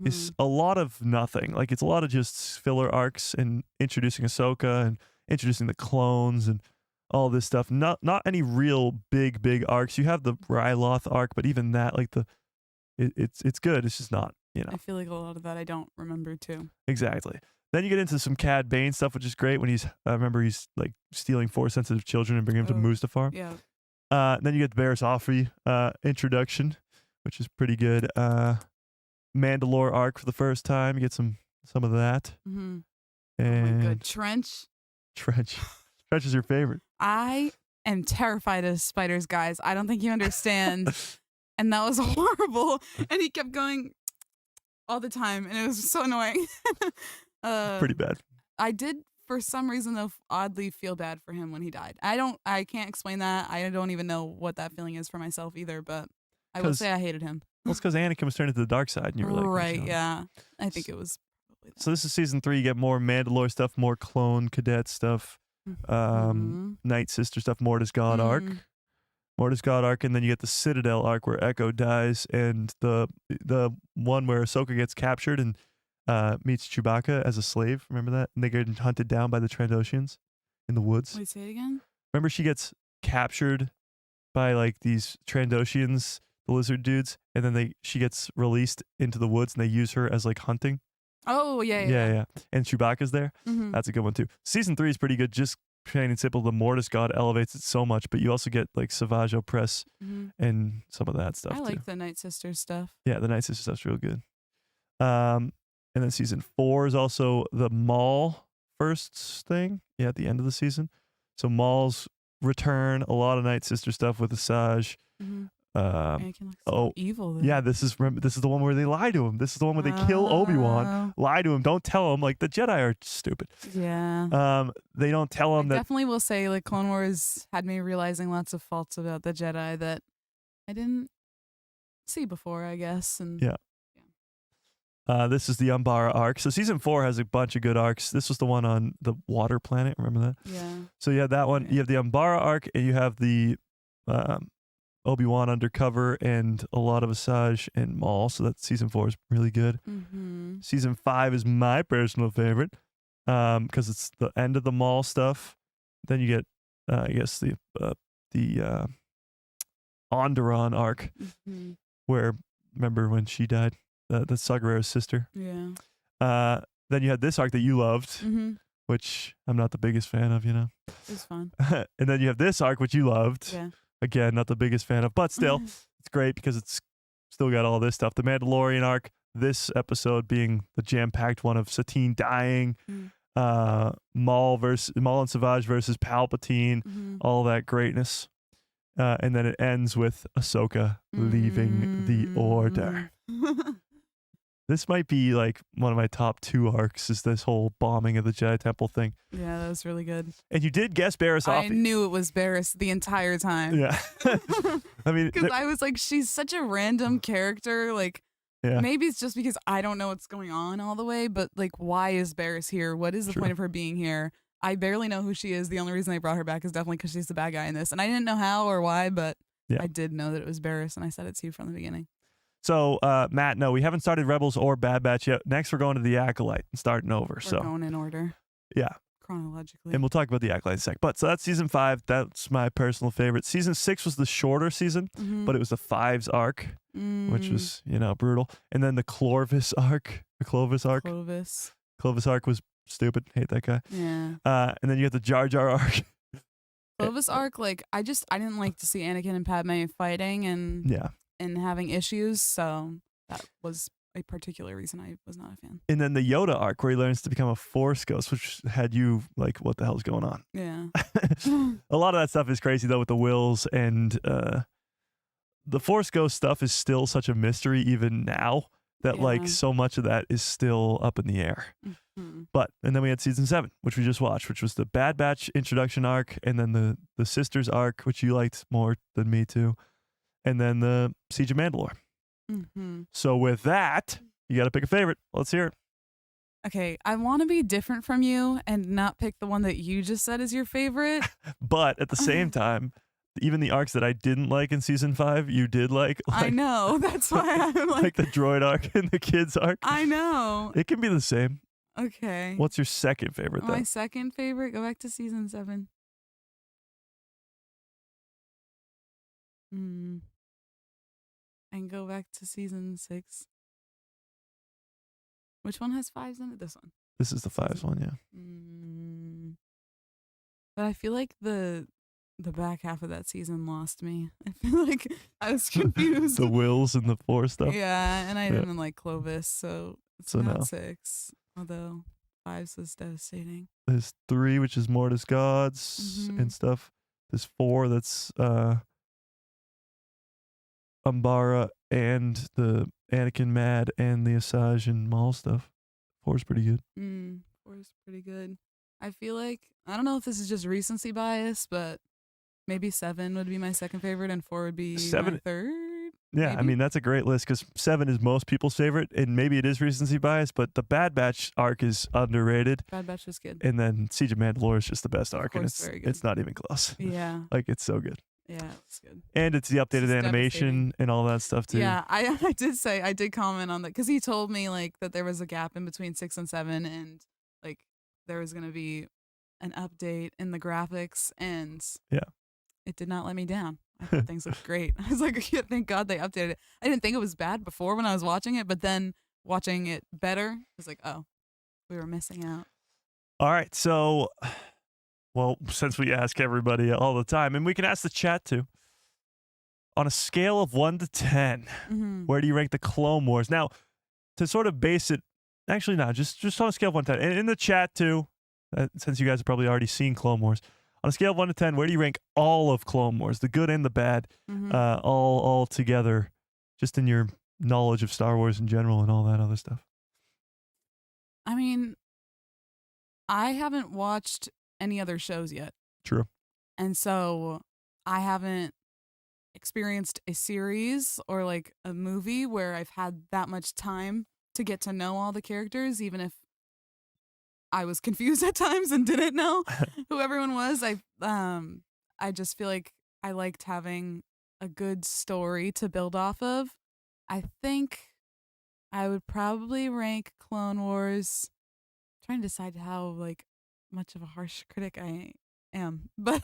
is a lot of nothing. Like, it's a lot of just filler arcs and introducing Ahsoka and introducing the clones and all this stuff. Not any real big arcs. You have the Ryloth arc, but even that, like it's good. It's just not, I feel like a lot of that I don't remember too. Exactly. Then you get into some Cad Bane stuff, which is great when he's like stealing Force-sensitive children and bringing them to Mustafar. Yeah. Then you get the Barriss Offee introduction, which is pretty good. Mandalore arc for the first time. You get some of that. And oh my God. Trench. Trench is your favorite. I am terrified of spiders, guys. I don't think you understand. And that was horrible. And he kept going all the time, and it was so annoying. Pretty bad. I did, for some reason, though, oddly feel bad for him when he died. I can't explain that. I don't even know what that feeling is for myself either, but I will say I hated him. Well, it's because Anakin was turned to the dark side, and you were like, right, yeah. I think it was probably that. So this is season 3. You get more Mandalore stuff, more clone cadet stuff, Night Sister stuff, Mortis God arc. And then you get the Citadel arc where Echo dies, and the one where Ahsoka gets captured and meets Chewbacca as a slave. Remember that? And they get hunted down by the Trandoshians in the woods. Wait, say it again? Remember she gets captured by like these Trandoshians, the lizard dudes, and then she gets released into the woods and they use her as like hunting. Oh, yeah. And Chewbacca's there. That's a good one too. Season 3 is pretty good. Just plain and simple, the Mortis God elevates it so much, but you also get like Savage Opress and some of that stuff. I like the Night Sister stuff. Yeah, the Night Sister stuff's real good. And then season 4 is also the Maul first thing. Yeah, at the end of the season. So Maul's return, a lot of Night Sister stuff with Asajj. Anakin looks so evil. Though. Yeah, this is the one where they lie to him. This is the one where they kill Obi-Wan, lie to him, don't tell him. Like, the Jedi are stupid. Yeah. They don't tell him that. Definitely will say, like, Clone Wars had me realizing lots of faults about the Jedi that I didn't see before, I guess. And yeah. This is the Umbara arc. So season 4 has a bunch of good arcs. This was the one on the water planet. Remember that? Yeah. So you have that one. You have the Umbara arc, and you have the Obi-Wan undercover and a lot of Asajj and Maul. So that season 4 is really good. Season 5 is my personal favorite because it's the end of the Maul stuff. Then you get I guess the Onderon arc, Mm-hmm. where remember when she died, the Sagarera's sister. Yeah. Then you had this arc that you loved, Mm-hmm. which I'm not the biggest fan of, you know. It was fun. And then you have this arc, which you loved. Yeah. Again, not the biggest fan of, but still, it's great because it's still got all this stuff. The Mandalorian arc, this episode being the jam-packed one of Satine dying, Maul and Savage versus Palpatine, all that greatness. And then it ends with Ahsoka leaving the Order. This might be like one of my top 2 arcs, is this whole bombing of the Jedi Temple thing. Yeah, that was really good. And you did guess Barriss I Offee. knew it was Barriss the entire time. Yeah. I mean, Because I was like, she's such a random character. Like, yeah. maybe it's just because I don't know what's going on all the way, but like, why is Barriss here? What is the point of her being here? I barely know who she is. The only reason I brought her back is definitely because she's the bad guy in this. And I didn't know how or why, but I did know that it was Barriss, and I said it to you from the beginning. So, Matt, no, we haven't started Rebels or Bad Batch yet. Next, we're going to the Acolyte and starting over. We're going in order. Yeah. Chronologically. And we'll talk about the Acolyte in a sec. But so that's season 5. That's my personal favorite. Season 6 was the shorter season, but it was the 5's arc, which was, brutal. And then the Clovis arc. Clovis arc was stupid. Hate that guy. Yeah. And then you have the Jar Jar arc. Clovis arc, like, I didn't like to see Anakin and Padme fighting and having issues, so that was a particular reason I was not a fan. And then the Yoda arc, where he learns to become a Force ghost, which had you like, what the hell's going on? Yeah. A lot of that stuff is crazy, though, with the wills, and the Force ghost stuff is still such a mystery even now that like so much of that is still up in the air. And then we had season 7, which we just watched, which was the Bad Batch introduction arc, and then the Sisters arc, which you liked more than me too, and then the Siege of Mandalore. So with that, you got to pick a favorite. Let's hear it. Okay, I want to be different from you and not pick the one that you just said is your favorite. But at the same time, even the arcs that I didn't like in season 5, you did like I know. That's why I'm like the droid arc and the kids arc. I know. It can be the same. Okay. What's your second favorite, though? My second favorite? Go back to season 7. And go back to season 6. Which one has 5s in it? This one. This is the 5's one, yeah. But I feel like the back half of that season lost me. I feel like I was confused. The wills and the Force stuff. Yeah, and I didn't like Clovis, so it's not no. 6. Although 5's was devastating. There's 3, which is Mortis Gods and stuff. There's 4, that's Umbara and the Anakin Mad and the Asajj and Maul stuff. 4's pretty good. 4's pretty good. I feel like, I don't know if this is just recency bias, but maybe 7 would be my second favorite and 4 would be 7, my third. Yeah, maybe? I mean, that's a great list because 7 is most people's favorite, and maybe it is recency bias, but the Bad Batch arc is underrated. Bad Batch was good. And then Siege of Mandalore is just the best arc, and very good. it's not even close. Yeah. Like, it's so good. Yeah, it's good. And it's the updated animation and all that stuff, too. Yeah, I did comment on that because he told me like that there was a gap in between 6 and 7 and like there was going to be an update in the graphics, and it did not let me down. I thought things looked great. I was like, thank God they updated it. I didn't think it was bad before when I was watching it, but then watching it better, I was like, oh, we were missing out. All right, so, well, since we ask everybody all the time, and we can ask the chat too, on a scale of 1 to 10, where do you rank the Clone Wars? Now, to sort of base it, actually, no, just on a scale of 1 to 10, and in the chat too, since you guys have probably already seen Clone Wars, on a scale of 1 to 10, where do you rank all of Clone Wars, the good and the bad, all together, just in your knowledge of Star Wars in general and all that other stuff? I mean, I haven't watched any other shows yet. True. And so I haven't experienced a series or like a movie where I've had that much time to get to know all the characters, even if I was confused at times and didn't know who everyone was. I just feel like I liked having a good story to build off of. I think I would probably rank Clone Wars. I'm trying to decide how like much of a harsh critic I am, but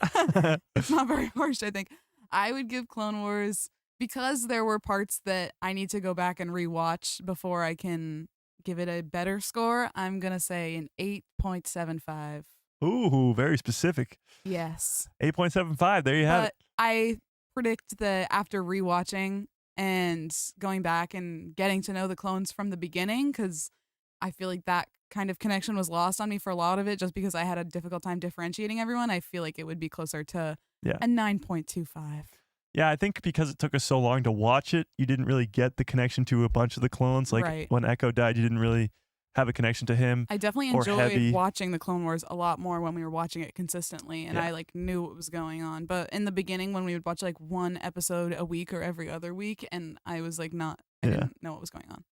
it's not very harsh, I think. I would give Clone Wars, because there were parts that I need to go back and rewatch before I can give it a better score, I'm going to say an 8.75. Ooh, very specific. Yes. 8.75. There you have But it. I predict that after rewatching and going back and getting to know the clones from the beginning, because I feel like that kind of connection was lost on me for a lot of it just because I had a difficult time differentiating everyone. I feel like it would be closer to a 9.25. Yeah, I think because it took us so long to watch it, you didn't really get the connection to a bunch of the clones. Like Right. when Echo died, you didn't really have a connection to him. I definitely or enjoyed heavy. watching the Clone Wars a lot more when we were watching it consistently, and Yeah. I like knew what was going on. But in the beginning, when we would watch like one episode a week or every other week, and I was like I didn't know what was going on.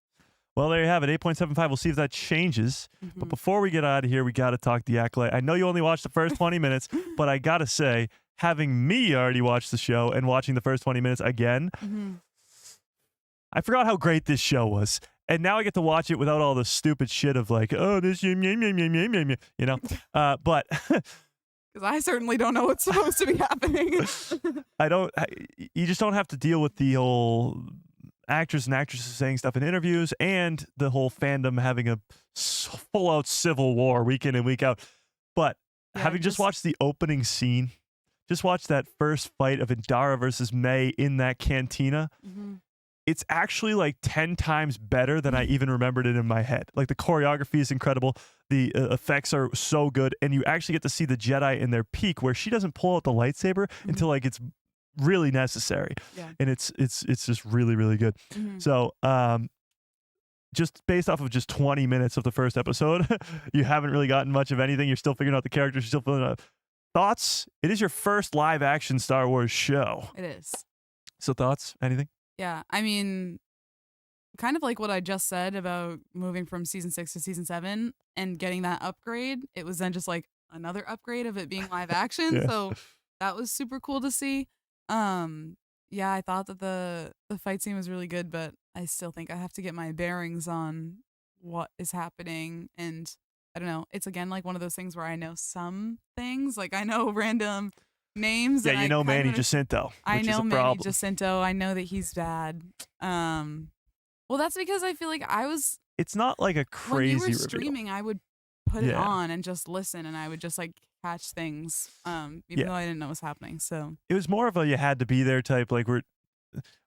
Well, there you have it, 8.75. We'll see if that changes. But before we get out of here, we got to talk The Acolyte. I know you only watched the first 20 minutes, but I got to say, having me already watch the show and watching the first 20 minutes again, I forgot how great this show was. And now I get to watch it without all the stupid shit of like, oh, this, you know? But Because I certainly don't know what's supposed to be happening. you just don't have to deal with the whole actors and actresses saying stuff in interviews and the whole fandom having a full-out civil war week in and week out. But Yeah, having just watched the opening scene, just watch that first fight of Indara versus May in that cantina, it's actually like 10 times better than I even remembered it in my head. Like the choreography is incredible. The effects are so good. And you actually get to see the Jedi in their peak where she doesn't pull out the lightsaber until like it's really necessary. Yeah. And it's just really, really good. So just based off of just 20 minutes of the first episode, you haven't really gotten much of anything. You're still figuring out the characters. You're still figuring out thoughts. It is your first live action Star Wars show. It is. So thoughts? Anything? Yeah, I mean, kind of like what I just said about moving from season 6 to season 7 and getting that upgrade. It was then just like another upgrade of it being live action. Yeah. So that was super cool to see. Yeah, I thought that the fight scene was really good, but I still think I have to get my bearings on what is happening. And I don't know. It's again like one of those things where I know some things, like I know random names. Yeah, and you I know kind Manny of- Jacinto, I which know is a Manny problem. Jacinto. I know that he's bad. Well, that's because I feel like I was It's not like a when you crazy were reveal. streaming, I would put it Yeah. on and just listen, and I would just like catch things, even though I didn't know what was happening. So It was more of a you had to be there type. Like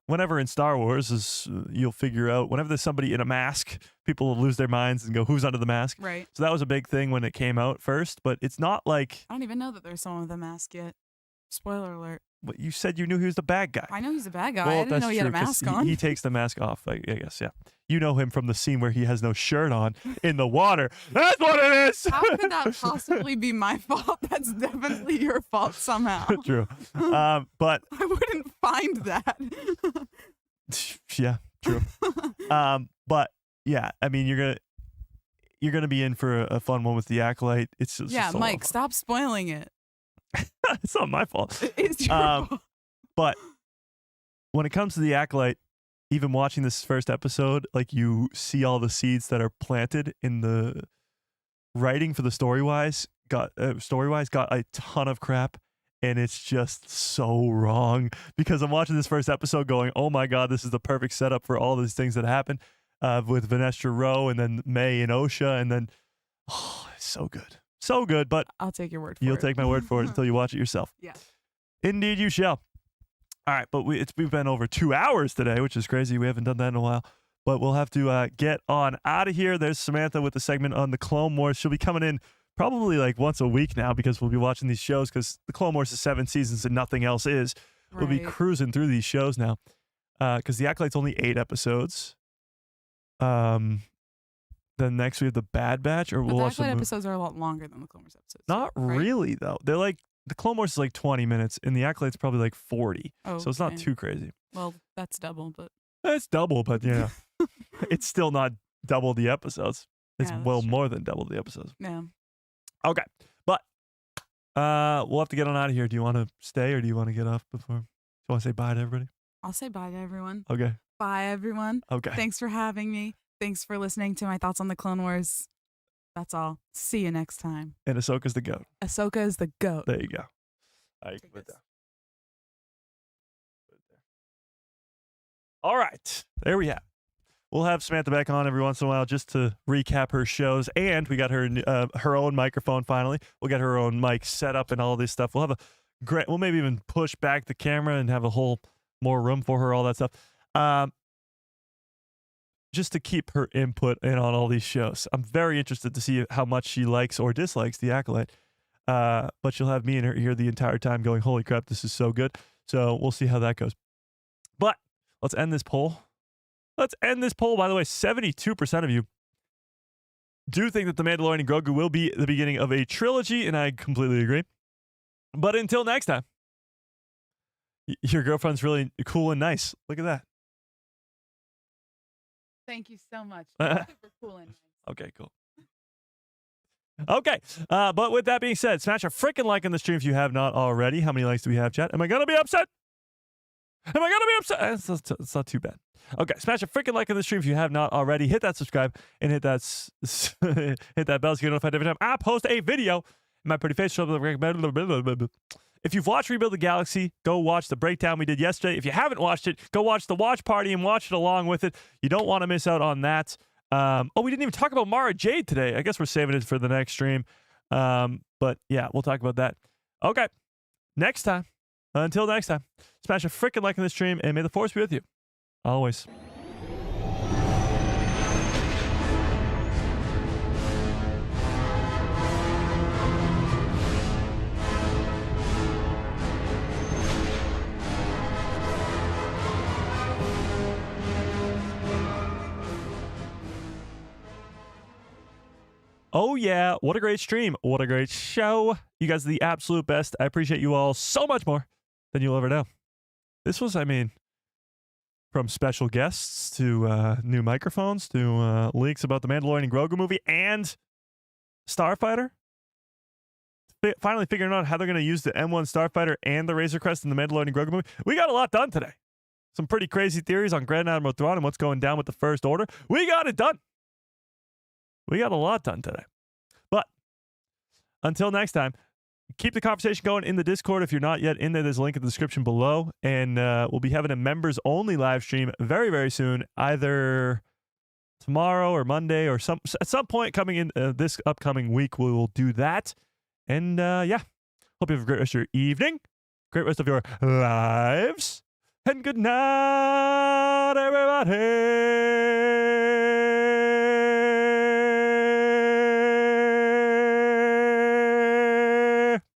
whenever in Star Wars is you'll figure out whenever there's somebody in a mask, people will lose their minds and go, "Who's under the mask?" right. So that was a big thing when it came out first. But it's not like I don't even know that there's someone with a mask yet. Spoiler alert. what you said. You knew he was the bad guy. I know he's a bad guy. Well, I didn't that's know he had a true, 'cause mask on. He takes the mask off, I guess. Yeah, you know him from the scene where he has no shirt on in the water. That's what it is. How could that possibly be my fault? That's definitely your fault somehow. True. But I wouldn't find that. yeah, true. But yeah, I mean, you're gonna be in for a fun one with the Acolyte. It's just Yeah, a lot Mike, of stop spoiling it. fun. It's not my fault. It's your fault. But when it comes to the Acolyte, even watching this first episode, like you see all the seeds that are planted in the writing for the Storywise got a ton of crap, and it's just so wrong because I'm watching this first episode going, oh my god, this is the perfect setup for all these things that happen with Vanestra Rowe and then May and Osha, and then it's so good. But I'll take your word for it. you'll take my word for it until you watch it yourself. Yeah. Indeed, you shall. All right, but we've been over 2 hours today, which is crazy. We haven't done that in a while. But we'll have to get on out of here. There's Samantha with the segment on the Clone Wars. She'll be coming in probably like once a week now because we'll be watching these shows because the Clone Wars is 7 seasons and nothing else is. We'll be Right. cruising through these shows now because the Acolyte's only 8 episodes. Then next we have the Bad Batch, or But we'll the watch Acolyte the episodes are a lot longer than the Clone Wars episodes. Not right? really though. They're like the Clone Wars is like 20 minutes, and the Acolyte's probably like 40. Oh, So it's not okay. too crazy. Well, that's double, but It's double, but yeah, it's still not double the episodes. It's Yeah, that's well true. more than double the episodes. yeah. Okay, but we'll have to get on out of here. Do you want to stay or do you want to get off before? Do you want to say bye to everybody? I'll say bye to everyone. Okay. Bye, everyone. Okay. Thanks for having me. Thanks for listening to my thoughts on the Clone Wars. Bye. That's all. See you next time. And Ahsoka's the GOAT. Ahsoka is the GOAT. There you go. I Take put this. that. All right. There we have. We'll have Samantha back on every once in a while just to recap her shows. And we got her own microphone finally. We'll get her own mic set up and all this stuff. We'll have a great, we'll maybe even push back the camera and have a whole more room for her, all that stuff. Just to keep her input in on all these shows. I'm very interested to see how much she likes or dislikes The Acolyte. But she'll have me and her here the entire time going, holy crap, this is so good. So we'll see how that goes. But let's end this poll. Let's end this poll. By the way, 72% of you do think that The Mandalorian and Grogu will be the beginning of a trilogy, and I completely agree. But until next time, your girlfriend's really cool and nice. Look at that. Thank you so much. Super cool and nice. Okay, cool. Okay, but with that being said, smash a freaking like on the stream if you have not already. How many likes do we have, chat? Am I going to be upset? Am I going to be upset? It's not too bad. Okay, smash a freaking like on the stream if you have not already. Hit that subscribe and hit that hit that bell so you're notified every time I post a video. My pretty face shows up. If you've watched Rebuild the Galaxy, go watch the breakdown we did yesterday. If you haven't watched it, go watch the watch party and watch it along with it. You don't want to miss out on that. We didn't even talk about Mara Jade today. I guess we're saving it for the next stream. But yeah, we'll talk about that. Okay, next time. Until next time, smash a freaking like on the stream and may the force be with you. Always. Oh, yeah. What a great stream. What a great show. You guys are the absolute best. I appreciate you all so much more than you'll ever know. This was, I mean, from special guests to new microphones to leaks about the Mandalorian and Grogu movie and Starfighter. Finally figuring out how they're going to use the M1 Starfighter and the Razor Crest in the Mandalorian and Grogu movie. We got a lot done today. Some pretty crazy theories on Grand Admiral Thrawn and what's going down with the First Order. We got it done. We got a lot done today. But until next time, keep the conversation going in the Discord. If you're not yet in there, there's a link in the description below. And we'll be having a members-only live stream very, very soon, either tomorrow or Monday or at some point coming in this upcoming week, we will do that. And yeah, hope you have a great rest of your evening, great rest of your lives, and good night, everybody.